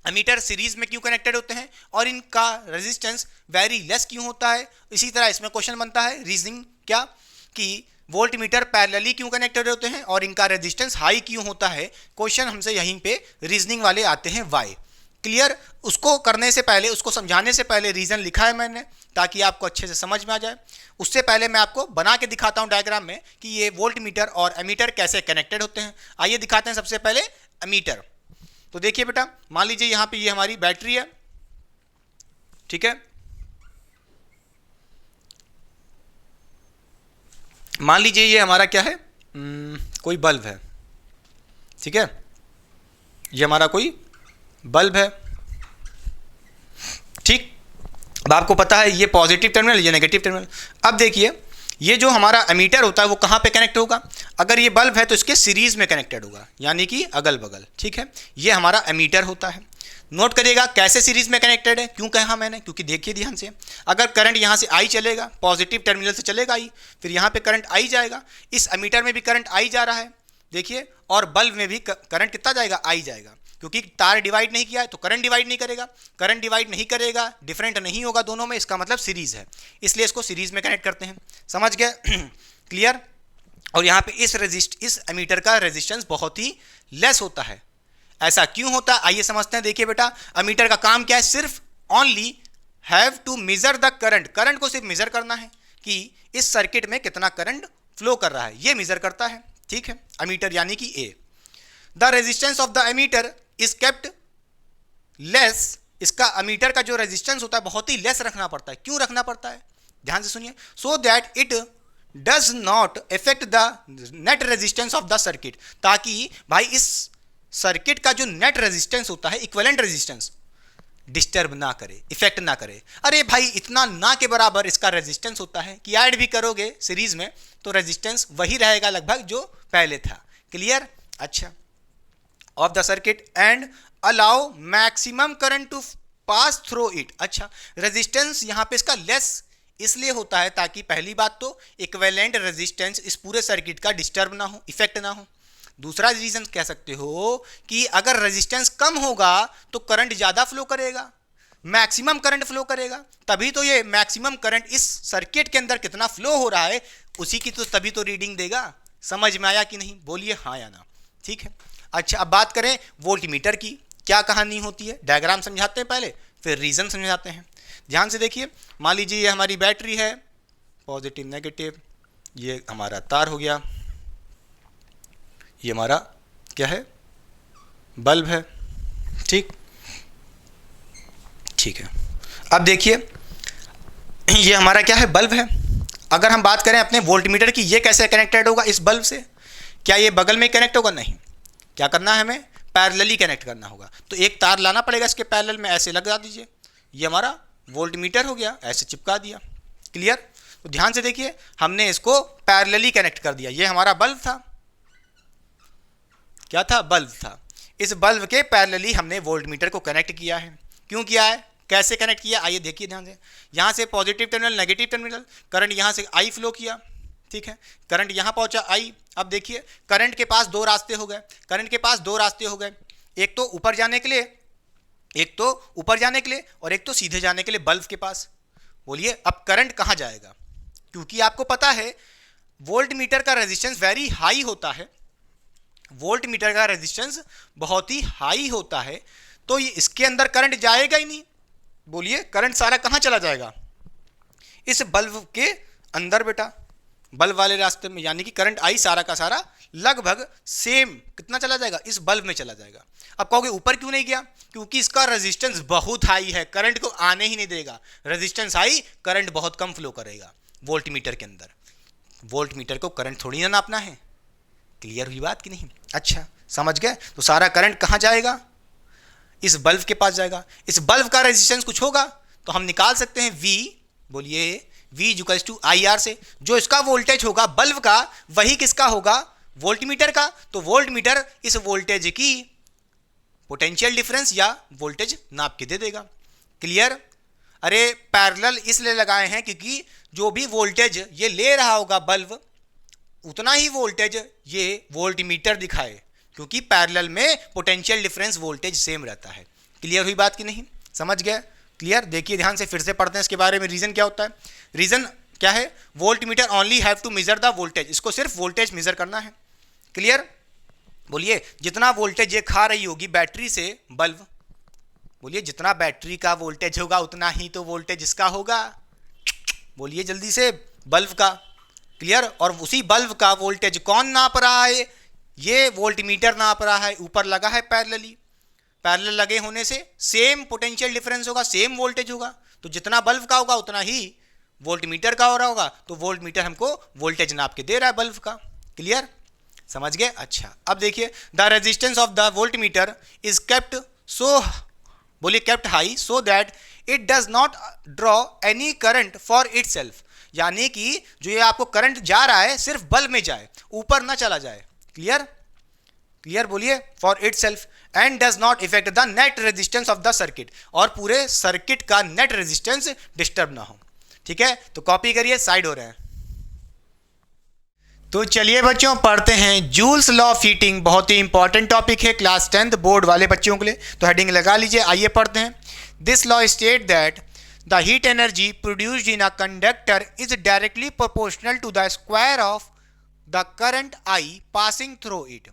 एमीटर सीरीज में क्यों कनेक्टेड होते हैं और इनका रेजिस्टेंस वेरी लेस क्यों होता है। इसी तरह इसमें क्वेश्चन बनता है रीजनिंग क्या कि वोल्ट मीटर पैरेलली क्यों कनेक्टेड होते हैं और इनका रेजिस्टेंस हाई क्यों होता है। क्वेश्चन हमसे यहीं पे रीजनिंग वाले आते हैं वाई। क्लियर, उसको करने से पहले, उसको समझाने से पहले रीजन लिखा है मैंने ताकि आपको अच्छे से समझ में आ जाए। उससे पहले मैं आपको बना के दिखाता हूं डायग्राम में कि ये वोल्ट मीटर और एमीटर कैसे कनेक्टेड होते हैं। आइए दिखाते हैं सबसे पहले एमीटर। तो देखिए बेटा, मान लीजिए यहां पे ये हमारी बैटरी है, ठीक है। मान लीजिए ये हमारा क्या है, कोई बल्ब है, ठीक है। ये हमारा कोई बल्ब है, ठीक। अब आपको पता है ये पॉजिटिव टर्मिनल, ये नेगेटिव टर्मिनल। अब देखिए ये जो हमारा एमीटर होता है वो कहाँ पे कनेक्ट होगा। अगर ये बल्ब है तो इसके सीरीज में कनेक्टेड होगा, यानी कि अगल बगल, ठीक है। ये हमारा एमीटर होता है। नोट करिएगा कैसे सीरीज में कनेक्टेड है, क्यों कहा मैंने, क्योंकि देखिए ध्यान से, अगर करंट यहाँ से आई चलेगा, पॉजिटिव टर्मिनल से चलेगा आई, फिर यहाँ पे करंट आई जाएगा, इस एमीटर में भी करंट आई जा रहा है, देखिए, और बल्ब में भी करंट कितना जाएगा, आई जाएगा। क्योंकि तार डिवाइड नहीं किया है तो करंट डिवाइड नहीं करेगा, करंट डिवाइड नहीं करेगा, डिफरेंट नहीं होगा दोनों में, इसका मतलब सीरीज है, इसलिए इसको सीरीज में कनेक्ट करते हैं। समझ गए? क्लियर। और यहाँ पे इस एमीटर का रेजिस्टेंस बहुत ही लेस होता है। ऐसा क्यों होता है आइए समझते हैं। देखिए बेटा, एमीटर का काम क्या है, सिर्फ only have to measure the current, current को सिर्फ मेजर करना है कि इस सर्किट में कितना करंट फ्लो कर रहा है, ये मेजर करता है, ठीक है, एमीटर यानी कि A. The resistance of the ammeter is kept less, इसका एमीटर का जो रेजिस्टेंस होता है बहुत ही लेस रखना पड़ता है। क्यों रखना पड़ता है, ध्यान से सुनिए, सो that it does not effect the net resistance of the circuit, ताकि भाई इस सर्किट का जो नेट रेजिस्टेंस होता है, इक्विवेलेंट रेजिस्टेंस, डिस्टर्ब ना करे, इफेक्ट ना करे। अरे भाई इतना ना के बराबर इसका रेजिस्टेंस होता है कि ऐड भी करोगे सीरीज में तो रेजिस्टेंस वही रहेगा लगभग जो पहले था। क्लियर। अच्छा, of the circuit and allow maximum current to pass through it. अच्छा, रेजिस्टेंस यहाँ पे इसका लेस इसलिए होता है ताकि पहली बात तो इक्विवेलेंट रेजिस्टेंस इस पूरे सर्किट का डिस्टर्ब ना हो, इफेक्ट ना हो। दूसरा रीजन कह सकते हो कि अगर रेजिस्टेंस कम होगा तो करंट ज़्यादा फ्लो करेगा, मैक्सिमम करंट फ्लो करेगा, तभी तो ये मैक्सिमम करंट इस सर्किट के अंदर कितना फ्लो हो रहा है उसी की तो तभी तो रीडिंग देगा। समझ में आया कि नहीं, बोलिए हाँ या ना, ठीक है। अच्छा, अब बात करें वोल्टमीटर की, क्या कहानी होती है। डायग्राम समझाते हैं पहले, फिर रीजन समझाते हैं। ध्यान से देखिए, मान लीजिए ये हमारी बैटरी है, पॉजिटिव नेगेटिव, ये हमारा तार हो गया, ये हमारा क्या है, बल्ब है, ठीक ठीक है। अब देखिए ये हमारा क्या है, बल्ब है। अगर हम बात करें अपने वोल्टमीटर की, ये कैसे कनेक्टेड होगा इस बल्ब से, क्या ये बगल में कनेक्ट होगा, नहीं, क्या करना है हमें, पैरेलली कनेक्ट करना होगा। तो एक तार लाना पड़ेगा इसके पैरेलल में, ऐसे लगा दीजिए, ये हमारा वोल्टमीटर हो गया, ऐसे चिपका दिया। क्लियर। तो ध्यान से देखिए, हमने इसको पैरेलली कनेक्ट कर दिया, ये हमारा बल्ब था, क्या था, बल्ब था। इस बल्ब के पैरेलली हमने वोल्टमीटर को कनेक्ट किया है। क्यों किया है, कैसे कनेक्ट किया, आइए देखिए ध्यान से। यहाँ से positive terminal, negative terminal, current यहाँ से आई फ्लो किया, ठीक है, करंट यहाँ पहुँचा आई। अब देखिए करंट के पास दो रास्ते हो गए, करंट के पास दो रास्ते हो गए, एक तो ऊपर जाने के लिए, एक तो ऊपर जाने के लिए और एक तो सीधे जाने के लिए बल्ब के पास। बोलिए अब करंट कहाँ जाएगा, क्योंकि आपको पता है वोल्टमीटर का रेजिस्टेंस वेरी हाई होता है, वोल्टमीटर का रेजिस्टेंस बहुत ही हाई होता है, तो ये इसके अंदर करंट जाएगा ही नहीं। बोलिए करंट सारा कहाँ चला जाएगा, इस बल्ब के अंदर बेटा, बल्ब वाले रास्ते में, यानी कि करंट आई सारा का सारा लगभग सेम कितना चला जाएगा, इस बल्ब में चला जाएगा। अब कहोगे ऊपर क्यों नहीं गया, क्योंकि इसका रेजिस्टेंस बहुत हाई है, करंट को आने ही नहीं देगा। रेजिस्टेंस हाई, करंट बहुत कम फ्लो करेगा वोल्टमीटर के अंदर। वोल्टमीटर को करंट थोड़ी ना नापना है। क्लियर हुई बात कि नहीं। अच्छा समझ गए। तो सारा करंट कहाँ जाएगा, इस बल्ब के पास जाएगा। इस बल्ब का रेजिस्टेंस कुछ होगा तो हम निकाल सकते हैं V, बोलिए V इक्वल्स टू IR से, जो इसका वोल्टेज होगा बल्ब का वही किसका होगा, वोल्टमीटर का। तो वोल्टमीटर इस वोल्टेज की पोटेंशियल डिफरेंस या वोल्टेज नाप के दे देगा। क्लियर। अरे पैरेलल इसलिए लगाए हैं क्योंकि जो भी वोल्टेज ये ले रहा होगा बल्ब, उतना ही वोल्टेज ये वोल्टमीटर दिखाए, क्योंकि पैरेलल में पोटेंशियल डिफरेंस वोल्टेज सेम रहता है। क्लियर हुई बात कि नहीं? समझ गए? क्लियर? देखिए ध्यान से, फिर से पढ़ते हैं इसके बारे में। रीजन क्या होता है? रीजन क्या है? Voltmeter only have to measure the voltage, इसको सिर्फ वोल्टेज मेजर करना है। क्लियर? बोलिए, जितना वोल्टेज ये खा रही होगी बैटरी से बल्ब, बोलिए जितना बैटरी का वोल्टेज होगा उतना ही तो वोल्टेज इसका होगा। बोलिए जल्दी से, बल्ब का। क्लियर? और उसी बल्ब का वोल्टेज कौन नाप रहा है? ये वोल्टमीटर नाप रहा है, ऊपर लगा है पैरेलली। पैरेलल लगे होने से सेम पोटेंशियल डिफरेंस होगा, सेम वोल्टेज होगा, तो जितना बल्ब का होगा उतना ही वोल्टमीटर का हो रहा होगा, तो वोल्टमीटर हमको वोल्टेज नाप के दे रहा है बल्ब का। क्लियर? समझ गए? अच्छा, अब देखिए, the resistance of the voltmeter is kept so, बोलिए kept high so that it does not draw any current for itself, यानी कि जो ये आपको करंट जा रहा है सिर्फ बल्ब में जाए, ऊपर ना चला जाए। क्लियर? क्लियर? बोलिए, for itself and does not effect the net resistance of the circuit, और पूरे सर्किट का नेट रेजिस्टेंस डिस्टर्ब ना हो। ठीक है, तो कॉपी करिए, साइड हो रहे हैं। तो चलिए बच्चों पढ़ते हैं जूल्स लॉ ऑफ हीटिंग, बहुत ही इंपॉर्टेंट टॉपिक है क्लास 10th बोर्ड वाले बच्चों के लिए, तो हेडिंग लगा लीजिए। आइए पढ़ते हैं। This law state that the heat energy produced in a conductor is directly proportional to the square of the current I passing through it,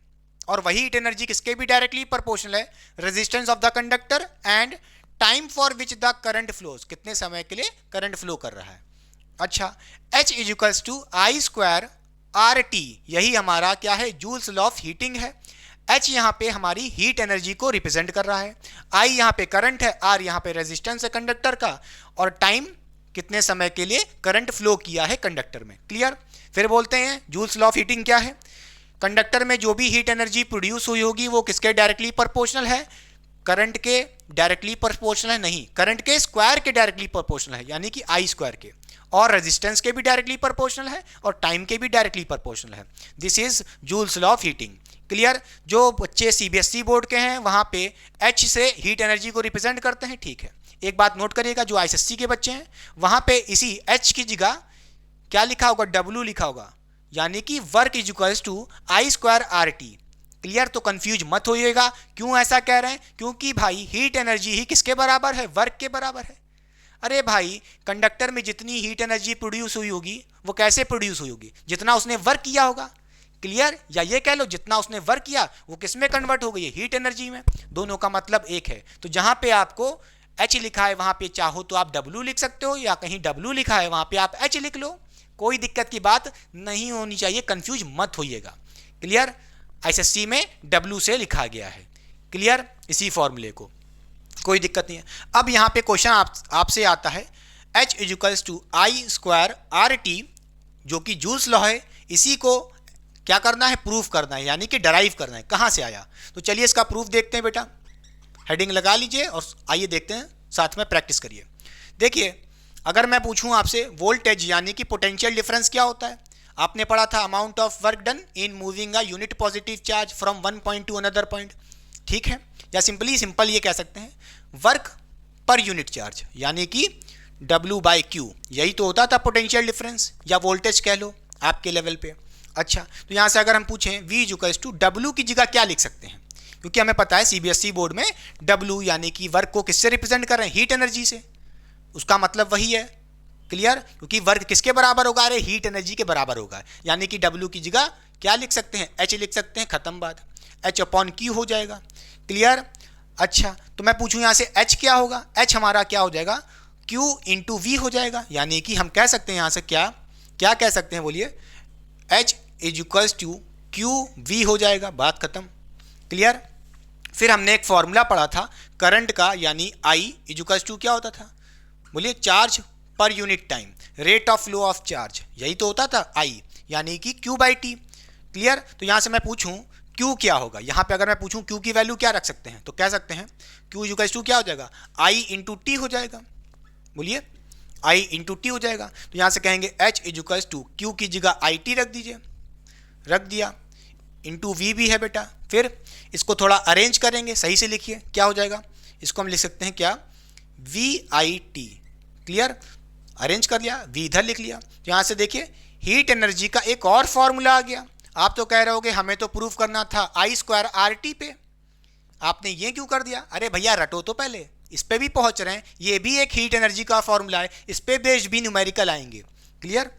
और वही हीट एनर्जी किसके भी डायरेक्टली प्रोपोर्शनल है? Resistance of the conductor and time for which the current flows, कितने समय के लिए current flow कर रहा है। अच्छा, H is equals to I square R T, यही हमारा क्या है? जूल्स लॉ ऑफ हीटिंग है। H यहाँ पे हमारी हीट एनर्जी को रिप्रेजेंट कर रहा है, I यहाँ पे करंट है, R यहाँ पे रेजिस्टेंस है कंडक्टर का, और टाइम कितने समय के लिए करंट फ्लो किया है कंडक्टर में। क्लियर? फिर बोलते हैं जूल्स लॉ ऑफ हीटिंग क्या है? कंडक्टर में जो भी हीट एनर्जी प्रोड्यूस हुई होगी वो किसके डायरेक्टली प्रोपोर्शनल है? करंट के डायरेक्टली प्रोपोर्शनल है नहीं, करंट के स्क्वायर के डायरेक्टली प्रोपोर्शनल है, यानी कि आई स्क्वायर के, और रेजिस्टेंस के भी डायरेक्टली प्रोपोर्शनल है, और टाइम के भी डायरेक्टली प्रोपोर्शनल है। This is joules law of heating. Clear? जो बच्चे सीबीएसई बोर्ड के हैं वहाँ पे एच से हीट एनर्जी को रिप्रेजेंट करते हैं। ठीक है, एक बात नोट करिएगा, जो आईएसएससी के बच्चे हैं वहाँ पे इसी एच की जगह क्या लिखा होगा? डब्ल्यू लिखा होगा, यानी कि work is equals to I square R T. Clear? तो कंफ्यूज मत होइएगा, क्यों ऐसा कह रहे हैं? क्योंकि भाई हीट एनर्जी ही किसके बराबर है? वर्क के बराबर है। अरे भाई, कंडक्टर में जितनी हीट एनर्जी प्रोड्यूस हुई होगी वो कैसे प्रोड्यूस हुई होगी? जितना उसने वर्क किया होगा। क्लियर? या ये कह लो जितना उसने वर्क किया वो किस में कन्वर्ट हो गई है? हीट एनर्जी में। दोनों का मतलब एक है, तो जहां पे आपको H लिखा है वहां पे चाहो तो आप W लिख सकते हो, या कहीं W लिखा है वहां पे आप H लिख लो, कोई दिक्कत की बात नहीं होनी चाहिए, कंफ्यूज मत होइएगा। क्लियर? आईएसएससी में W से लिखा गया है। क्लियर? इसी फॉर्मूले को, कोई दिक्कत नहीं है। अब यहाँ पे क्वेश्चन आपसे आता है, H is equals to I square R T, जो कि जूल्स लॉ है, इसी को क्या करना है? प्रूफ करना है, यानी कि डराइव करना है। कहाँ से आया? तो चलिए इसका प्रूफ देखते हैं बेटा। हेडिंग लगा लीजिए और आइए देखते हैं, साथ में प्रैक्टिस करिए। देखिए, अगर मैं पूछूं आपसे वोल्टेज यानी कि पोटेंशियल डिफरेंस क्या होता है? आपने पढ़ा था amount of work done in moving a unit positive charge from one point two another point. ठीक है, या सिंपल ये कह सकते हैं वर्क पर यूनिट चार्ज, यानी कि W/Q, यही तो होता था पोटेंशियल डिफरेंस, या वोल्टेज कह लो आपके लेवल पे। अच्छा, तो यहाँ से अगर हम पूछें V इक्वल्स टू W की जगह क्या लिख सकते हैं? क्योंकि हमें पता है सीबीएसई बोर्ड में W यानी कि वर्क को किससे रिप्रेजेंट कर रहे हैं? हीट एनर्जी से, उसका मतलब वही है। क्लियर? क्योंकि वर्क किसके बराबर होगा? अरे हीट एनर्जी के बराबर होगा, यानी कि W की जगह क्या लिख सकते हैं? H लिख सकते हैं, खत्म बात, H/Q हो जाएगा। क्लियर? अच्छा, तो मैं पूछूं यहाँ से H क्या होगा? H हमारा क्या हो जाएगा? Q इंटू V हो जाएगा, यानी कि हम कह सकते हैं यहाँ से क्या कह सकते हैं? बोलिए, H is equals to QV हो जाएगा, बात खत्म। क्लियर? फिर हमने एक फॉर्मूला पढ़ा था करंट का, यानी I इज इक्वल्स टू क्या होता था? बोलिए, charge per unit time, rate of flow of charge, यही तो होता था I, यानी कि Q/T। क्लियर? तो यहाँ से मैं पूछूं Q क्या होगा? यहाँ पे अगर मैं पूछूं Q की वैल्यू क्या रख सकते हैं, तो कह सकते हैं Q इज इक्वल्स टू क्या हो जाएगा? I इंटू T हो जाएगा। बोलिए, I इंटू T हो जाएगा। तो यहाँ से कहेंगे H is equals to Q की जगह IT रख दीजिए, रख दिया, इंटू V भी है बेटा। फिर इसको थोड़ा अरेंज करेंगे, सही से लिखिए, क्या हो जाएगा? इसको हम लिख सकते हैं क्या? VIT। क्लियर, अरेंज कर लिया, v इधर लिख लिया। तो यहाँ से देखिए हीट एनर्जी का एक और फॉर्मूला आ गया। आप तो कह रहे होगे हमें तो प्रूफ करना था I² RT पे, आपने ये क्यों कर दिया? अरे भैया रटो तो पहले, इस पे भी पहुंच रहे हैं, ये भी एक हीट एनर्जी का फॉर्मूला है, इस पे बेस्ड भी न्यूमेरिकल आएंगे। क्लियर,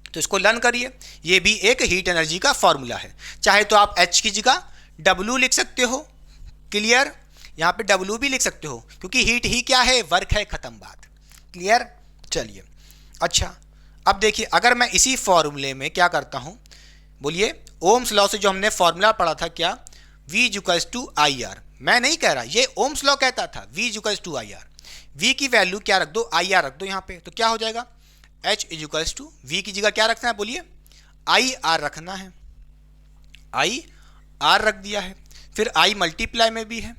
तो इसको लर्न करिए, ये भी एक हीट एनर्जी का फॉर्मूला है। चाहे तो आप H की जगह W लिख सकते हो, क्लियर, यहाँ पे W भी लिख सकते हो, क्योंकि हीट ही क्या है, वर्क है, खत्म बात। क्लियर, चलिए अच्छा अब देखिए, अगर मैं इसी फॉर्मूले में क्या करता हूँ, बोलिए ओम्स लॉ से जो हमने फॉर्मूला पढ़ा था क्या, V = IR, मैं नहीं कह रहा, ये ओम्स लॉ कहता था V = IR। V की वैल्यू क्या रख दो, IR रख दो यहाँ पे, तो क्या हो जाएगा, H = V की जगह क्या रखना है, बोलिए IR रखना है, IR रख दिया है। फिर I मल्टीप्लाई में भी है,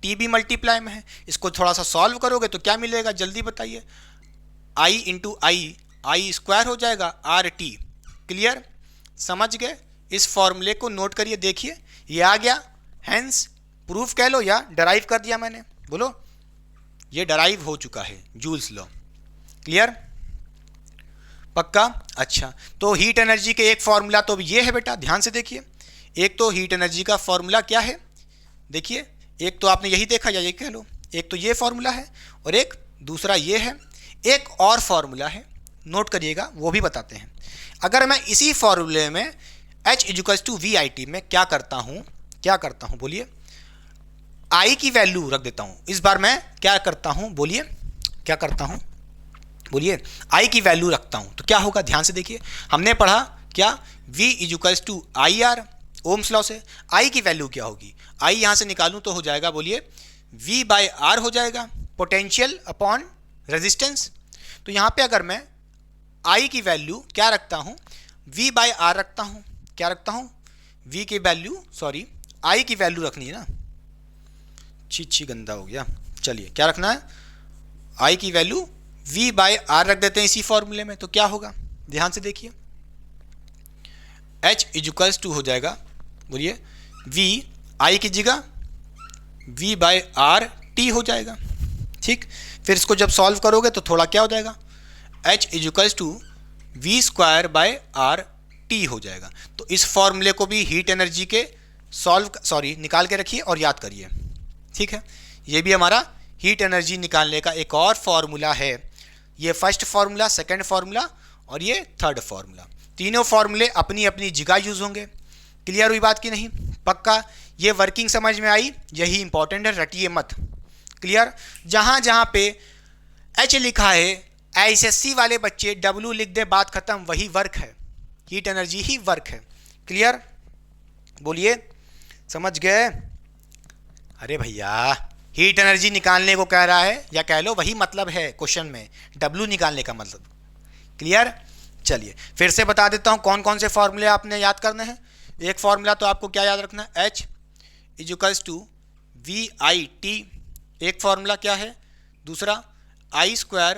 T भी मल्टीप्लाई में है, इसको थोड़ा सा सॉल्व करोगे तो क्या मिलेगा, जल्दी बताइए, I × I² हो जाएगा RT। क्लियर, समझ गए, इस फॉर्मूले को नोट करिए, देखिए ये आ गया, हेंस प्रूफ कह लो या डराइव कर दिया मैंने, बोलो, ये डराइव हो चुका है, जूल्स लॉ। क्लियर, पक्का, अच्छा तो हीट एनर्जी के एक फॉर्मूला तो ये है बेटा, ध्यान से देखिए, एक तो हीट एनर्जी का फॉर्मूला क्या है, देखिए एक तो आपने यही देखा या ये कह लो, एक तो ये फॉर्मूला है और एक दूसरा ये है, एक और फॉर्मूला है, नोट करिएगा, वो भी बताते हैं। अगर मैं इसी फॉर्मूले में H = VIT में क्या करता हूँ, बोलिए I की वैल्यू रख देता हूँ, इस बार मैं क्या करता हूँ, बोलिए क्या करता हूँ, बोलिए I की वैल्यू रखता हूँ, तो क्या होगा, ध्यान से देखिए, हमने पढ़ा क्या, V = IR, ओम्स लॉ से I की वैल्यू क्या होगी, I यहाँ से निकालूँ तो हो जाएगा, बोलिए V/R हो जाएगा, पोटेंशियल अपॉन रेजिस्टेंस। तो यहाँ पे अगर मैं I की वैल्यू क्या रखता हूँ, V/R रखता हूँ, क्या रखता हूँ, V की वैल्यू, सॉरी I की वैल्यू रखनी है ना, छी गंदा हो गया, चलिए क्या रखना है, I की वैल्यू V/R रख देते हैं इसी फॉर्मूले में, तो क्या होगा, ध्यान से देखिए, H = हो जाएगा, बोलिए V, I की जगह V/RT हो जाएगा। ठीक, फिर इसको जब सॉल्व करोगे तो थोड़ा क्या हो जाएगा, H = V² हो जाएगा। तो इस फॉर्मूले को भी हीट एनर्जी के निकाल के रखिए और याद करिए। ठीक है, ये भी हमारा हीट एनर्जी निकालने का एक और फॉर्मूला है। ये फर्स्ट फार्मूला, सेकंड फार्मूला और ये थर्ड फार्मूला, तीनों फार्मूले अपनी अपनी जगह यूज होंगे। क्लियर हुई बात की नहीं, पक्का ये वर्किंग समझ में आई, यही इंपॉर्टेंट है, रटिए मत। क्लियर, जहां जहां पे H लिखा है SSC वाले बच्चे W लिख दे, बात खत्म, वही वर्क है, हीट एनर्जी ही वर्क है। क्लियर, बोलिए समझ गए। अरे भैया हीट एनर्जी निकालने को कह रहा है, या कह लो वही मतलब है क्वेश्चन में, W निकालने का मतलब। क्लियर, चलिए फिर से बता देता हूं कौन कौन से फॉर्मूले आपने याद करने हैं। एक फॉर्मूला तो आपको क्या याद रखना है, H = VIT, एक फॉर्मूला क्या है, दूसरा I²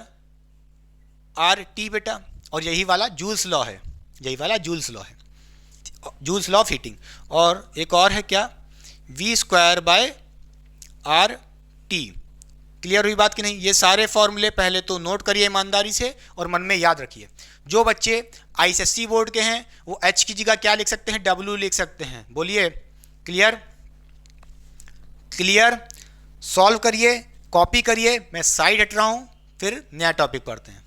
RT बेटा, और यही वाला जूल्स लॉ है, यही वाला जूल्स लॉ है, जूल्स लॉ ऑफ हीटिंग। और एक और है क्या, V²/RT। क्लियर हुई बात कि नहीं। ये सारे फॉर्मूले पहले तो नोट करिए ईमानदारी से और मन में याद रखिए। जो बच्चे ISSC बोर्ड के हैं वो H की जगह क्या लिख सकते हैं, W लिख सकते हैं। बोलिए क्लियर, क्लियर, सॉल्व करिए, कॉपी करिए, मैं साइड हट रहा हूँ, फिर नया टॉपिक पढ़ते हैं।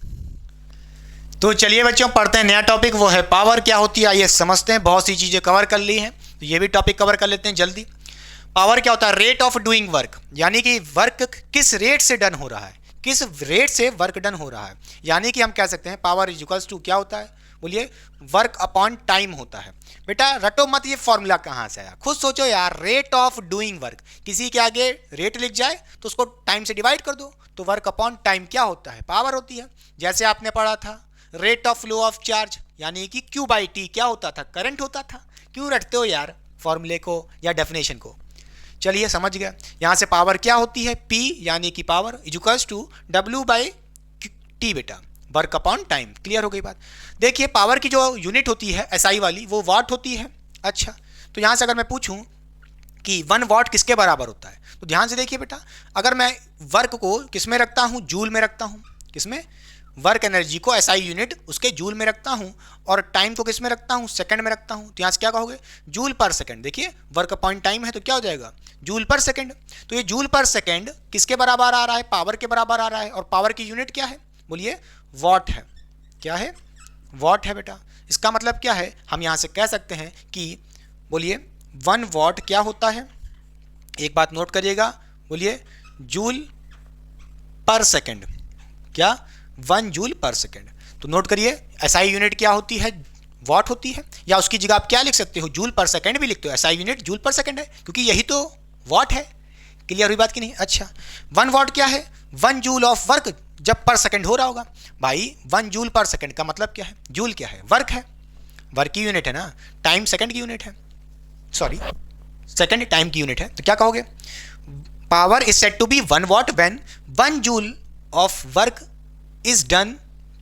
तो चलिए बच्चों पढ़ते हैं नया टॉपिक, वो है पावर क्या होती है, आइए समझते हैं। बहुत सी चीज़ें कवर कर ली हैं, तो ये भी टॉपिक कवर कर लेते हैं जल्दी। पावर क्या होता है, रेट ऑफ डूइंग वर्क, यानी कि वर्क किस रेट से डन हो रहा है, किस रेट से वर्क डन हो रहा है। यानी कि हम कह सकते हैं पावर = क्या होता है, बोलिए वर्क अपॉन टाइम होता है। बेटा रटो मत, ये फॉर्मूला कहाँ से आया, खुद सोचो यार। रेट ऑफ डूइंग वर्क, किसी के आगे रेट लिख जाए तो उसको टाइम से डिवाइड कर दो, तो वर्क अपॉन टाइम क्या होता है, पावर होती है। जैसे आपने पढ़ा था rate of flow of charge, यानी कि Q/T क्या होता था, करंट होता था। क्यों रटते हो यार फॉर्मूले को या डेफिनेशन को। चलिए समझ गया। यहाँ से पावर क्या होती है, P यानी कि पावर = W/T बेटा, वर्क अपॉन टाइम। क्लियर हो गई बात। देखिए पावर की जो यूनिट होती है SI वाली, वो वाट होती है। अच्छा, तो यहाँ से अगर मैं पूछूं कि 1 वाट किसके बराबर होता है, तो ध्यान से देखिए बेटा, अगर मैं वर्क को किस में रखता हूँ, जूल में रखता हूँ, किसमें, वर्क एनर्जी को एसआई यूनिट उसके जूल में रखता हूं और टाइम को किस में रखता हूं, सेकंड में रखता हूं। तो यहां से क्या कहोगे, जूल पर सेकंड। देखिए वर्क अपॉन टाइम है तो क्या हो जाएगा, जूल पर सेकंड। तो ये जूल पर सेकंड किसके बराबर आ रहा है, पावर के बराबर आ रहा है, और पावर की यूनिट क्या है, बोलिए वॉट है। क्या है, वॉट है बेटा। इसका मतलब क्या है, हम यहां से कह सकते हैं कि बोलिए 1 वॉट क्या होता है, एक बात नोट करिएगा, बोलिए जूल पर सेकंड। क्या, 1 जूल पर सेकंड। तो नोट करिए एसआई यूनिट क्या होती है, वॉट होती है, या उसकी जगह आप क्या लिख सकते हो, जूल पर सेकंड भी लिखते हो। एसआई यूनिट जूल पर सेकंड है क्योंकि यही तो वॉट है। क्लियर हुई बात की नहीं। अच्छा 1 वॉट क्या है, 1 जूल ऑफ वर्क जब पर सेकंड हो रहा होगा। भाई 1 जूल पर सेकंड का मतलब क्या है, जूल क्या है, वर्क है, वर्क की यूनिट है ना, टाइम सेकंड की यूनिट है, सॉरी सेकंड टाइम की यूनिट है। तो क्या कहोगे, power is said to be 1 watt when 1 joule of work is done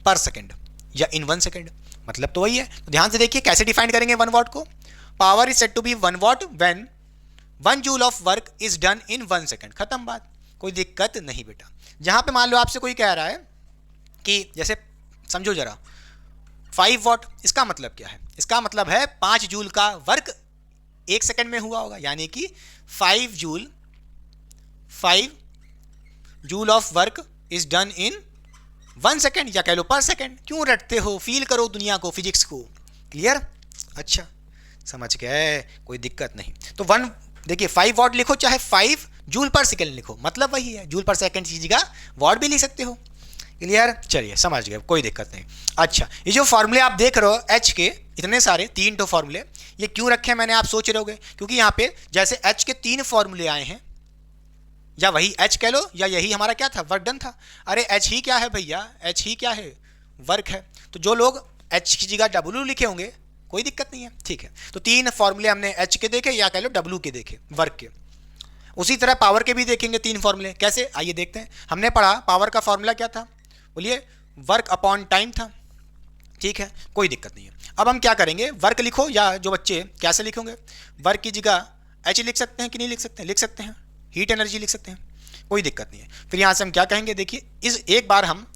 per second या इन 1 सेकंड। मतलब तो वही है। तो ध्यान से देखिए कैसे डिफाइन करेंगे 1 वॉट को। Power is said to be 1 watt when 1 joule of work is done in 1 second. खत्म बात, कोई दिक्कत नहीं बेटा। जहां पे मान लो आपसे कोई कह रहा है कि जैसे समझो जरा 5 वॉट, इसका मतलब क्या है, इसका मतलब है 5 जूल का वर्क 1 सेकंड में हुआ होगा, यानी कि 5 joule of work is done in 1 second, या कह लो पर सेकंड। क्यों रटते हो, फील करो दुनिया को, फिजिक्स को। क्लियर, अच्छा समझ गए, कोई दिक्कत नहीं। तो 1 देखिए 5 वॉट लिखो चाहे 5 जूल पर सेकंड लिखो, मतलब वही है, जूल पर सेकंड की जगह वॉट भी लिख सकते हो। क्लियर, चलिए समझ गए, कोई दिक्कत नहीं। अच्छा ये जो फॉर्मूले आप देख रहे हो एच के, इतने सारे 3 तो फॉर्मूले, ये क्यों रखे हैं मैंने, आप सोच रहे होगे, क्योंकि यहाँ पे जैसे एच के 3 फॉर्मूले आए हैं, या वही एच कह लो, या यही हमारा क्या था, वर्क डन था। अरे एच ही क्या है भैया, एच ही क्या है, वर्क है। तो जो लोग एच की जगह डब्ल्यू लिखे होंगे कोई दिक्कत नहीं है, ठीक है। तो 3 फॉर्मूले हमने एच के देखे, या कह लो डब्ल्यू के देखे, वर्क के। उसी तरह पावर के भी देखेंगे 3 फॉर्मूले, कैसे आइए देखते हैं। हमने पढ़ा पावर का फॉर्मूला क्या था, बोलिए वर्क अपॉन टाइम था, ठीक है, कोई दिक्कत नहीं है। अब हम क्या करेंगे, वर्क लिखो, या जो बच्चे कैसे लिखोगे, वर्क की जगह एच लिख सकते हैं कि नहीं लिख सकते हैं, लिख सकते हैं, हीट एनर्जी लिख सकते हैं, कोई दिक्कत नहीं है। फिर यहाँ से हम क्या कहेंगे, देखिए इस एक बार हम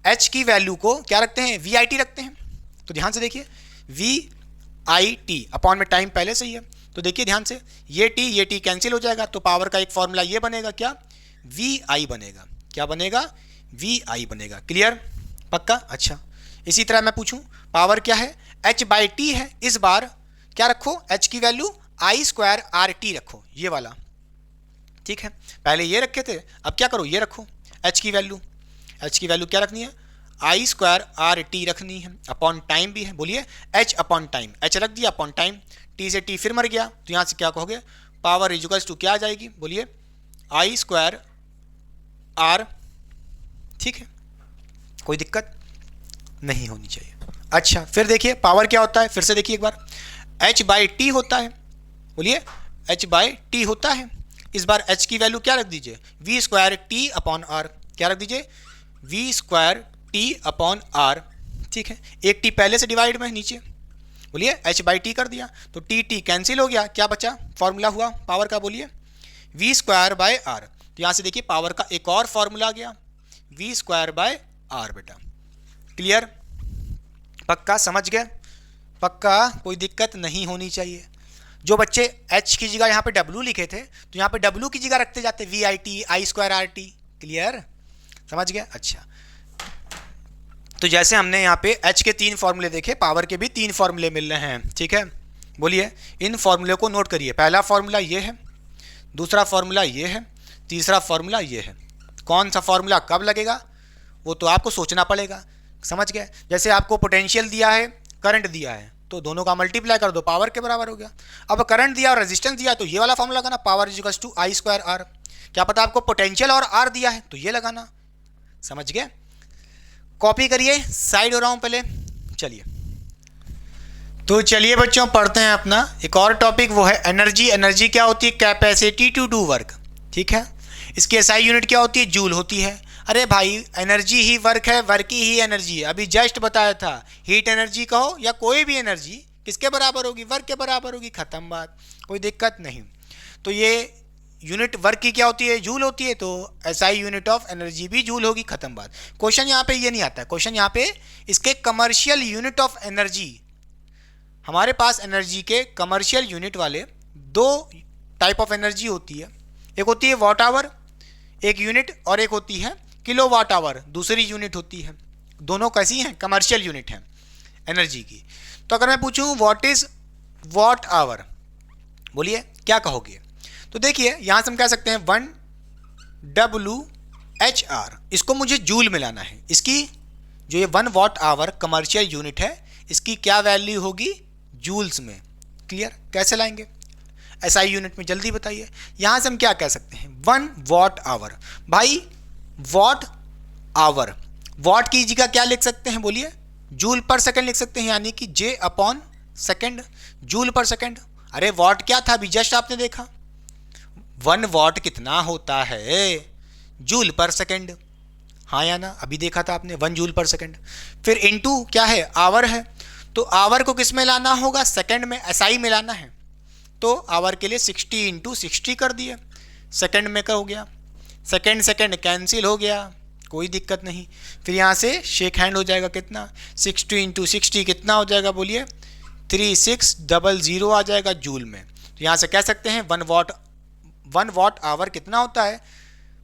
एच की वैल्यू को क्या रखते हैं, वी आई टी रखते हैं। तो ध्यान से देखिए वी आई टी, अपॉन में टाइम पहले से ही है, तो देखिए ध्यान से ये टी कैंसिल हो जाएगा, तो पावर का एक फॉर्मूला ये बनेगा, क्या, वी आई बनेगा, क्या बनेगा, वी आई बनेगा। क्लियर, पक्का। अच्छा इसी तरह मैं पूछूं पावर क्या है, एच बाई टी है, इस बार क्या रखो, एच की वैल्यू आई स्क्वायर आर टी रखो, ये वाला, ठीक है। पहले ये रखे थे, अब क्या करो, ये रखो एच की वैल्यू, एच की वैल्यू क्या रखनी है, आई स्क्वायर आर टी रखनी है, अपॉन टाइम भी है, बोलिए एच अपॉन टाइम, एच रख दिया अपॉन टाइम, टी से टी फिर मर गया, तो यहाँ से क्या कहोगे, पावर इक्वल्स टू क्या आ जाएगी, बोलिए आई स्क्वायर आर, ठीक है, कोई दिक्कत नहीं होनी चाहिए। अच्छा फिर देखिए पावर क्या होता है, फिर से देखिए एक बार, एच बाई टी होता है, बोलिए एच बाई टी होता है, इस बार एच की वैल्यू क्या रख दीजिए, V square T upon R, क्या रख दीजिए, V square T upon R, ठीक है। एक टी पहले से डिवाइड में नीचे, बोलिए एच बाई टी कर दिया, तो टी टी कैंसिल हो गया, क्या बचा, फॉर्मूला हुआ पावर का, बोलिए वी स्क्वायर बाय आर। तो यहाँ से देखिए पावर का एक और फॉर्मूला आ गया, वी स्क्वायर बाय आर बेटा। क्लियर, पक्का, समझ गए, पक्का, कोई दिक्कत नहीं होनी चाहिए। जो बच्चे एच की जगह यहाँ पे डब्ल्यू लिखे थे, तो यहाँ पे डब्ल्यू की जगह रखते जाते V I T, I square R T. Clear, समझ गया। अच्छा तो जैसे हमने यहाँ पे एच के 3 फॉर्मूले देखे, पावर के भी 3 फॉर्मूले मिल रहे हैं, ठीक है। बोलिए इन फॉर्मूले को नोट करिए, पहला फॉर्मूला ये है, दूसरा फॉर्मूला ये है, तीसरा फॉर्मूला ये है। कौन सा फॉर्मूला कब लगेगा वो तो आपको सोचना पड़ेगा, समझ गए। जैसे आपको पोटेंशियल दिया है, करंट दिया है, तो दोनों का मल्टीप्लाई कर दो, पावर के बराबर हो गया। अब करंट दिया और रेजिस्टेंस दिया, तो ये वाला फॉर्मूला लगाना, power is equals to I square R. क्या पता आपको पोटेंशियल और आर दिया है, तो ये लगाना, समझ गए। कॉपी करिए, साइड हो रहा हूं पहले, चलिए। तो चलिए बच्चों पढ़ते हैं अपना एक और टॉपिक, वो है एनर्जी। एनर्जी क्या होती है, कैपेसिटी टू डू वर्क, ठीक है। इसकी एसआई यूनिट क्या होती है, जूल होती है। अरे भाई एनर्जी ही वर्क है, वर्क ही एनर्जी है, अभी जस्ट बताया था। हीट एनर्जी कहो या कोई भी एनर्जी किसके बराबर होगी, वर्क के बराबर होगी, खत्म बात, कोई दिक्कत नहीं। तो ये यूनिट वर्क की क्या होती है, जूल होती है, तो एसआई यूनिट ऑफ एनर्जी भी जूल होगी, खत्म बात। क्वेश्चन यहाँ पे ये नहीं आता है, क्वेश्चन यहाँ पे इसके कमर्शियल यूनिट ऑफ एनर्जी, हमारे पास एनर्जी के कमर्शियल यूनिट वाले दो टाइप ऑफ एनर्जी होती है, एक होती है वॉट आवर एक यूनिट, और एक होती है किलो वाट आवर दूसरी यूनिट होती है। दोनों कैसी हैं, कमर्शियल यूनिट हैं एनर्जी की। तो अगर मैं पूछूं व्हाट इज वॉट आवर, बोलिए क्या कहोगे? तो देखिए यहाँ से हम कह सकते हैं 1 WHR, इसको मुझे जूल में लाना है। इसकी जो ये 1 वॉट आवर कमर्शियल यूनिट है, इसकी क्या वैल्यू होगी जूल्स में। क्लियर? कैसे लाएंगे एसआई यूनिट में, जल्दी बताइए। यहाँ से हम क्या कह सकते हैं 1 वॉट आवर, भाई वॉट आवर, वॉट की जगह क्या लिख सकते हैं बोलिए, जूल पर सेकंड लिख सकते हैं, यानी कि J अपॉन सेकेंड, जूल पर सेकंड। अरे वॉट क्या था अभी जस्ट आपने देखा, 1 वॉट कितना होता है, जूल पर सेकंड, हाँ या ना, अभी देखा था आपने 1 जूल पर सेकंड। फिर इनटू क्या है, आवर है, तो आवर को किस में लाना होगा, सेकंड में, एसआई में लाना है। तो आवर के लिए 60 × 60 कर दिया, सेकंड में का हो गया, सेकंड सेकंड कैंसिल हो गया, कोई दिक्कत नहीं। फिर यहाँ से शेक हैंड हो जाएगा, कितना 60 × 60 कितना हो जाएगा बोलिए, 3600 आ जाएगा जूल में। तो यहाँ से कह सकते हैं 1 वॉट आवर कितना होता है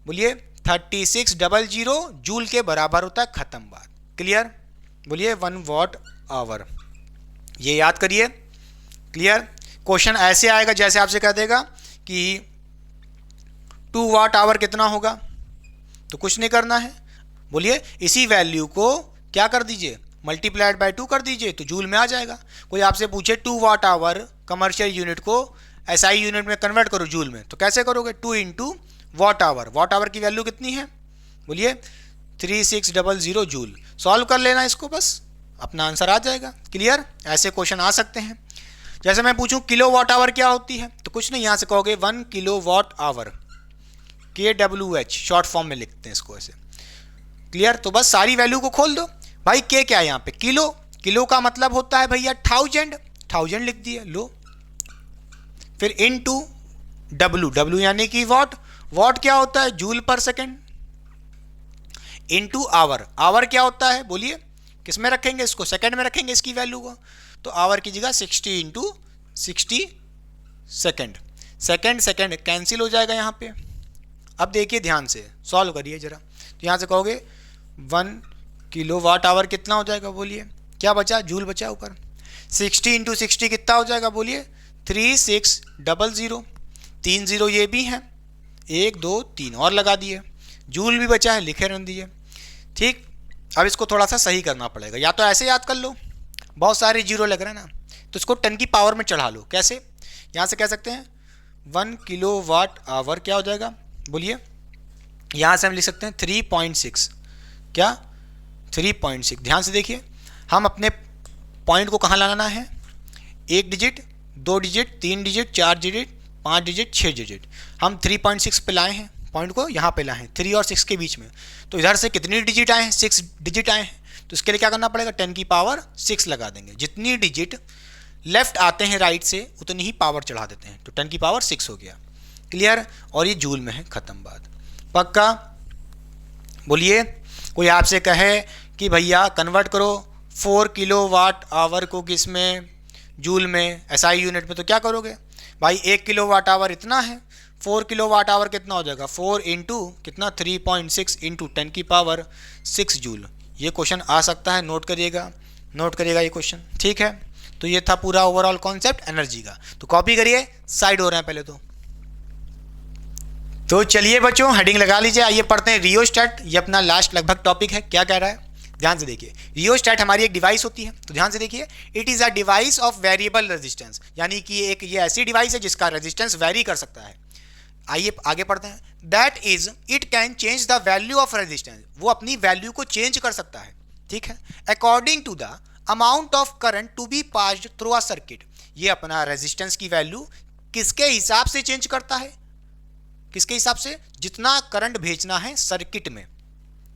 बोलिए, 3600 जूल के बराबर होता है, खत्म बात। क्लियर? बोलिए 1 वॉट आवर, ये याद करिए। क्लियर? क्वेश्चन ऐसे आएगा जैसे आपसे कह देगा कि 2 वॉट आवर कितना होगा, तो कुछ नहीं करना है, बोलिए इसी वैल्यू को क्या कर दीजिए, मल्टीप्लाइड बाय 2 कर दीजिए, तो जूल में आ जाएगा। कोई आपसे पूछे 2 वॉट आवर कमर्शियल यूनिट को एसआई यूनिट में कन्वर्ट करो जूल में, तो कैसे करोगे, 2 × वॉट आवर, वॉट आवर की वैल्यू कितनी है बोलिए 3600 जूल। सॉल्व कर लेना इसको, बस अपना आंसर आ जाएगा। क्लियर? ऐसे क्वेश्चन आ सकते हैं। जैसे मैं पूछूं किलो वाट आवर क्या होती है, तो कुछ नहीं, यहाँ से कहोगे 1 kilowatt hour, KWH short form में लिखते हैं इसको ऐसे। क्लियर? तो बस सारी वैल्यू को खोल दो भाई, के क्या है यहाँ पे, किलो, किलो का मतलब होता है भैया 1000 लिख दिए, लो। फिर इनटू W यानी कि वॉट, वॉट क्या होता है जूल पर सेकेंड, इनटू आवर, आवर क्या होता है बोलिए, किस में रखेंगे इसको, सेकेंड में रखेंगे इसकी वैल्यू को, तो आवर की जगह 60 × 60 सेकेंड, सेकेंड सेकेंड कैंसिल हो जाएगा यहाँ पे। अब देखिए ध्यान से सॉल्व करिए जरा, तो यहाँ से कहोगे 1 किलो वाट आवर कितना हो जाएगा बोलिए, क्या बचा, जूल बचा ऊपर, 60 × 60 कितना हो जाएगा बोलिए 3600, 3 0 ये भी हैं, 1 2 3 और लगा दिए, जूल भी बचा है, लिखे रन दिए। ठीक, अब इसको थोड़ा सा सही करना पड़ेगा, या तो ऐसे याद कर लो, बहुत सारे जीरो लग रहे हैं ना, तो इसको 10 की पावर में चढ़ा लो। कैसे? यहाँ से कह सकते हैं 1 किलो वाट आवर क्या हो जाएगा बोलिए, यहाँ से हम लिख सकते हैं 3.6, क्या 3.6। ध्यान से देखिए, हम अपने पॉइंट को कहाँ लाना है, 1 digit, 2 digit, 3 digit, 4 digit, 5 digit, 6 digit, हम 3.6 पे लाए हैं, पॉइंट को यहाँ पे लाए हैं 3 और 6 के बीच में। तो इधर से कितनी डिजिट आए हैं, 6 डिजिट आए हैं, तो इसके लिए क्या करना पड़ेगा, 10 की पावर 6 लगा देंगे। जितनी डिजिट लेफ्ट आते हैं राइट से उतनी ही पावर चढ़ा देते हैं, तो 10 की पावर 6 हो गया। क्लियर? और ये जूल में है, खत्म बात। पक्का? बोलिए कोई आपसे कहे कि भैया कन्वर्ट करो 4 किलो वाट आवर को किस में, जूल में, एसआई यूनिट में, तो क्या करोगे भाई, 1 किलो वाट आवर इतना है, 4 किलो वाट आवर कितना हो जाएगा, 4 × कितना 3.6 × 10 की पावर 6 जूल। ये क्वेश्चन आ सकता है, नोट करिएगा, नोट करिएगा ये क्वेश्चन। ठीक है, तो ये था पूरा ओवरऑल कॉन्सेप्ट एनर्जी का, तो कॉपी करिए, साइड हो रहे हैं पहले तो चलिए बच्चों हेडिंग लगा लीजिए, आइए पढ़ते हैं रियोस्टेट। ये अपना लास्ट लगभग टॉपिक है, क्या कह रहा है ध्यान से देखिए। रियोस्टेट हमारी एक डिवाइस होती है, तो ध्यान से देखिए, it is a device of variable resistance, यानी कि ये ऐसी डिवाइस है जिसका रेजिस्टेंस वेरी कर सकता है। आइए आगे पढ़ते हैं। That is it can change the value of resistance, वो अपनी वैल्यू को चेंज कर सकता है। ठीक है, according to the amount of current to be passed through a circuit, ये अपना रेजिस्टेंस की वैल्यू किसके हिसाब से चेंज करता है, किसके हिसाब से, जितना करंट भेजना है सर्किट में,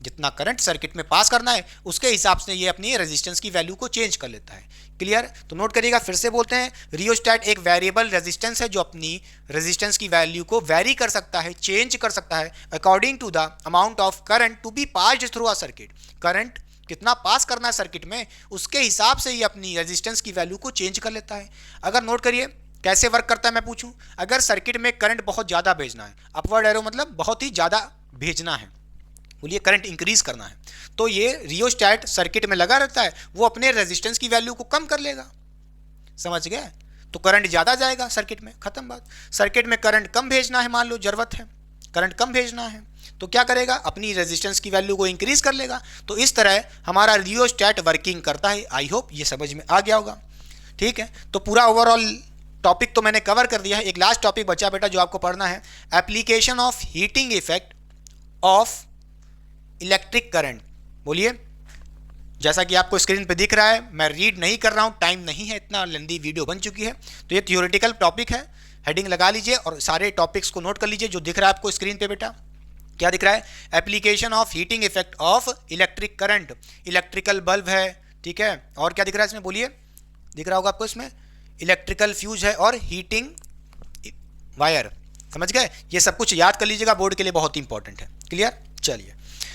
जितना करंट सर्किट में पास करना है उसके हिसाब से ये अपनी रेजिस्टेंस की वैल्यू को चेंज कर लेता है। क्लियर? तो नोट करिएगा, फिर से बोलते हैं, रियोस्टैट एक वेरिएबल रेजिस्टेंस है जो अपनी रेजिस्टेंस की वैल्यू को वेरी कर सकता है, चेंज कर सकता है according to the amount of current to be passed through a circuit. Current कितना पास करना है सर्किट में उसके हिसाब से ये अपनी रेजिस्टेंस की वैल्यू को चेंज कर लेता है। अगर नोट करिए कैसे वर्क करता है, मैं पूछूं, अगर सर्किट में करंट बहुत ज़्यादा भेजना है, अपवर्ड एरो मतलब बहुत ही ज़्यादा भेजना है, बोलिए करंट इंक्रीज करना है, तो ये रियोस्टैट सर्किट में लगा रहता है, वो अपने रेजिस्टेंस की वैल्यू को कम कर लेगा। समझ गए? तो करंट ज़्यादा जाएगा सर्किट में, खत्म बात। सर्किट में करंट कम भेजना है, मान लो जरूरत है करंट कम भेजना है, तो क्या करेगा, अपनी रेजिस्टेंस की वैल्यू को इंक्रीज कर लेगा। तो इस तरह हमारा रियोस्टैट वर्किंग करता है। आई होप ये समझ में आ गया होगा। ठीक है, तो पूरा ओवरऑल टॉपिक तो मैंने कवर कर दिया है। एक लास्ट टॉपिक बचा बेटा जो आपको पढ़ना है, application of heating effect of electric current. बोलिए, जैसा कि आपको स्क्रीन पे दिख रहा है, मैं रीड नहीं कर रहा हूँ, टाइम नहीं है, इतना लंबी वीडियो बन चुकी है। तो ये थियोरेटिकल टॉपिक है, हेडिंग लगा लीजिए और सारे टॉपिक्स को नोट कर लीजिए जो दिख रहा है आपको स्क्रीन पे बेटा। क्या दिख रहा है? Application of heating effect of electric current, electrical bulb है, ठीक है, और क्या दिख रहा है इसमें, बोलिए, दिख रहा होगा आपको इसमें इलेक्ट्रिकल फ्यूज है और हीटिंग वायर। समझ गए? ये सब कुछ याद कर लीजिएगा, बोर्ड के लिए बहुत इंपॉर्टेंट है। क्लियर? चलिए,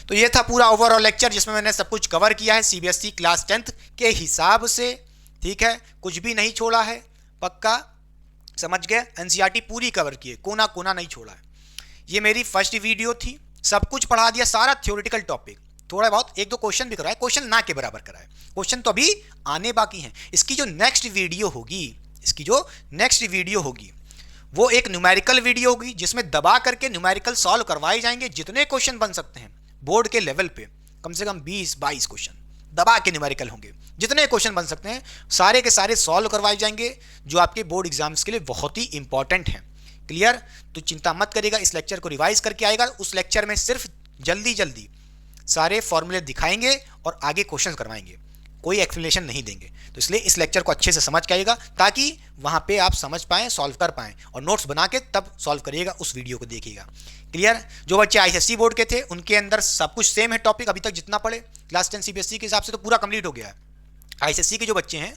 तो ये था पूरा ओवरऑल लेक्चर जिसमें मैंने सब कुछ कवर किया है सीबीएसई क्लास 10th के हिसाब से। ठीक है, कुछ भी नहीं छोड़ा है, पक्का समझ गए? एनसीईआरटी पूरी कवर की है, कोना कोना नहीं छोड़ा है। ये मेरी फर्स्ट वीडियो थी, सब कुछ पढ़ा दिया, सारा थ्योरेटिकल टॉपिक, थोड़ा बहुत एक दो क्वेश्चन भी कराए, क्वेश्चन ना के बराबर कराए, क्वेश्चन तो अभी आने बाकी हैं। इसकी जो नेक्स्ट वीडियो होगी वो एक न्यूमेरिकल वीडियो होगी जिसमें दबा करके न्यूमेरिकल सॉल्व करवाए जाएंगे, जितने क्वेश्चन बन सकते हैं बोर्ड के लेवल पे, कम से कम 20-22 क्वेश्चन दबा के न्यूमेरिकल होंगे, जितने क्वेश्चन बन सकते हैं सारे के सारे सॉल्व करवाए जाएंगे जो आपके बोर्ड एग्जाम्स के लिए बहुत ही इंपॉर्टेंट हैं। क्लियर? तो चिंता मत करिएगा, इस लेक्चर को रिवाइज करके आएगा, उस लेक्चर में सिर्फ जल्दी जल्दी सारे फॉर्मूले दिखाएंगे और आगे क्वेश्चन करवाएंगे, कोई एक्सप्लेनेशन नहीं देंगे। तो इसलिए इस लेक्चर को अच्छे से समझ के आइएगा ताकि वहाँ पे आप समझ पाएँ, सॉल्व कर पाएँ, और नोट्स बना के तब सॉल्व करिएगा, उस वीडियो को देखिएगा। क्लियर? जो बच्चे आईसीएसई बोर्ड के थे उनके अंदर सब कुछ सेम है, टॉपिक अभी तक जितना पढ़े क्लास 10 सीबीएसई के हिसाब से तो पूरा कंप्लीट हो गया है। आईसीएसई के जो बच्चे हैं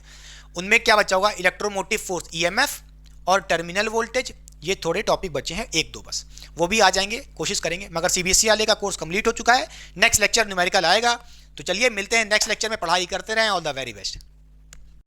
उनमें क्या बचा होगा, इलेक्ट्रोमोटिव फोर्स ईएमएफ और टर्मिनल वोल्टेज, ये थोड़े टॉपिक बचे हैं, एक दो बस, वो भी आ जाएंगे, कोशिश करेंगे। मगर सीबीएसई वाले का कोर्स कंप्लीट हो चुका है, नेक्स्ट लेक्चर न्यूमेरिकल आएगा। तो चलिए मिलते हैं नेक्स्ट लेक्चर में, पढ़ाई करते रहें, ऑल द वेरी बेस्ट।